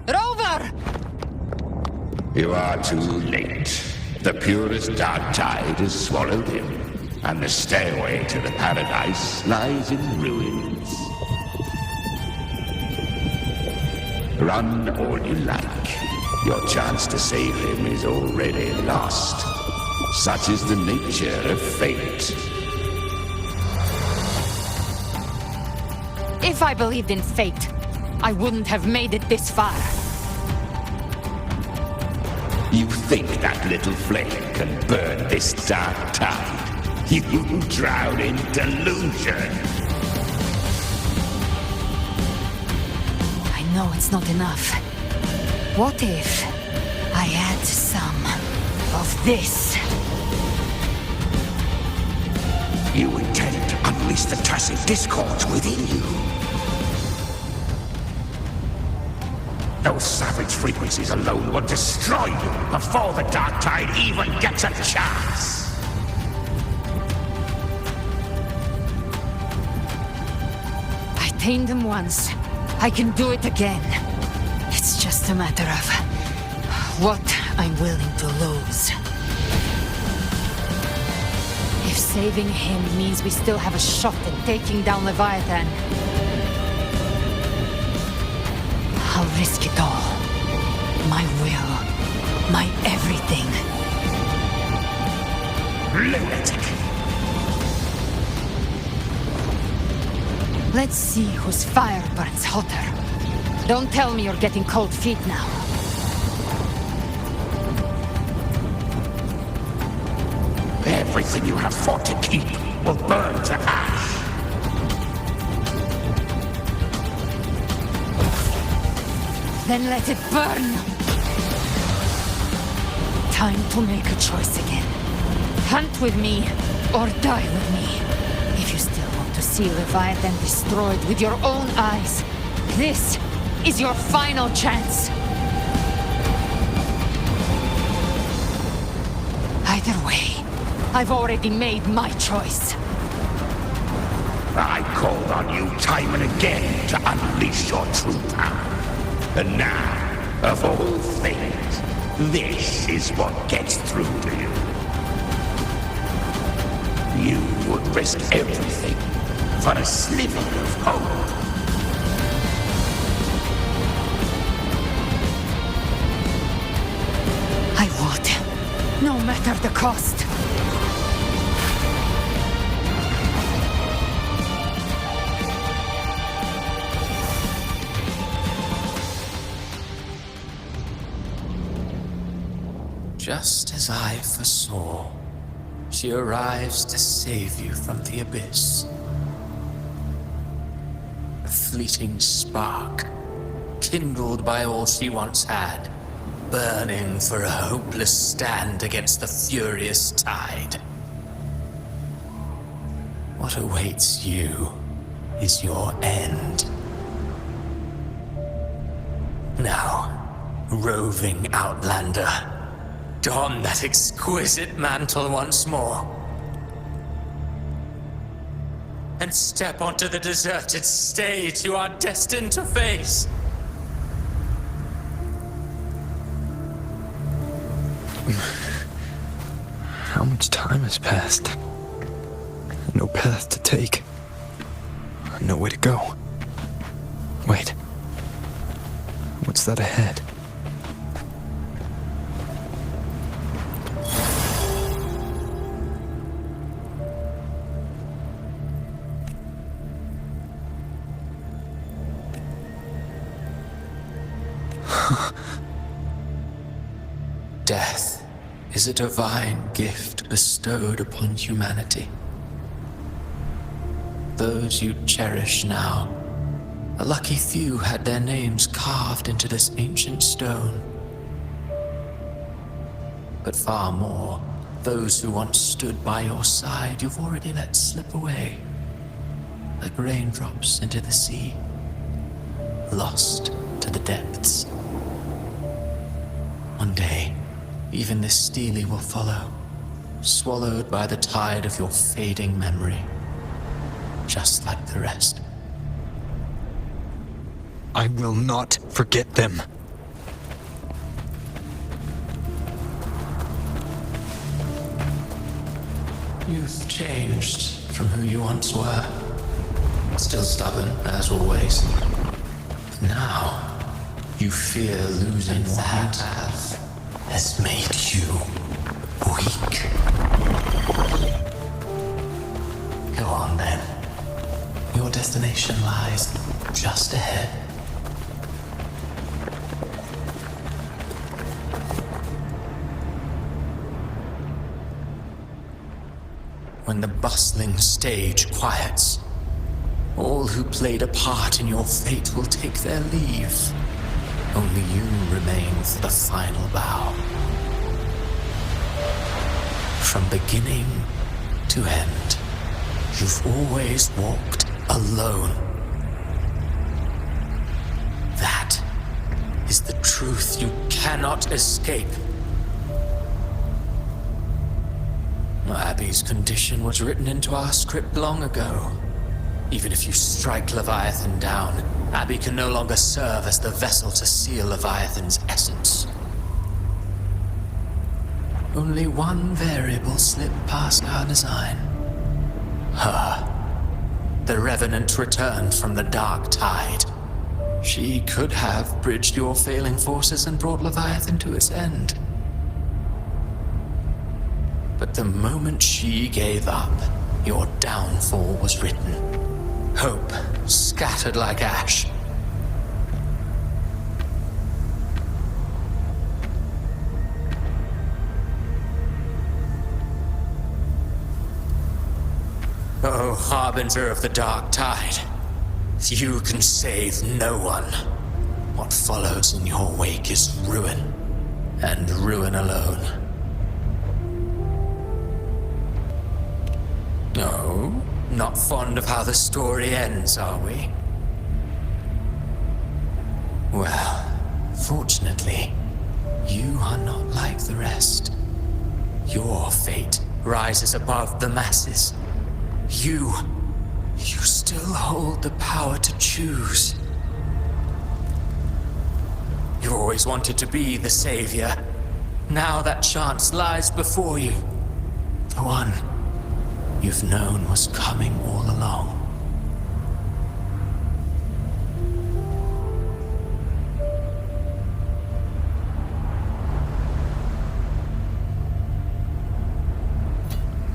Rover! You are too late. The purest dark tide has swallowed him, and the stairway to the paradise lies in ruins. Run all you like. Your chance to save him is already lost. Such is the nature of fate. If I believed in fate, I wouldn't have made it this far. You think that little flame can burn this dark tide? You drown in delusion! I know it's not enough. What if I add some of this? You intend to unleash the tacit discords within you. Those savage frequencies alone will destroy you before the dark tide even gets a chance. I tamed them once. I can do it again. It's just a matter of what I'm willing to lose. If saving him means we still have a shot at taking down Leviathan, I'll risk it all. My will. My everything. Lunatic! Let's see whose fire burns hotter. Don't tell me you're getting cold feet now. Everything you have fought to keep will burn to ash. Then let it burn! Time to make a choice again. Hunt with me, or die with me. If you still want to see Leviathan destroyed with your own eyes, this is your final chance. Either way, I've already made my choice. I called on you time and again to unleash your true power. And now, of all things, this is what gets through to you. You would risk everything for a sliver of hope. No matter the cost. Just as I foresaw, she arrives to save you from the abyss. A fleeting spark, kindled by all she once had, burning for a hopeless stand against the furious tide. What awaits you is your end. Now, roving outlander, don that exquisite mantle once more, and step onto the deserted stage you are destined to face. How much time has passed? No path to take. No way to go. Wait. What's that ahead? Death is a divine gift bestowed upon humanity. Those you cherish now, a lucky few had their names carved into this ancient stone. But far more, those who once stood by your side you've already let slip away, like raindrops into the sea, lost to the depths. One day, even this stele will follow, swallowed by the tide of your fading memory, just like the rest. I will not forget them. You've changed from who you once were. Still stubborn, as always. But now, you fear losing that has made you weak. Go on then. Your destination lies just ahead. When the bustling stage quiets, all who played a part in your fate will take their leave. Only you remain for the final bow. From beginning to end, you've always walked alone. That is the truth you cannot escape. Abby's condition was written into our script long ago. Even if you strike Leviathan down, Abby can no longer serve as the vessel to seal Leviathan's essence. Only one variable slipped past our design. Her. The Revenant returned from the dark tide. She could have bridged your failing forces and brought Leviathan to its end. But the moment she gave up, your downfall was written. Hope scattered like ash. Oh, harbinger of the dark tide, you can save no one. What follows in your wake is ruin, and ruin alone. No, not fond of how the story ends, are we? Well, fortunately, you are not like the rest. Your fate rises above the masses. You still hold the power to choose. You always wanted to be the savior. Now that chance lies before you. The one you've known was coming all along.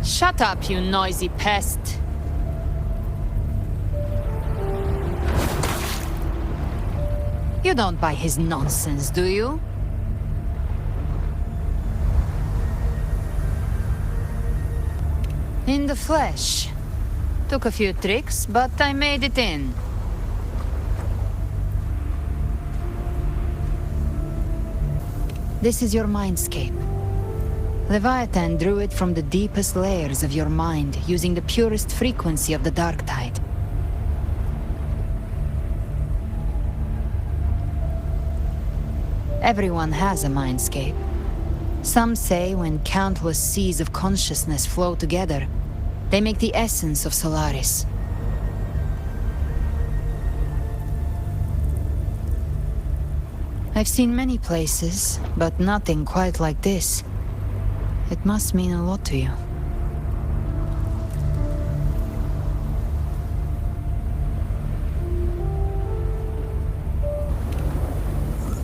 Shut up, you noisy pest. You don't buy his nonsense, do you? In the flesh. Took a few tricks, but I made it in. This is your mindscape. Leviathan drew it from the deepest layers of your mind, using the purest frequency of the dark tide. Everyone has a mindscape. Some say when countless seas of consciousness flow together, they make the essence of Solaris. I've seen many places, but nothing quite like this. It must mean a lot to you.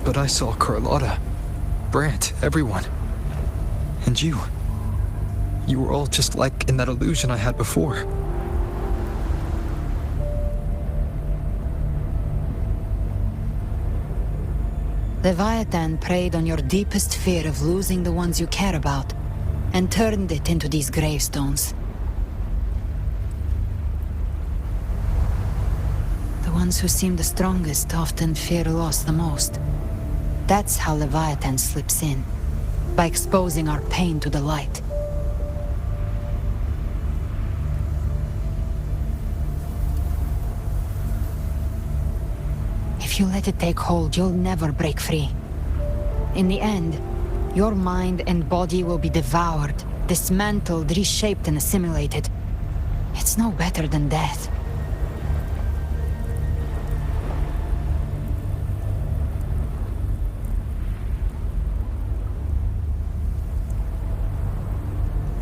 But I saw Carlotta, Brant, everyone. And you. You were all just like in that illusion I had before. Leviathan preyed on your deepest fear of losing the ones you care about, and turned it into these gravestones. The ones who seem the strongest often fear loss the most. That's how Leviathan slips in, by exposing our pain to the light. If you let it take hold, you'll never break free. In the end, your mind and body will be devoured, dismantled, reshaped, and assimilated. It's no better than death.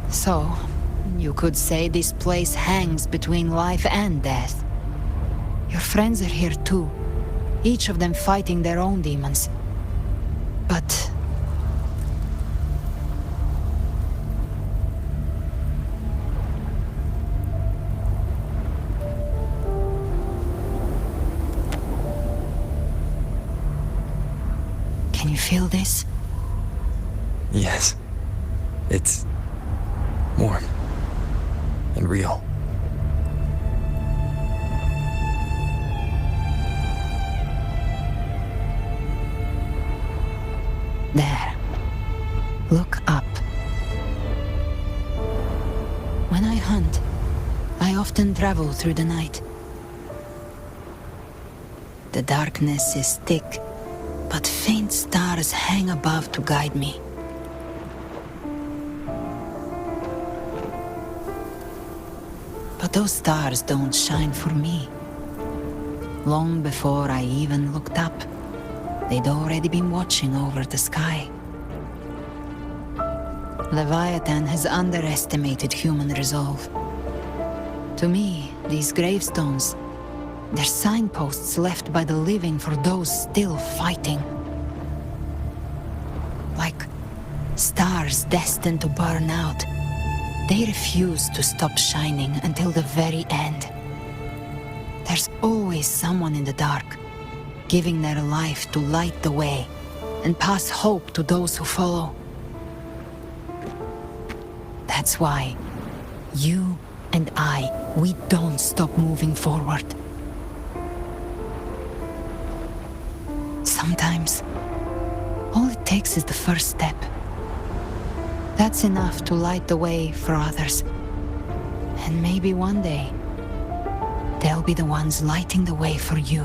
So, you could say this place hangs between life and death. Your friends are here too, each of them fighting their own demons. But can you feel this? Yes. It's warm and real. There. Look up. When I hunt, I often travel through the night. The darkness is thick, but faint stars hang above to guide me. But those stars don't shine for me. Long before I even looked up, they'd already been watching over the sky. Leviathan has underestimated human resolve. To me, these gravestones, they're signposts left by the living for those still fighting. Like stars destined to burn out, they refuse to stop shining until the very end. There's always someone in the dark, giving their life to light the way and pass hope to those who follow. That's why you and we don't stop moving forward. Sometimes, all it takes is the first step. That's enough to light the way for others. And maybe one day, they'll be the ones lighting the way for you.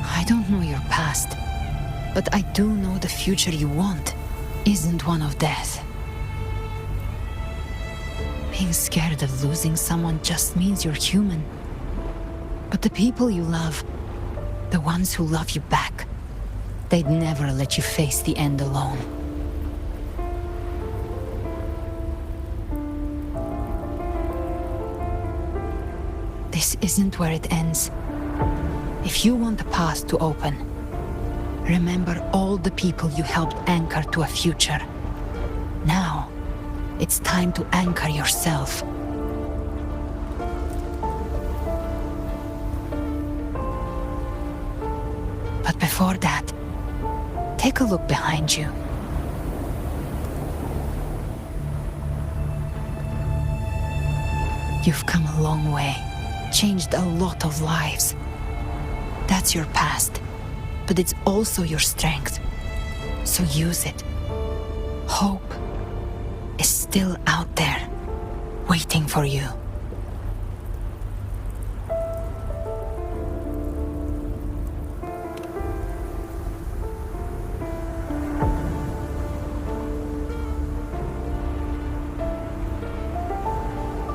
I don't know your past, but I do know the future you want isn't one of death. Being scared of losing someone just means you're human. But the people you love, the ones who love you back, they'd never let you face the end alone. this isn't where it ends. If you want the path to open, remember all the people you helped anchor to a future. Now, it's time to anchor yourself. But before that, take a look behind you. You've come a long way, changed a lot of lives. That's your past, but it's also your strength. So use it. Hope is still out there, waiting for you.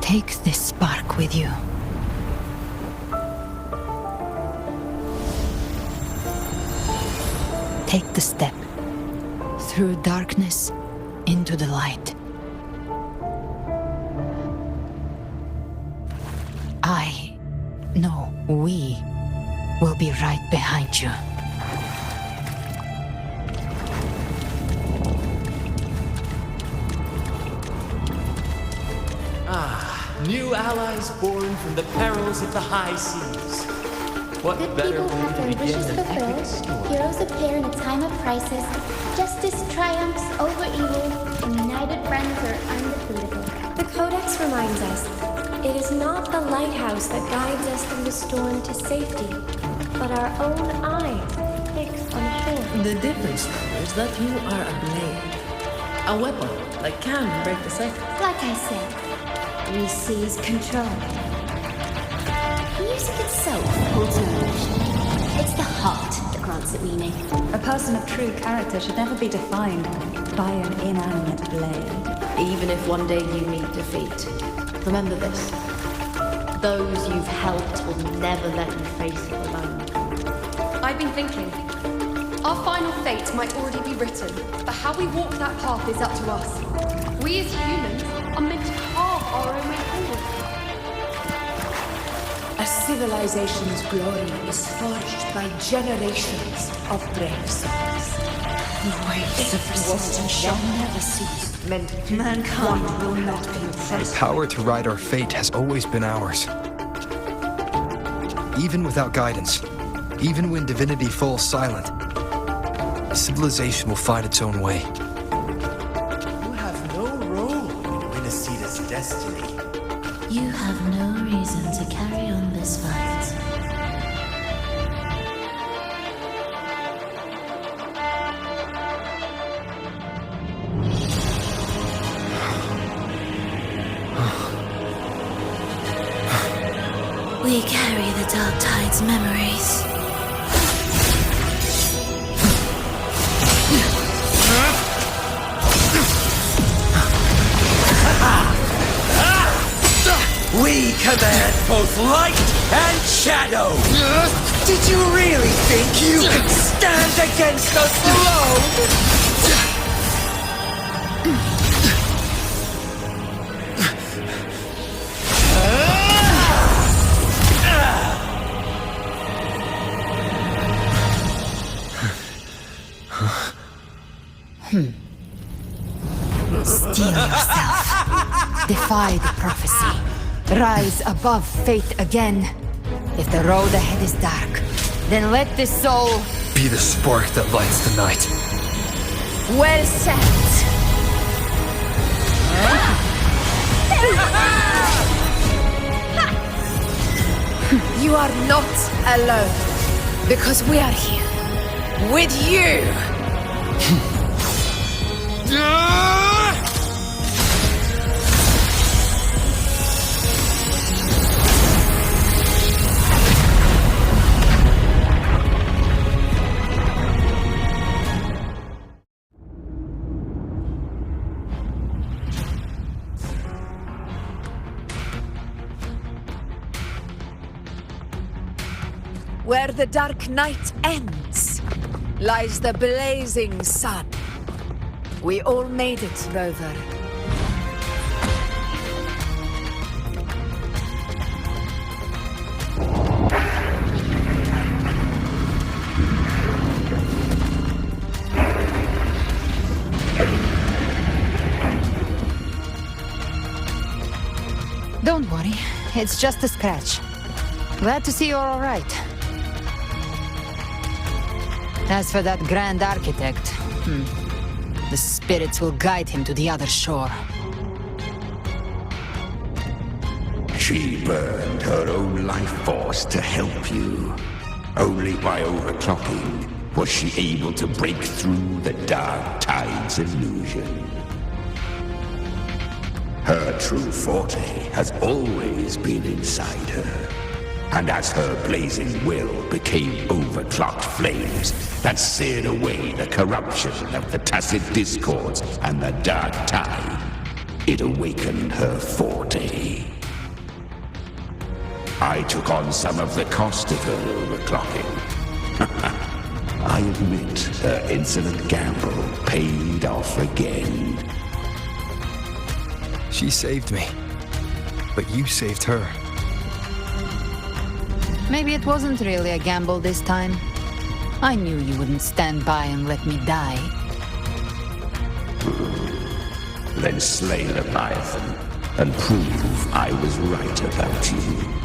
Take this spark with you. Take the step through darkness into the light. We will be right behind you. New allies born from the perils of the high seas. What Good better people way have to their begin wishes an epic fulfilled, story? heroes appear in a time of crisis, justice triumphs over evil, and united friends are undefeatable. The Codex reminds us, it is not the lighthouse that guides us through the storm to safety, but our own eyes fixed on shore. The difference, though, is that you are a blade. A weapon that can break the cycle. Like I said, we seize control. Music itself holds no emotion. It's the heart that grants it meaning. A person of true character should never be defined by an inanimate blade. Even if one day you meet defeat, remember this. Those you've helped will never let you face it alone. I've been thinking. Our final fate might already be written, but how we walk that path is up to us. We as humans are meant to carve our own way forward. A civilization's glory is forged by generations of brave souls. The waves of resistance shall never cease. Mankind will not be The oppressed. power to ride our fate has always been ours. Even without guidance, even when divinity falls silent, civilization will find its own way. You have no role in Winnesita's destiny. You have no reason to carry on this fight. We carry the Dark Tide's memories. We command both light and shadow! Did you really think you could stand against us alone? Steel yourself. Defy the prophecy. Rise above fate again. If the road ahead is dark, then let this soul Be the spark that lights the night. well set. You are not alone, because we are here with you. Where the dark night ends, lies the blazing sun. We all made it, Rover. Don't worry, it's just a scratch. Glad to see you're all right. As for that Grand Architect, the spirits will guide him to the other shore. She burned her own life force to help you. Only by overclocking was she able to break through the Dark Tide's illusion. Her true forte has always been inside her. And as her blazing will became overclocked flames that seared away the corruption of the tacit discords and the Dark Tide, it awakened her forte. I took on some of the cost of her overclocking. I admit her insolent gamble paid off again. She saved me, but you saved her. Maybe it wasn't really a gamble this time. I knew you wouldn't stand by and let me die. Then slay Leviathan and prove I was right about you.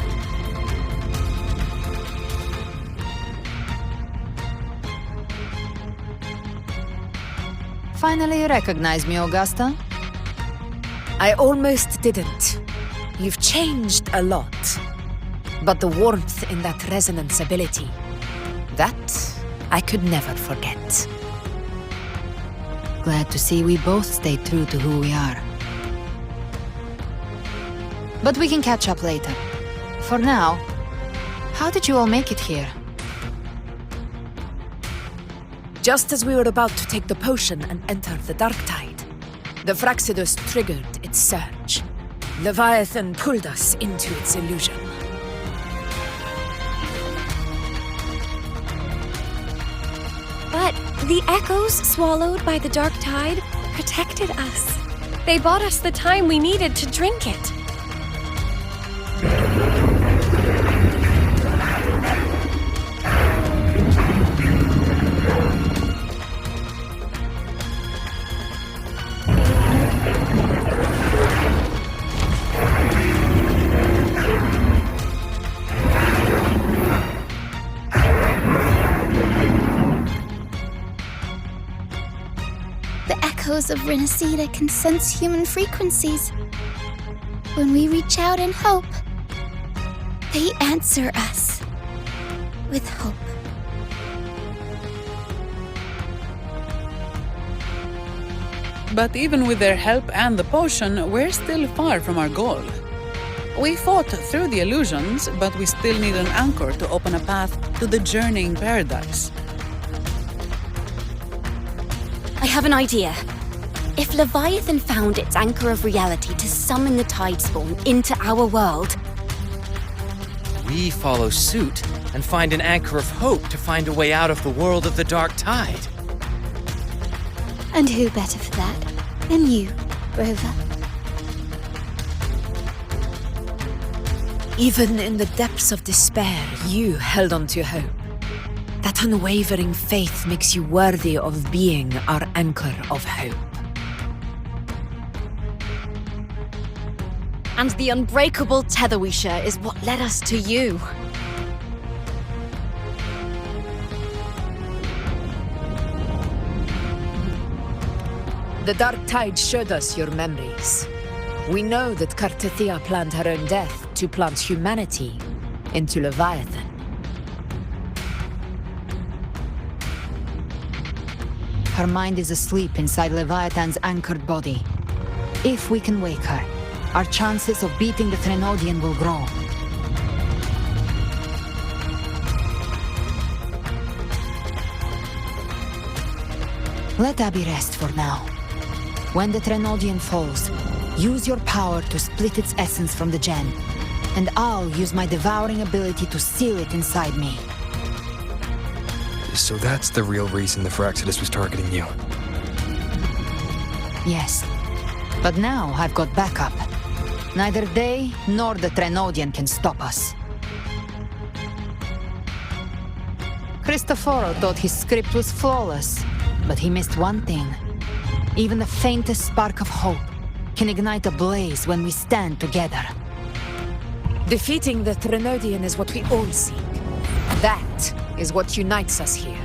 Finally you recognize me, Augusta? I almost didn't. You've changed a lot. But the warmth in that resonance ability, that I could never forget. Glad to see we both stayed true to who we are. But we can catch up later. For now, how did you all make it here? Just as we were about to take the potion and enter the Dark Tide, the Fraxidus triggered its surge. Leviathan pulled us into its illusion. But the echoes swallowed by the Dark Tide protected us. They bought us the time we needed to drink it. Of Renacida can sense human frequencies. When we reach out in hope, they answer us with hope. But even with their help and the potion, we're still far from our goal. We fought through the illusions, but we still need an anchor to open a path to the journeying paradise. I have an idea. If Leviathan found its anchor of reality to summon the Tidespawn into our world, we follow suit and find an anchor of hope to find a way out of the world of the Dark Tide. And who better for that than you, Rover? Even in the depths of despair, you held on to hope. That unwavering faith makes you worthy of being our anchor of hope. and the unbreakable tether we share is what led us to you. The Dark Tide showed us your memories. We know that Kartithia planned her own death to plant humanity into Leviathan. Her mind is asleep inside Leviathan's anchored body. If we can wake her, our chances of beating the Threnodian will grow. Let Abby rest for now. When the Threnodian falls, use your power to split its essence from the gem, and I'll use my devouring ability to seal it inside me. So that's the real reason the Fraxidus was targeting you. Yes, but now I've got backup. Neither they nor the Threnodian can stop us. Cristoforo thought his script was flawless, but he missed one thing. Even the faintest spark of hope can ignite a blaze when we stand together. Defeating the Threnodian is what we all seek. That is what unites us here.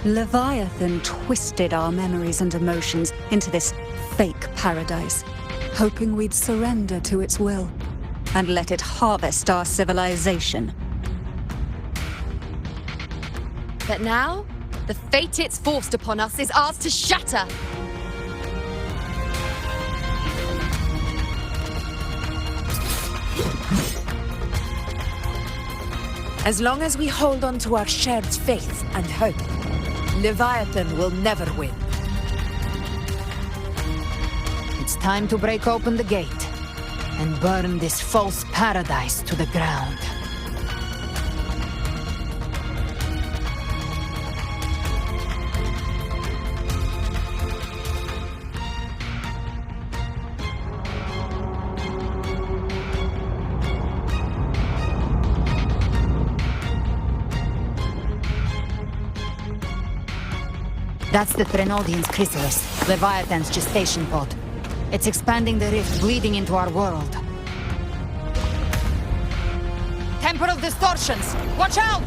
Leviathan twisted our memories and emotions into this fake paradise, hoping we'd surrender to its will and let it harvest our civilization. But now, the fate it's forced upon us is ours to shatter. As long as we hold on to our shared faith and hope, Leviathan will never win. It's time to break open the gate and burn this false paradise to the ground. That's the Threnodian's chrysalis, Leviathan's gestation pod. It's expanding the rift, bleeding into our world. Temporal distortions! Watch out!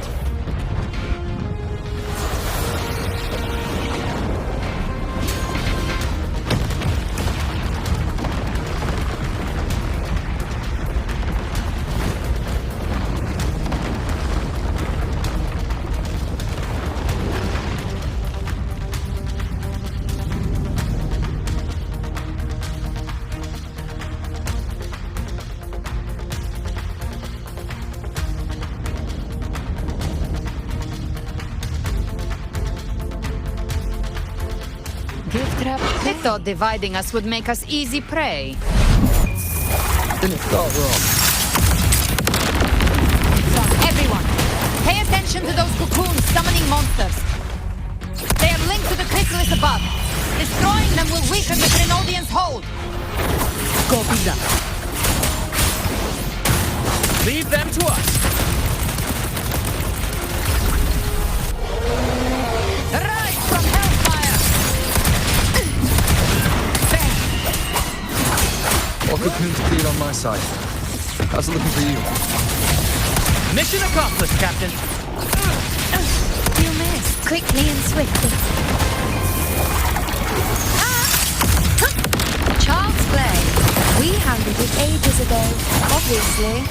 They thought dividing us would make us easy prey. Then it felt wrong. Everyone, pay attention to those cocoons summoning monsters. They are linked to the chrysalis above. Destroying them will weaken the Threnodian's hold. Copy that. Leave them to us. Rise from hellfire! All cocoons cleared on my side. How's it looking for you? Mission accomplished, Captain. You missed quickly and swiftly. Child's play. We handled it ages ago, obviously.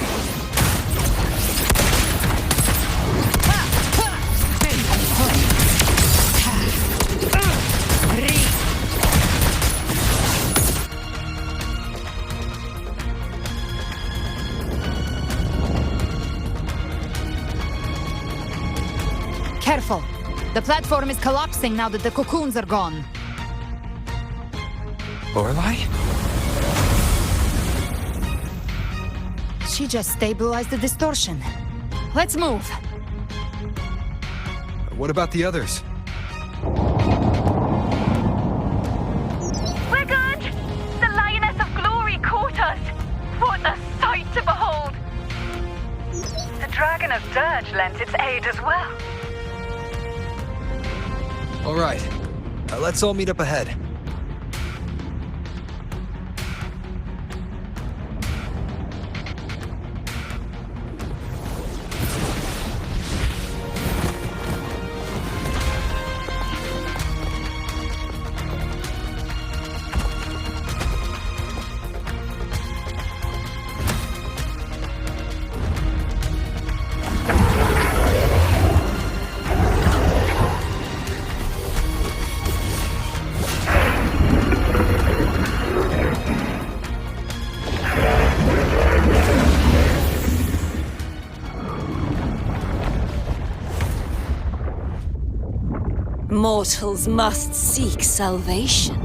Careful! The platform is collapsing now that the cocoons are gone. Lorelei? She just stabilized the distortion. Let's move. What about the others? We're good! The Lioness of Glory caught us! What a sight to behold! The Dragon of Dirge lent its aid as well. All right. Let's all meet up ahead. Mortals must seek salvation.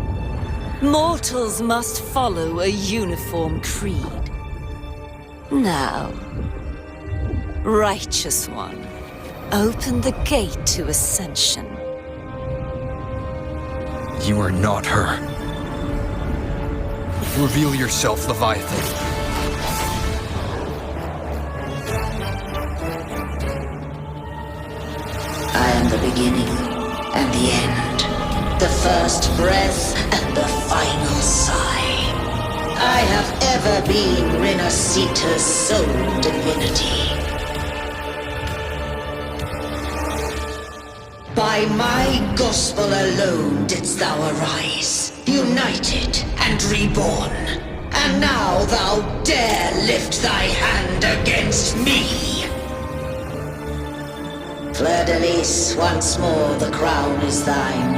Mortals must follow a uniform creed. Now, Righteous One, open the gate to ascension. You are not her. Reveal yourself, Leviathan. I am the beginning and the end, the first breath and the final sigh. I have ever been Renacita's sole divinity. By my gospel alone didst thou arise, united and reborn. And now thou dare lift thy hand against me! Fleur-de-Lis, once more the crown is thine.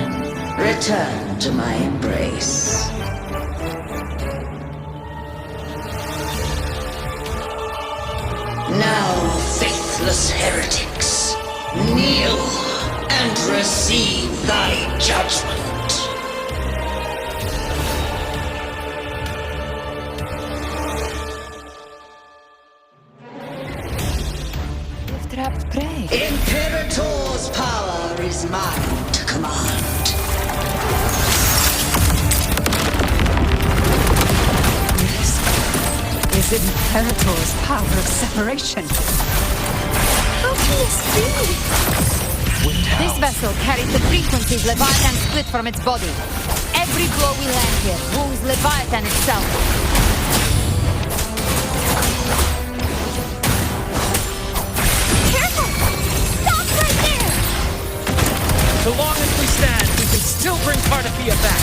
Return to my embrace. Now, faithless heretics, kneel and receive thy judgment. You've trapped prey. Imperator's power is mine to command. Is Imperator's power of separation? How can this be? This vessel carries the frequencies Leviathan split from its body. Every blow we land here wounds Leviathan itself. Careful! Stop right there! So long as we stand, we can still bring Cardathia back.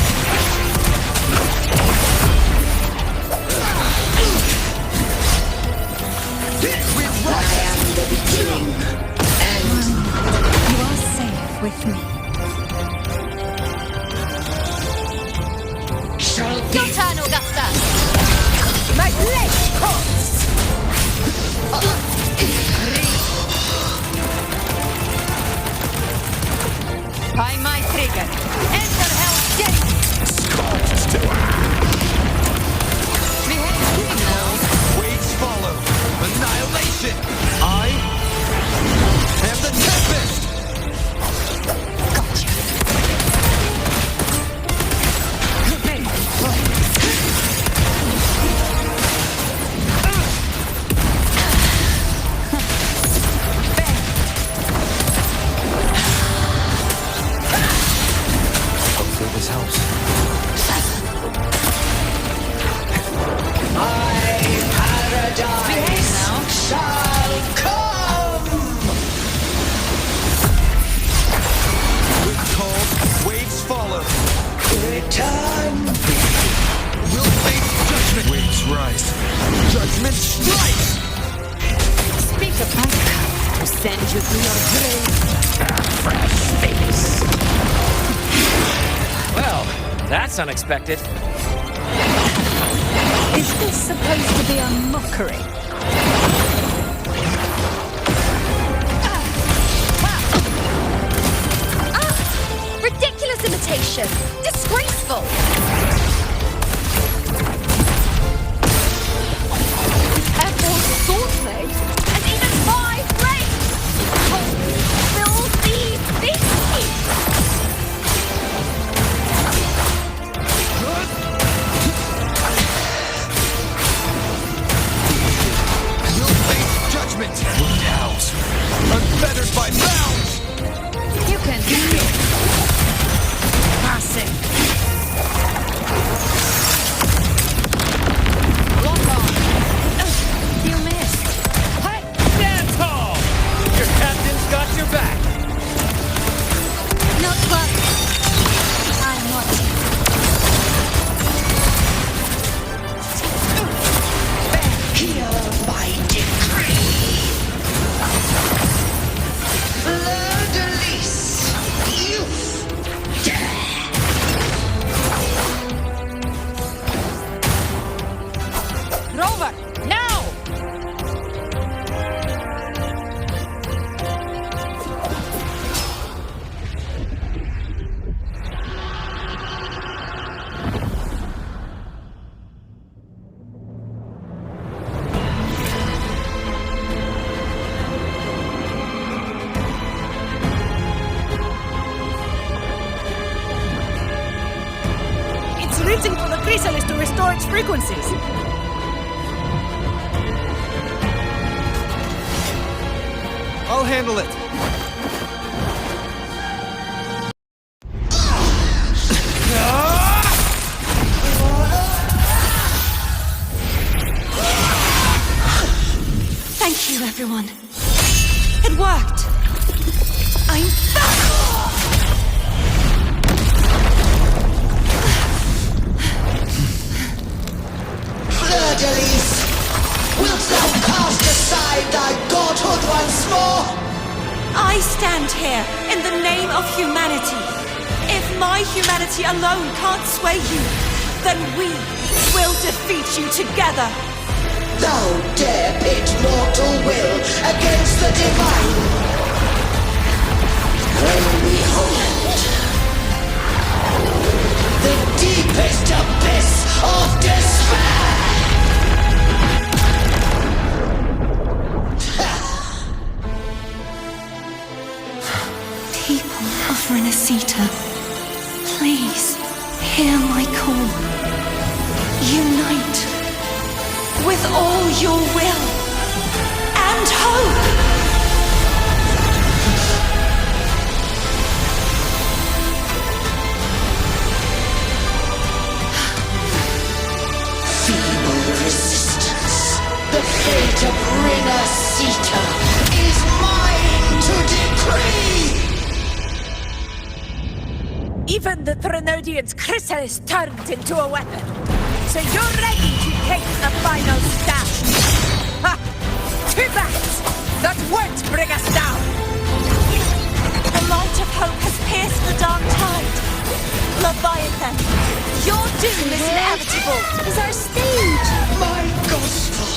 I am the beginning, and You are safe with me. shall be Your turn, Augusta! my flesh cross. By my trigger. Enter Hell's Gate! Behave now. Waves follow. Annihilation. I am the Tempest. Hopefully this helps. My paradise shall come. Wind calls, waves follow. Return. We'll face judgment. Waves rise. Judgment strikes. Speak of my power to send you to your grave. Fresh face. Well, that's unexpected. Is this supposed to be a mockery? Ridiculous imitation! Disgraceful! F4's swordblade, and even my blade! Filthy beast! We'll face judgment. Wound house. Unfettered by bounds. You can do it. Passing. Lock on. You missed. Hi, stand tall! Your captain's got your back. Not quite. I'm not. Hear my decree. Fleur-de-Lis, you dare. Rover, now! It's reaching for the chrysalis to restore its frequencies. I'll handle it. everyone. It worked. I'm back! Fleur-de-lis! Wilt thou cast aside thy godhood once more? I stand here in the name of humanity. If my humanity alone can't sway you, then we will defeat you together. Thou dare pit mortal will against the divine. Then behold, the deepest abyss of despair. People of Renacita, please hear my call. Unite with all your will and hope. Feeble resistance. The fate of Renacita is mine to decree. Even the Trinodian's chrysalis turned into a weapon. So you're ready to take the final stand. Ha! Too bad! That won't bring us down! The light of hope has pierced the dark tide. Leviathan, your doom is inevitable. Is our stage. My gospel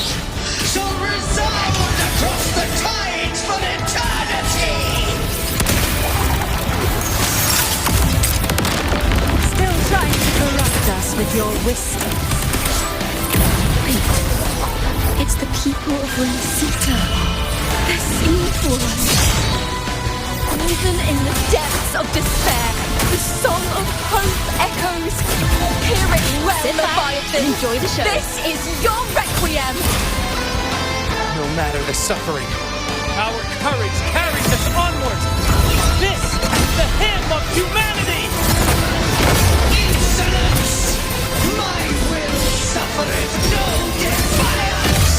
shall resound across the tides for eternity! Still trying to corrupt us with your whispers. Wait. It's the people of Renacita. They're singing for us. Even in the depths of despair, the song of hope echoes. Hear it well, Leviathan. Enjoy the show. This is your requiem. No matter the suffering, our courage carries us onward. This is the hymn of humanity! Insolence! My will suffereth no defiance!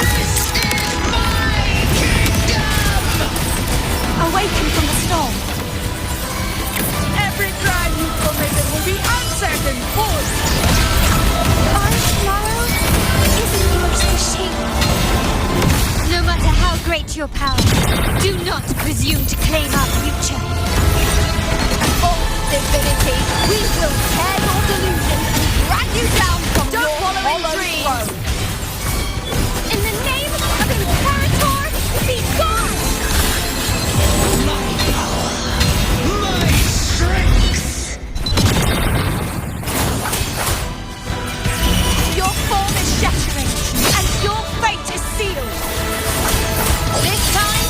This is my kingdom! Awaken from the storm. Every cry you committed will be answered in full. Our tomorrow isn't yours to shape. No matter how great your power, do not presume to claim our future. False divinity, we will tear your delusions and drag you down from your hollow dreams. In the name of Imperator, be gone! My power! My strength! Your form is shattering, and your fate is sealed. This time,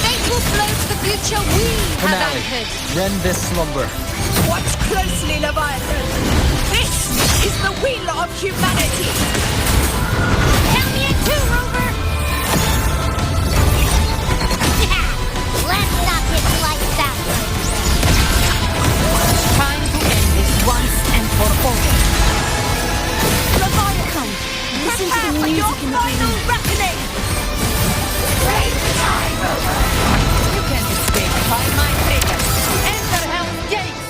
fate will flow to the future we have anchored. Rend this slumber. Watch closely, Leviathan. This is the will of humanity. Count me in two, Rover! Let's not get like that. Time to end this once and for all. Leviathan, Listen to prepare the for your music in the final wind. reckoning. Great time, Rover! You can't escape by my fingers. Enter Hell's Gates.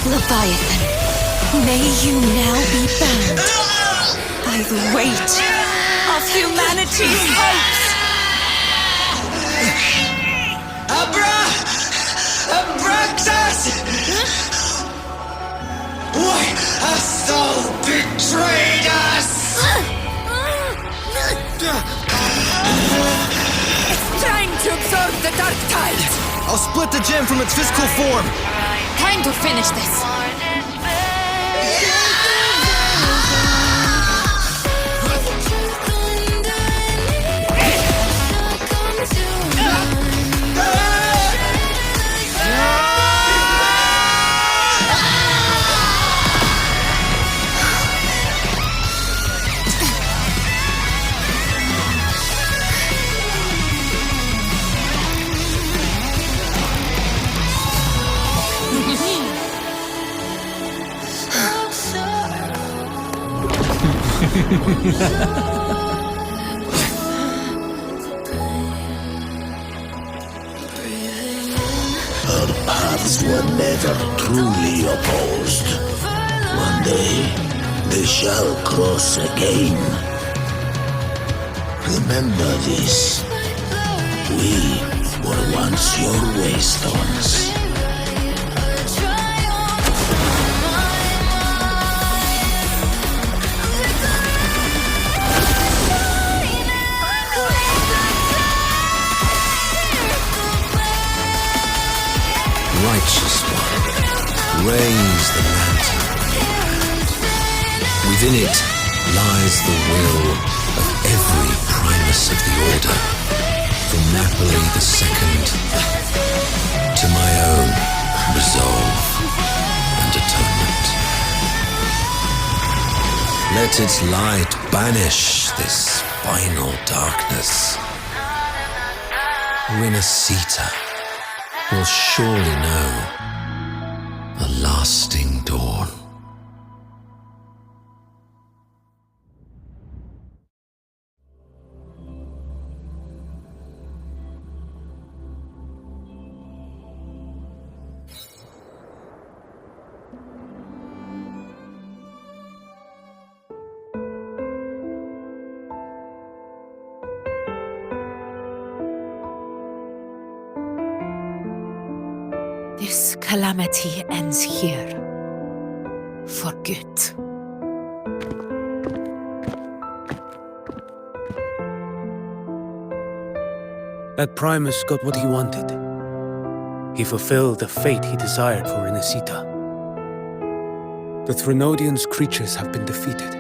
Leviathan, may you now be bound by by the weight of humanity's hopes. Abraxas! Why hast thou betrayed us? It's trying to absorb the dark tide. I'll split the gem from its physical form. Time to finish this. Our paths were never truly opposed. One day, they shall cross again. Remember this. We were once your waystones. Righteous one, raise the lantern. Within it lies the will of every primus of the Order, from Napoli II to my own resolve and atonement. Let its light banish this final darkness. Renacita will surely know a lasting dawn. This calamity ends here. For good. That Primus got what he wanted. He fulfilled the fate he desired for Renacita. The Threnodians' creatures have been defeated.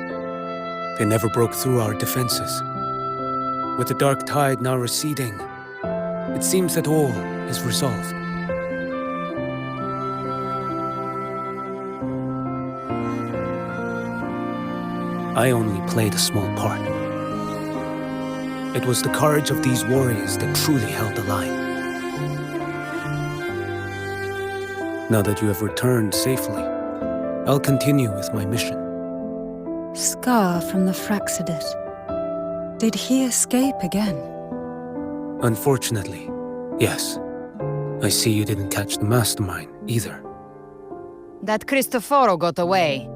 They never broke through our defenses. With the dark tide now receding, it seems that all is resolved. I only played a small part. It was the courage of these warriors that truly held the line. Now that you have returned safely, I'll continue with my mission. Scar from the Fraxidus. Did he escape again? Unfortunately, yes. I see you didn't catch the mastermind either. That Cristoforo got away.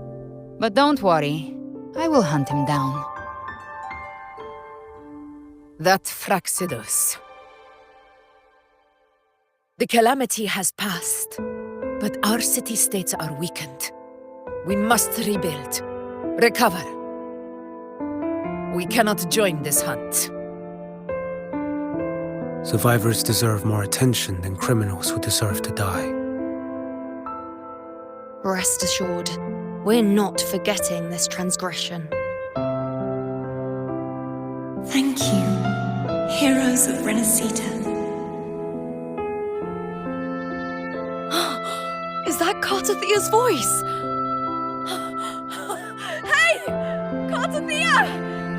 But don't worry, I will hunt him down. That Fraxidus. The calamity has passed, but our city-states are weakened. We must rebuild, recover. We cannot join this hunt. Survivors deserve more attention than criminals who deserve to die. Rest assured, we're not forgetting this transgression. Thank you, heroes of Renacita. Is that Cartathia's voice? Hey! Cartathia!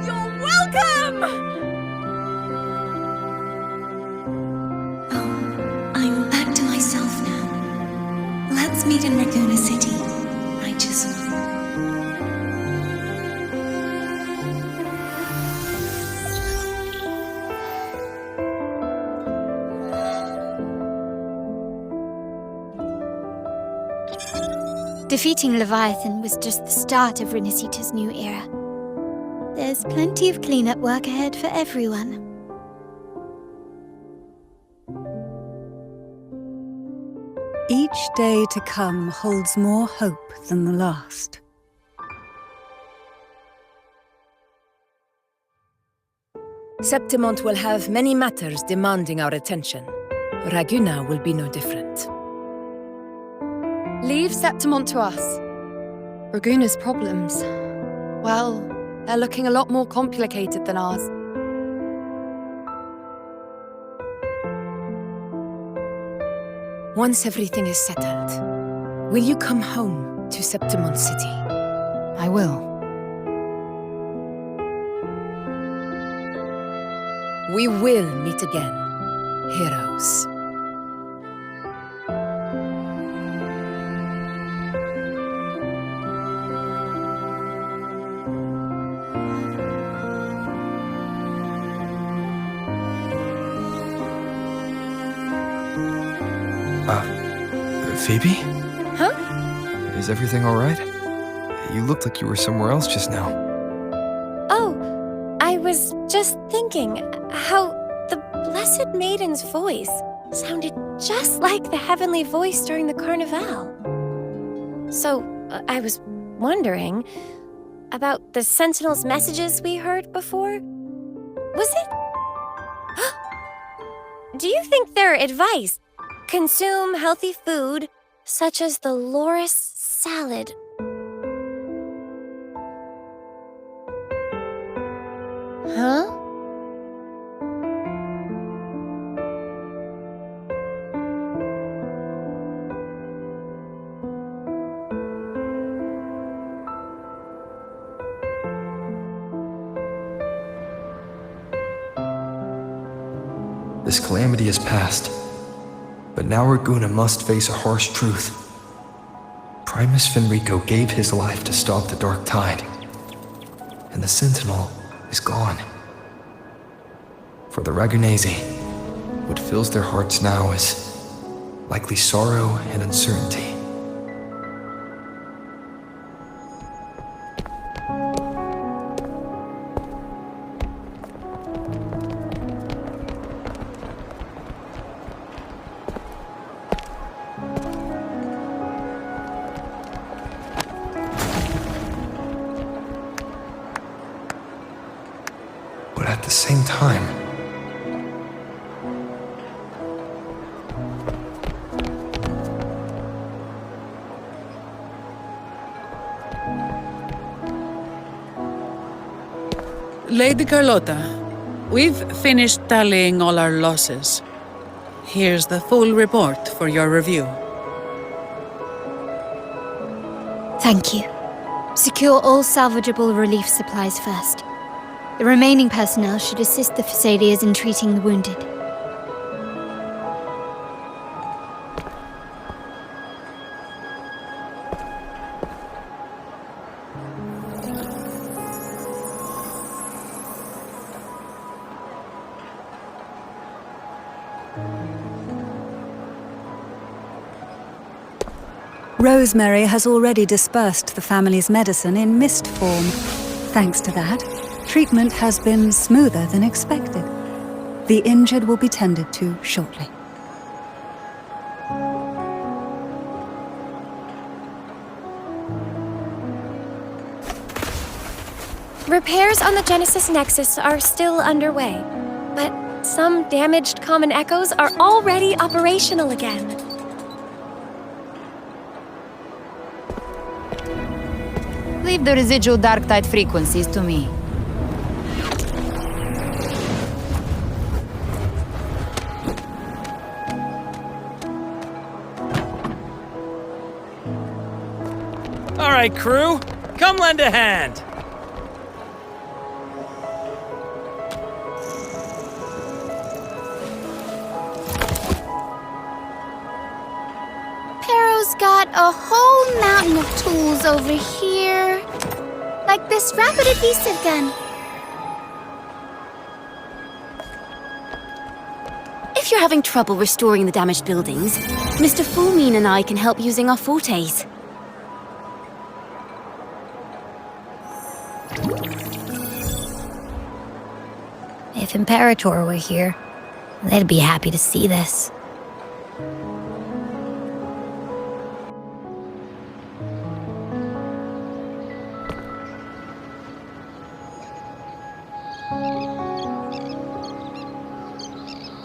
You're welcome! I'm back to myself now. Let's meet in Raguna City, righteous one. Defeating Leviathan was just the start of Renacita's new era. There's plenty of cleanup work ahead for everyone. Each day to come holds more hope than the last. Septimont will have many matters demanding our attention. Raguna will be no different. Leave Septimont to us. Raguna's problems, well, they're looking a lot more complicated than ours. Once everything is settled, will you come home to Septimont City? I will. We will meet again, heroes. Phoebe? Huh? Is everything alright? You looked like you were somewhere else just now. Oh, I was just thinking how the Blessed Maiden's voice sounded just like the heavenly voice during the Carnival. So, I was wondering about the Sentinel's messages we heard before. Was it? Do you think their advice, consume healthy food, such as the loris salad? Huh? This calamity is past, but now Raguna must face a harsh truth. Primus Fenrico gave his life to stop the Dark Tide, and the Sentinel is gone. For the Ragunesi, what fills their hearts now is likely sorrow and uncertainty. But at the same time, Lady Carlotta, we've finished tallying all our losses. Here's the full report for your review. Thank you. Secure all salvageable relief supplies first. The remaining personnel should assist the Phasaelians in treating the wounded. Rosemary has already dispersed the family's medicine in mist form. Thanks to that, treatment has been smoother than expected. The injured will be tended to shortly. Repairs on the Genesis Nexus are still underway, but some damaged common echoes are already operational again. Leave the residual dark tide frequencies to me. All right, crew, come lend a hand. Pero's got a whole mountain of tools over here. Like this rapid adhesive gun. If you're having trouble restoring the damaged buildings, Mr. Fulmine and I can help using our fortes. If Imperator were here, they'd be happy to see this.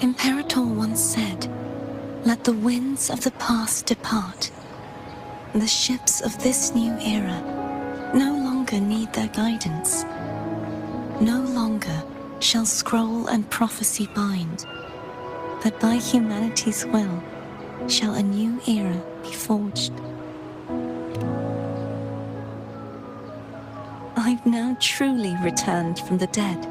Imperator once said, "Let the winds of the past depart. The ships of this new era no longer need their guidance. No longer shall scroll and prophecy bind, but by humanity's will shall a new era be forged." I've now truly returned from the dead.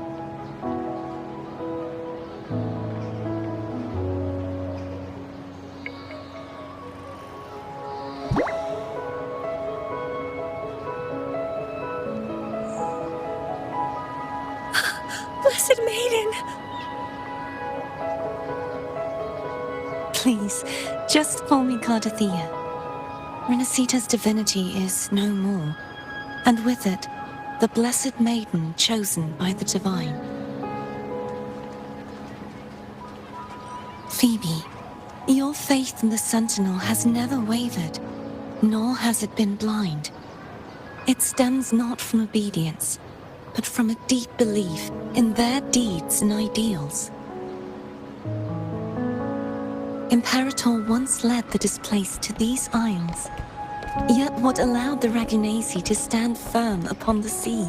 Blessed Maiden! Please, just call me Cardathea. Renacita's divinity is no more, and with it, the Blessed Maiden chosen by the Divine. Phoebe, your faith in the Sentinel has never wavered, nor has it been blind. It stems not from obedience, but from a deep belief in their deeds and ideals. Imperator once led the displaced to these isles, yet what allowed the Ragunasi to stand firm upon the sea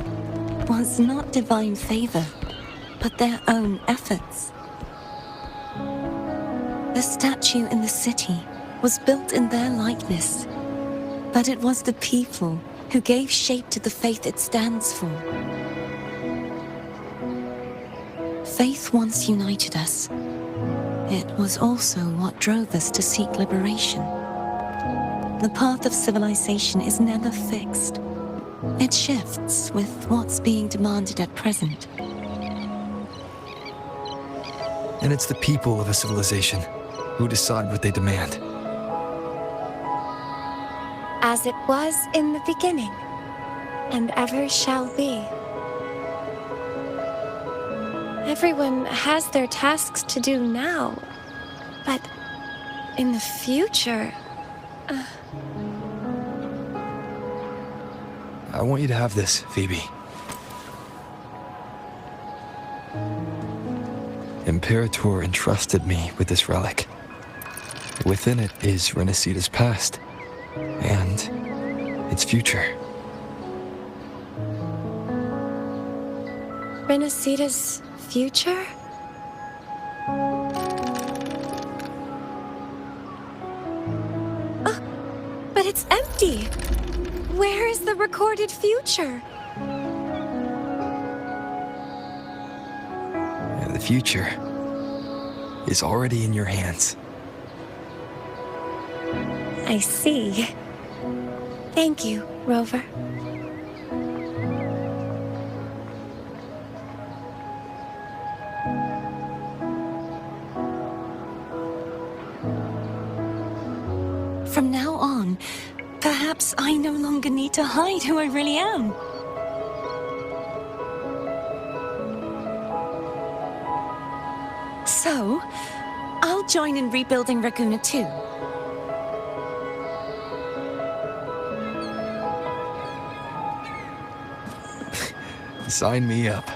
was not divine favor, but their own efforts. The statue in the city was built in their likeness, but it was the people who gave shape to the faith it stands for. Faith once united us. It was also what drove us to seek liberation. The path of civilization is never fixed. It shifts with what's being demanded at present. And it's the people of a civilization who decide what they demand. As it was in the beginning, and ever shall be. Everyone has their tasks to do now, but in the future... I want you to have this, Phoebe. Imperator entrusted me with this relic. Within it is Renacita's past, and its future. Renacita's future? Oh, but it's empty! Where is the recorded future? The future is already in your hands. I see. Thank you, Rover. From now on, perhaps I no longer need to hide who I really am. So, I'll join in rebuilding Raguna too. Sign me up.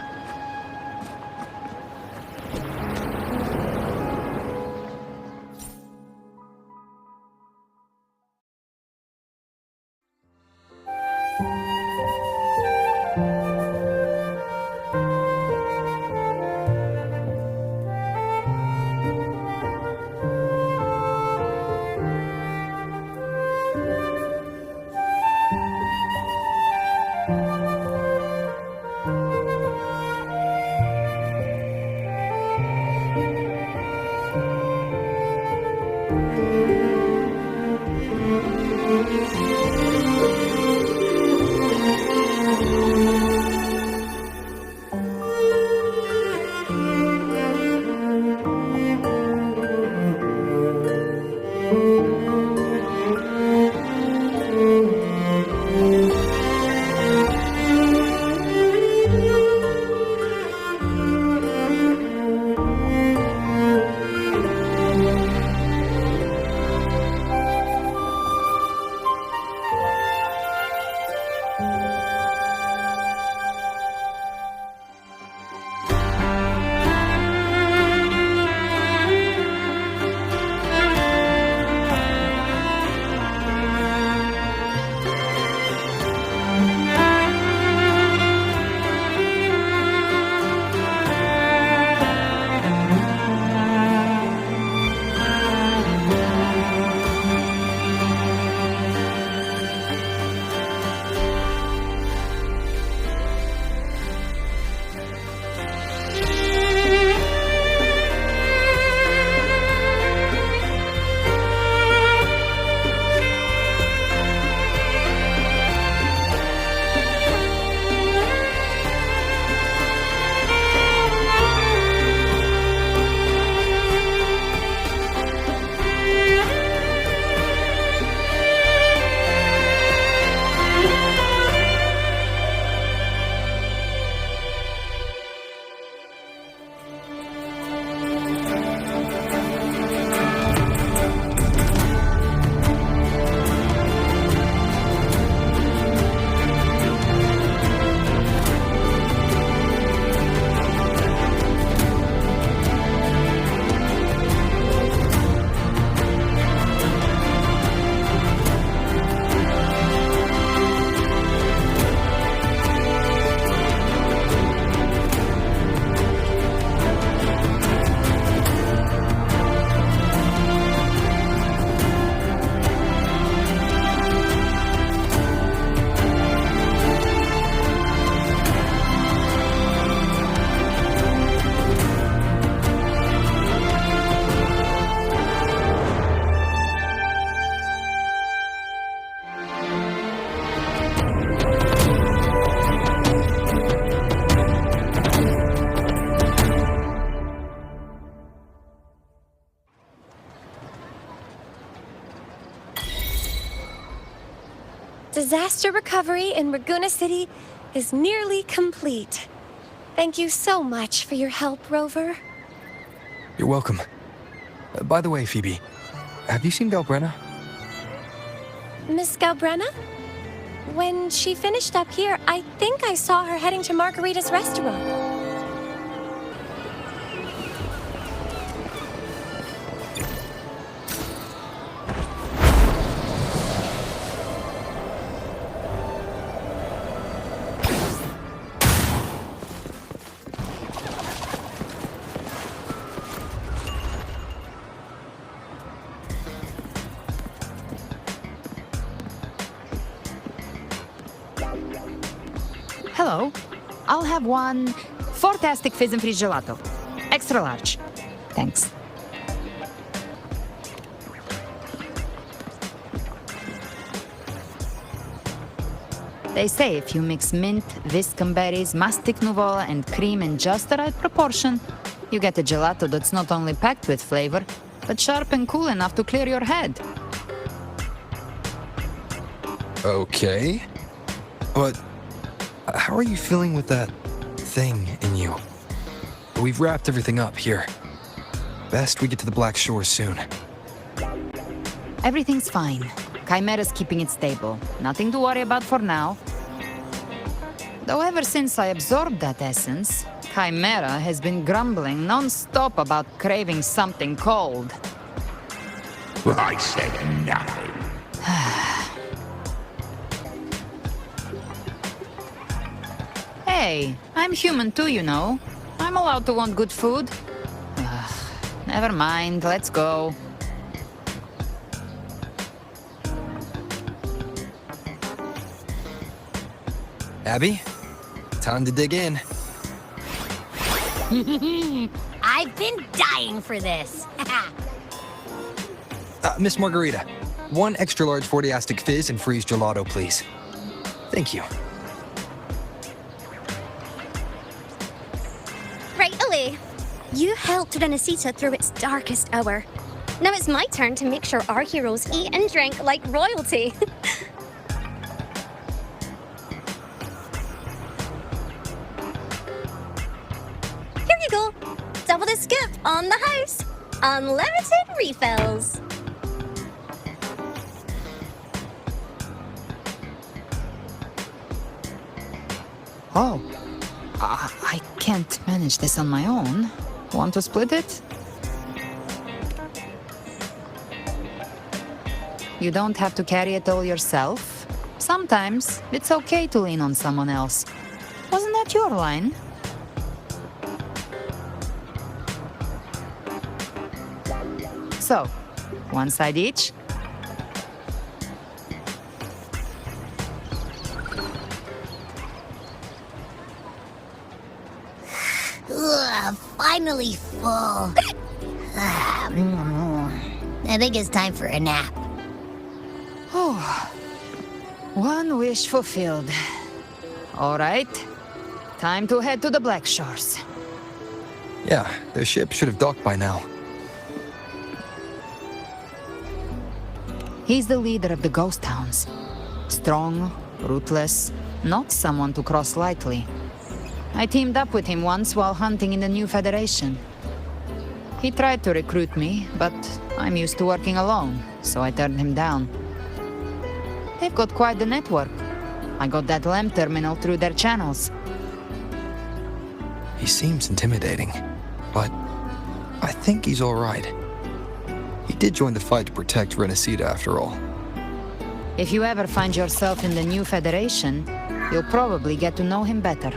disaster recovery in Raguna City is nearly complete. Thank you so much for your help, Rover. You're welcome. By the way, Phoebe, have you seen Galbrenna? Miss Galbrenna? When she finished up here, I think I saw her heading to Margarita's restaurant. Hello. I'll have one fantastic fizz and freeze gelato. Extra large. Thanks. They say if you mix mint, viscum berries, mastic nouveau, and cream in just the right proportion, you get a gelato that's not only packed with flavor, but sharp and cool enough to clear your head. Okay. But how are you feeling with that thing in you? We've wrapped everything up here. Best we get to the Black Shore soon. Everything's fine. Chimera's keeping it stable. Nothing to worry about for now. Though ever since I absorbed that essence, Chimera has been grumbling non-stop about craving something cold. I said nothing. Hey, I'm human too, you know. I'm allowed to want good food. Never mind, let's go. Abby, time to dig in. I've been dying for this. Miss Margarita, one extra large 40-astic fizz and freeze gelato, please. Thank you. Right away. You helped Renesita through its darkest hour. Now it's my turn to make sure our heroes eat and drink like royalty. Here you go. Double the scoop on the house. Unlimited refills. Oh. I can't manage this on my own. Want to split it? You don't have to carry it all yourself. Sometimes it's okay to lean on someone else. Wasn't that your line? So, one side each. Ugh, finally full. I think it's time for a nap. Oh, one wish fulfilled. All right, time to head to the Black Shores. Yeah, their ship should have docked by now. He's the leader of the ghost towns. Strong, ruthless, not someone to cross lightly. I teamed up with him once while hunting in the new Federation. He tried to recruit me, but I'm used to working alone, so I turned him down. They've got quite the network. I got that LEM terminal through their channels. He seems intimidating, but I think he's all right. He did join the fight to protect Renesita after all. If you ever find yourself in the new Federation, you'll probably get to know him better.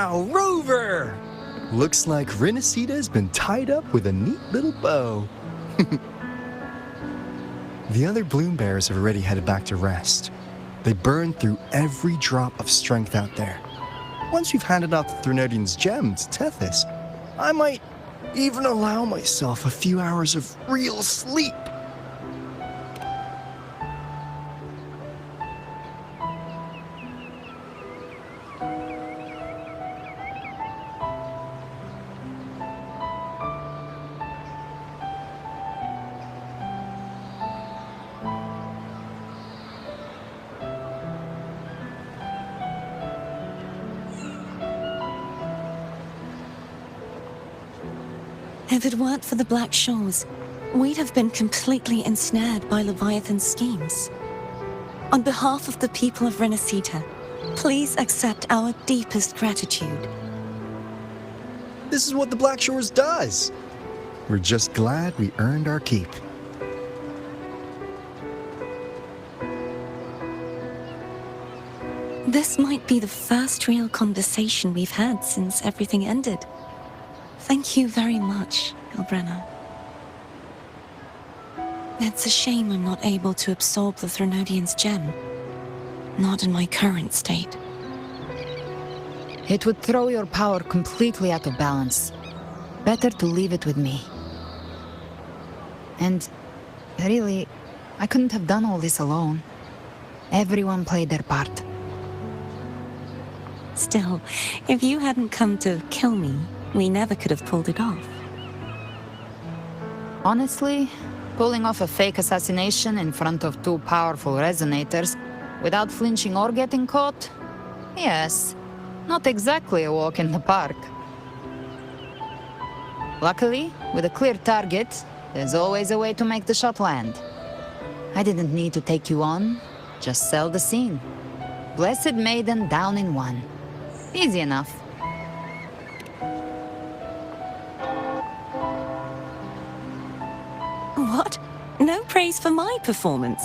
Wow, Rover! Looks like Renacita's been tied up with a neat little bow. The other bloom bearers have already headed back to rest. They burned through every drop of strength out there. Once we've handed out the Threnodian's gem to Tethys, I might even allow myself a few hours of real sleep. If it weren't for the Black Shores, we'd have been completely ensnared by Leviathan's schemes. On behalf of the people of Renacita, please accept our deepest gratitude. This is what the Black Shores does. We're just glad we earned our keep. This might be the first real conversation we've had since everything ended. Thank you very much, Galbrenna. It's a shame I'm not able to absorb the Threnodian's gem. Not in my current state. It would throw your power completely out of balance. Better to leave it with me. And really, I couldn't have done all this alone. Everyone played their part. Still, if you hadn't come to kill me, we never could have pulled it off. Honestly, pulling off a fake assassination in front of two powerful resonators without flinching or getting caught? Yes, not exactly a walk in the park. Luckily, with a clear target, there's always a way to make the shot land. I didn't need to take you on, just sell the scene. Blessed Maiden down in one. Easy enough. What? No praise for my performance.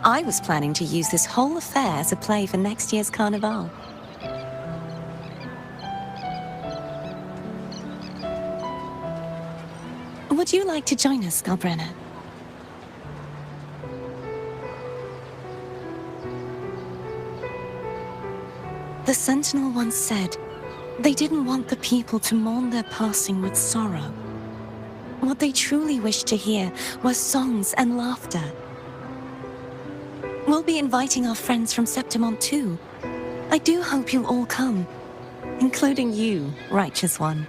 I was planning to use this whole affair as a play for next year's Carnival. Would you like to join us, Galbrenna? The Sentinel once said they didn't want the people to mourn their passing with sorrow. What they truly wished to hear were songs and laughter. We'll be inviting our friends from Septimont too. I do hope you'll all come, including you, righteous one.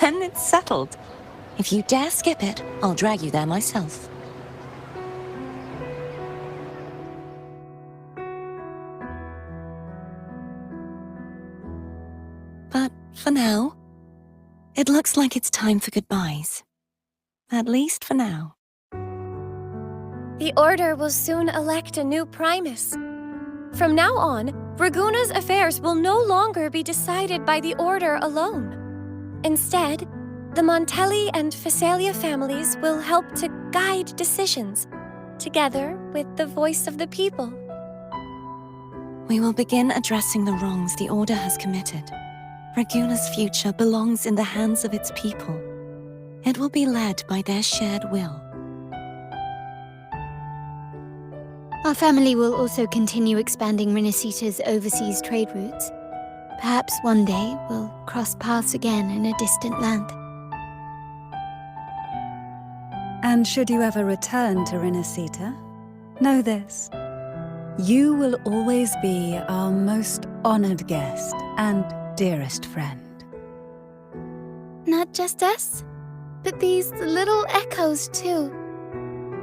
Then it's settled. If you dare skip it, I'll drag you there myself. But for now, it looks like it's time for goodbyes. At least for now. The Order will soon elect a new Primus. From now on, Raguna's affairs will no longer be decided by the Order alone. Instead, the Montelli and Phasalia families will help to guide decisions, together with the voice of the people. We will begin addressing the wrongs the Order has committed. Raguna's future belongs in the hands of its people. It will be led by their shared will. Our family will also continue expanding Renacita's overseas trade routes. Perhaps one day we'll cross paths again in a distant land. And should you ever return to Renacita, know this. You will always be our most honored guest and dearest friend. Not just us, but these little echoes too.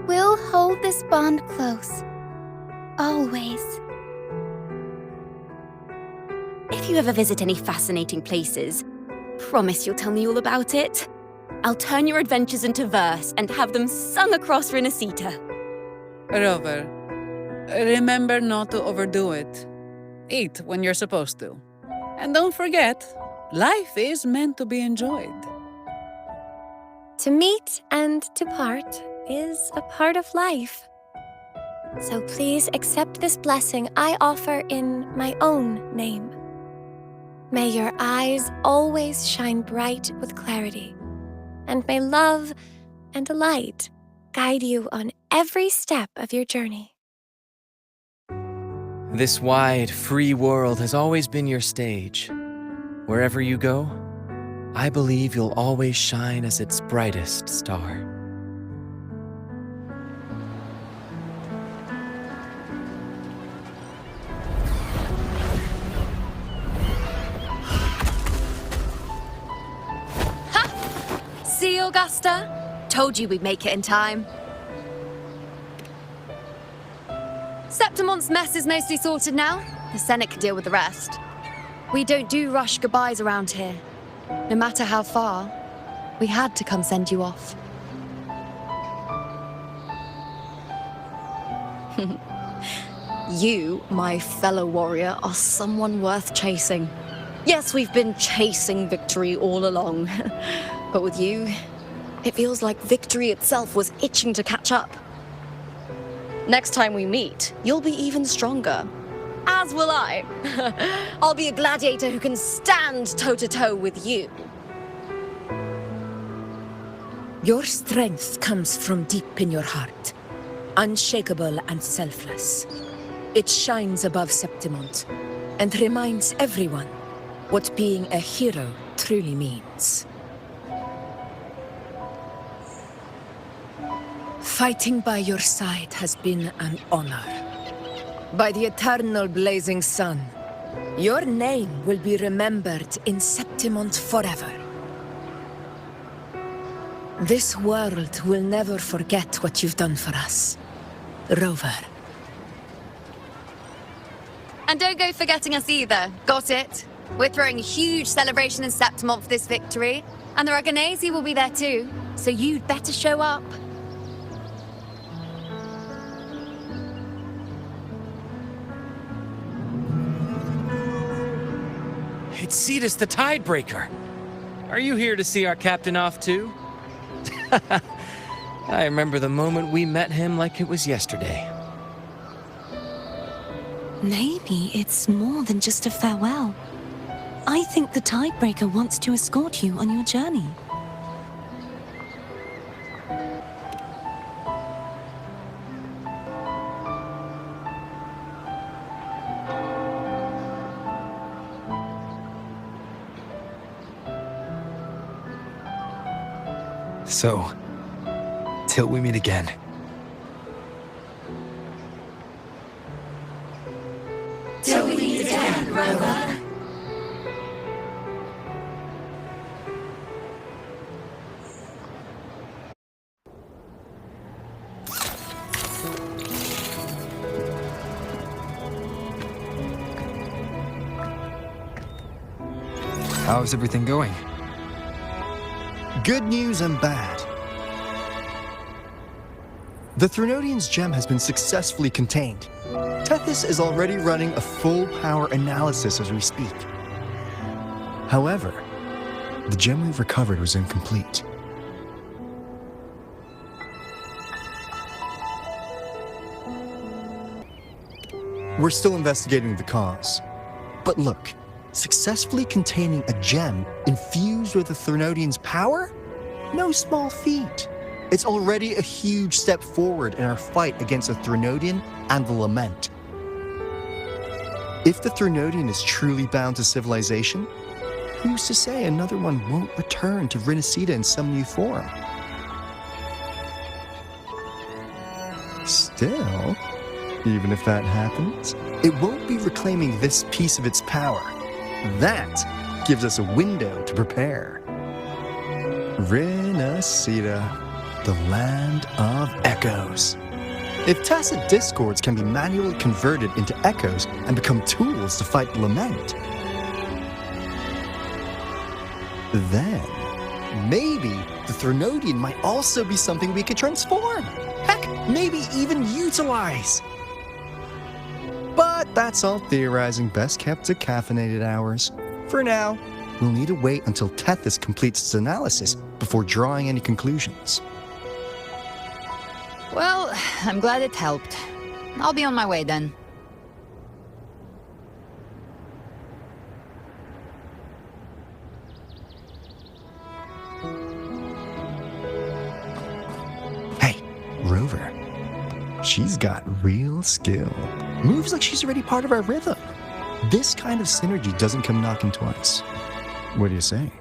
We'll hold this bond close. Always. If you ever visit any fascinating places, promise you'll tell me all about it. I'll turn your adventures into verse and have them sung across Renacita. Rover, remember not to overdo it. Eat when you're supposed to. And don't forget, life is meant to be enjoyed. To meet and to part is a part of life. So please accept this blessing I offer in my own name. May your eyes always shine bright with clarity, and may love and light guide you on every step of your journey. This wide, free world has always been your stage. Wherever you go, I believe you'll always shine as its brightest star. See, Augusta? Told you we'd make it in time. Septimont's mess is mostly sorted now. The Senate can deal with the rest. We don't do rush goodbyes around here. No matter how far, we had to come send you off. You, my fellow warrior, are someone worth chasing. Yes, we've been chasing victory all along. But with you, it feels like victory itself was itching to catch up. Next time we meet, you'll be even stronger. As will I. I'll be a gladiator who can stand toe-to-toe with you. Your strength comes from deep in your heart, unshakable and selfless. It shines above Septimont and reminds everyone what being a hero truly means. Fighting by your side has been an honor. By the eternal blazing sun, your name will be remembered in Septimont forever. This world will never forget what you've done for us, Rover. And don't go forgetting us either, got it? We're throwing a huge celebration in Septimont for this victory, and the Aragonese will be there too, so you'd better show up. It's Cetus the Tidebreaker. Are you here to see our captain off too? I remember the moment we met him like it was yesterday. Maybe it's more than just a farewell. I think the Tidebreaker wants to escort you on your journey. So, till we meet again. Till we meet again, Rover. How's everything going? Good news and bad. The Threnodian's gem has been successfully contained. Tethys is already running a full power analysis as we speak. However, the gem we've recovered was incomplete. We're still investigating the cause. But look, successfully containing a gem infused with the Threnodian's power? No small feat. It's already a huge step forward in our fight against the Threnodian and the Lament. If the Threnodian is truly bound to civilization, who's to say another one won't return to Renacida in some new form? Still, even if that happens, it won't be reclaiming this piece of its power. That gives us a window to prepare. Renacida, the land of echoes. If tacit discords can be manually converted into echoes and become tools to fight the Lament, then maybe the Threnodian might also be something we could transform. Heck, maybe even utilize. But that's all theorizing best kept to caffeinated hours. For now, we'll need to wait until Tethys completes its analysis before drawing any conclusions. Well, I'm glad it helped. I'll be on my way then. Hey, Rover. She's got real skill. Moves like she's already part of our rhythm. This kind of synergy doesn't come knocking twice. What do you say?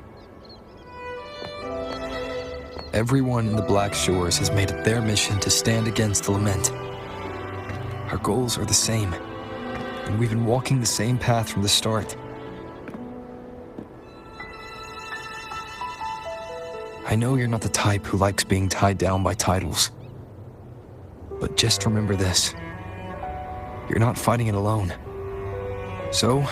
Everyone in the Black Shores has made it their mission to stand against the lament. Our goals are the same, and we've been walking the same path from the start. I know you're not the type who likes being tied down by titles. But just remember this. You're not fighting it alone. So,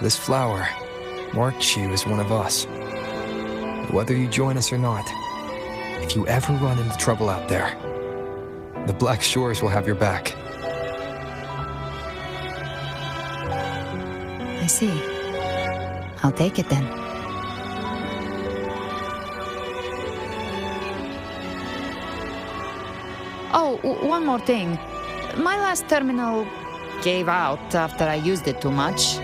this flower marks you as one of us. Whether you join us or not, if you ever run into trouble out there, the Black Shores will have your back. I see. I'll take it then. Oh, one more thing. My last terminal gave out after I used it too much.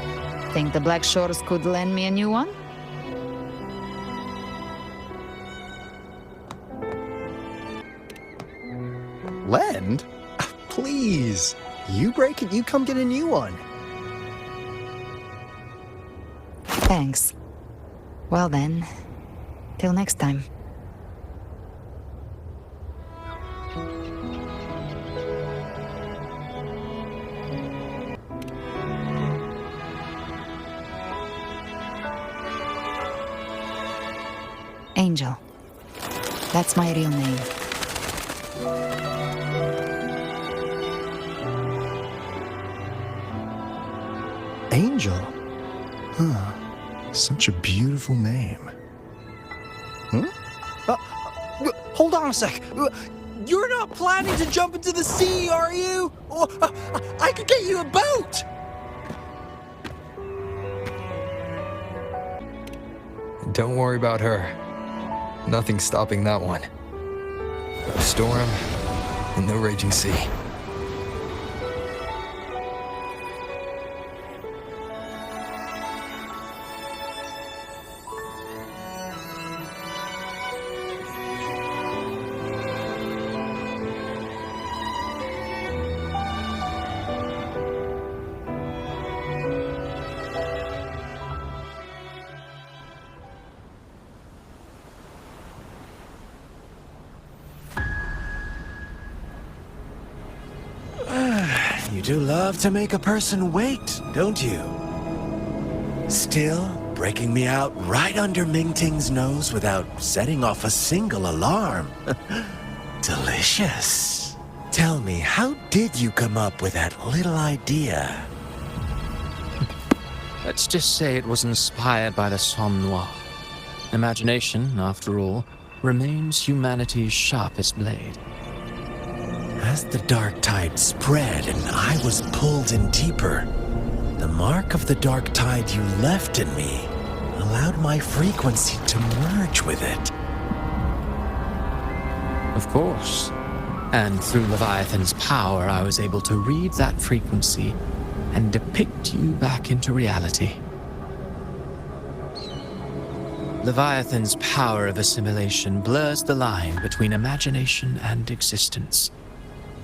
Think the Black Shores could lend me a new one? Lend? Please. You break it, you come get a new one. Thanks. Well then, till next time. Angel. That's my real name. Angel? Huh. Such a beautiful name. Huh? Hold on a sec. You're not planning to jump into the sea, are you? I could get you a boat! Don't worry about her. Nothing's stopping that one. No storm and no raging sea. You do love to make a person wait, don't you? Still breaking me out right under Mingting's nose without setting off a single alarm. Delicious. Tell me, how did you come up with that little idea? Let's just say it was inspired by the Somme Noir. Imagination, after all, remains humanity's sharpest blade. As the dark tide spread and I was pulled in deeper, the mark of the dark tide you left in me allowed my frequency to merge with it. Of course. And through Leviathan's power, I was able to read that frequency and depict you back into reality. Leviathan's power of assimilation blurs the line between imagination and existence,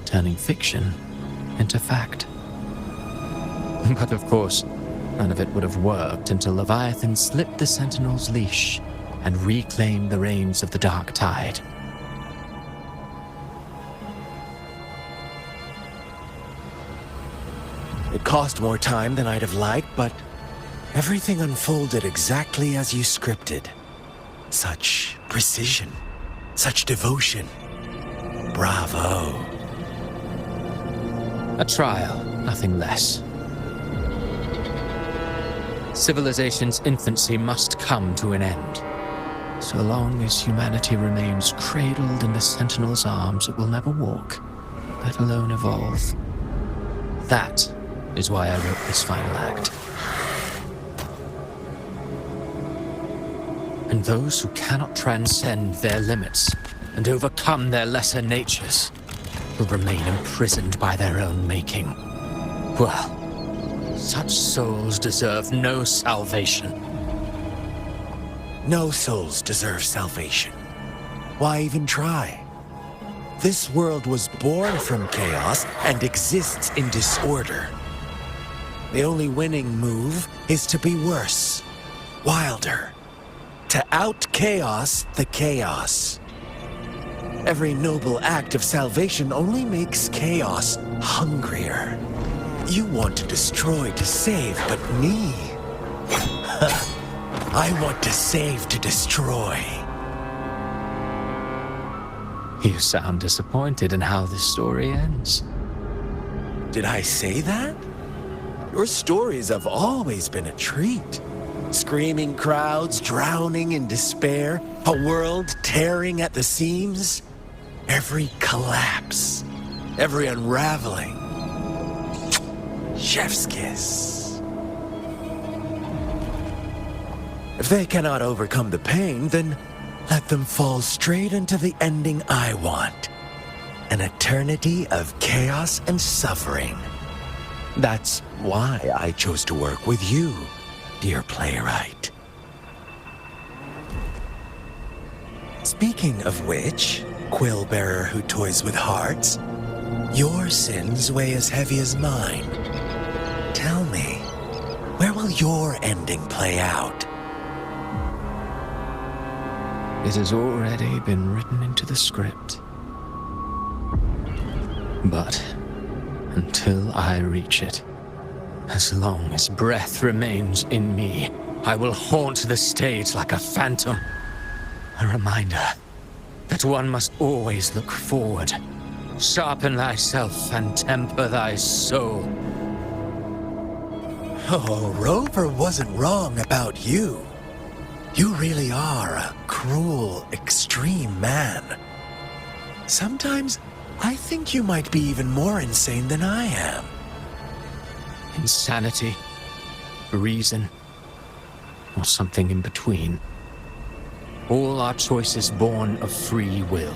turning fiction into fact. But of course, none of it would have worked until Leviathan slipped the Sentinel's leash and reclaimed the reins of the dark tide. It cost more time than I'd have liked, but everything unfolded exactly as you scripted. Such precision, such devotion. Bravo. A trial, nothing less. Civilization's infancy must come to an end. So long as humanity remains cradled in the Sentinel's arms, it will never walk, let alone evolve. That is why I wrote this final act. And those who cannot transcend their limits and overcome their lesser natures will remain imprisoned by their own making. Well, such souls deserve no salvation. No souls deserve salvation. Why even try? This world was born from chaos and exists in disorder. The only winning move is to be worse, wilder, to out-chaos the chaos. Every noble act of salvation only makes chaos hungrier. You want to destroy to save, but me? I want to save to destroy. You sound disappointed in how this story ends. Did I say that? Your stories have always been a treat. Screaming crowds drowning in despair, a world tearing at the seams. Every collapse, every unraveling. Chef's kiss. If they cannot overcome the pain, then let them fall straight into the ending I want. An eternity of chaos and suffering. That's why I chose to work with you, dear playwright. Speaking of which, quill bearer who toys with hearts, your sins weigh as heavy as mine. Tell me, where will your ending play out? It has already been written into the script. But until I reach it, as long as breath remains in me, I will haunt the stage like a phantom. A reminder that one must always look forward. Sharpen thyself and temper thy soul. Oh, Rover wasn't wrong about you. You really are a cruel, extreme man. Sometimes I think you might be even more insane than I am. Insanity, reason, or something in between. All our choices born of free will,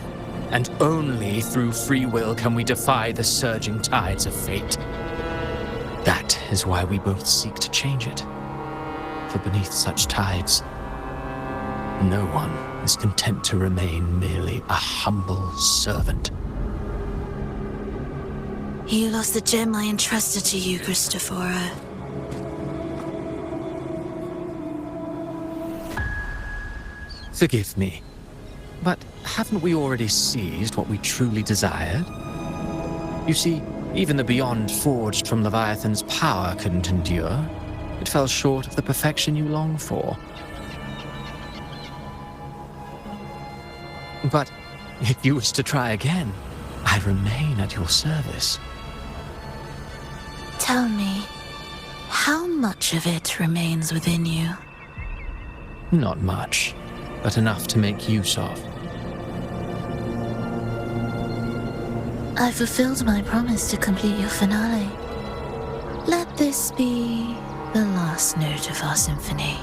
and only through free will can we defy the surging tides of fate. That is why we both seek to change it. For beneath such tides, no one is content to remain merely a humble servant. You lost the gem I entrusted to you, Christophora. Forgive me, but haven't we already seized what we truly desired? You see, even the beyond forged from Leviathan's power couldn't endure. It fell short of the perfection you long for. But if you wish to try again, I remain at your service. Tell me, how much of it remains within you? Not much, but enough to make use of. I fulfilled my promise to complete your finale. Let this be the last note of our symphony.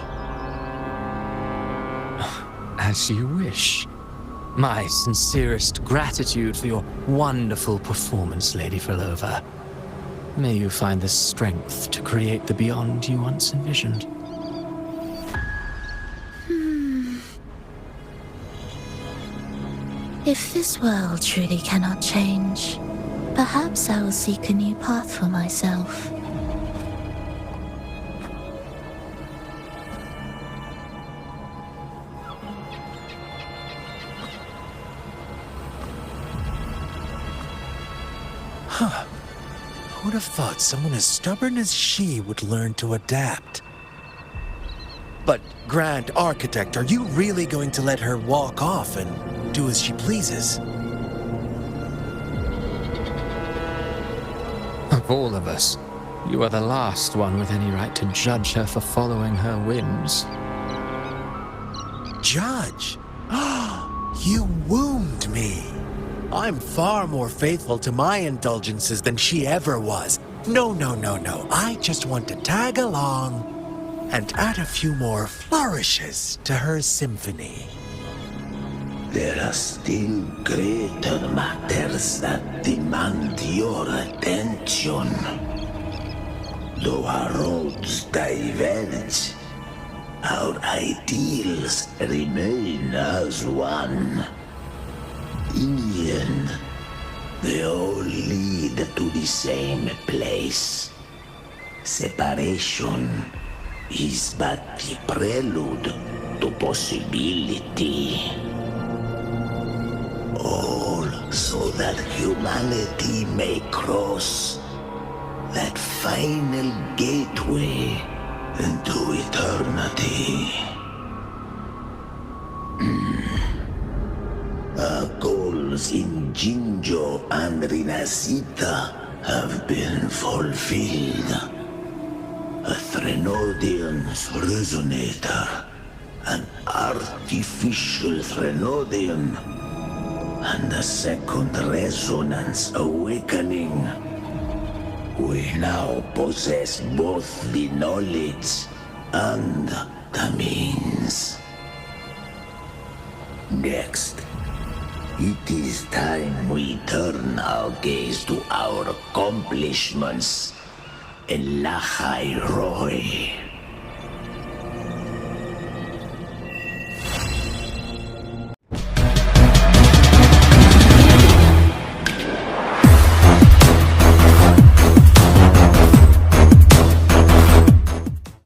As you wish. My sincerest gratitude for your wonderful performance, Lady Frolova. May you find the strength to create the beyond you once envisioned. If this world truly cannot change, perhaps I will seek a new path for myself. Huh. I would have thought someone as stubborn as she would learn to adapt. But, Grand Architect, are you really going to let her walk off and do as she pleases? Of all of us, you are the last one with any right to judge her for following her whims. judge. You wombed me. I'm far more faithful to my indulgences than she ever was. No. I just want to tag along and add a few more flourishes to her symphony. There are still greater matters that demand your attention. Though our roads diverge, our ideals remain as one. In the end, they all lead to the same place. Separation is but the prelude to possibility. All so that humanity may cross that final gateway into eternity. Our goals in Jinjo and Rinasita have been fulfilled. A Threnodian's resonator, an artificial Threnodian, and a second resonance awakening. We now possess both the knowledge and the means. Next, it is time we turn our gaze to our accomplishments in Lahai Roy.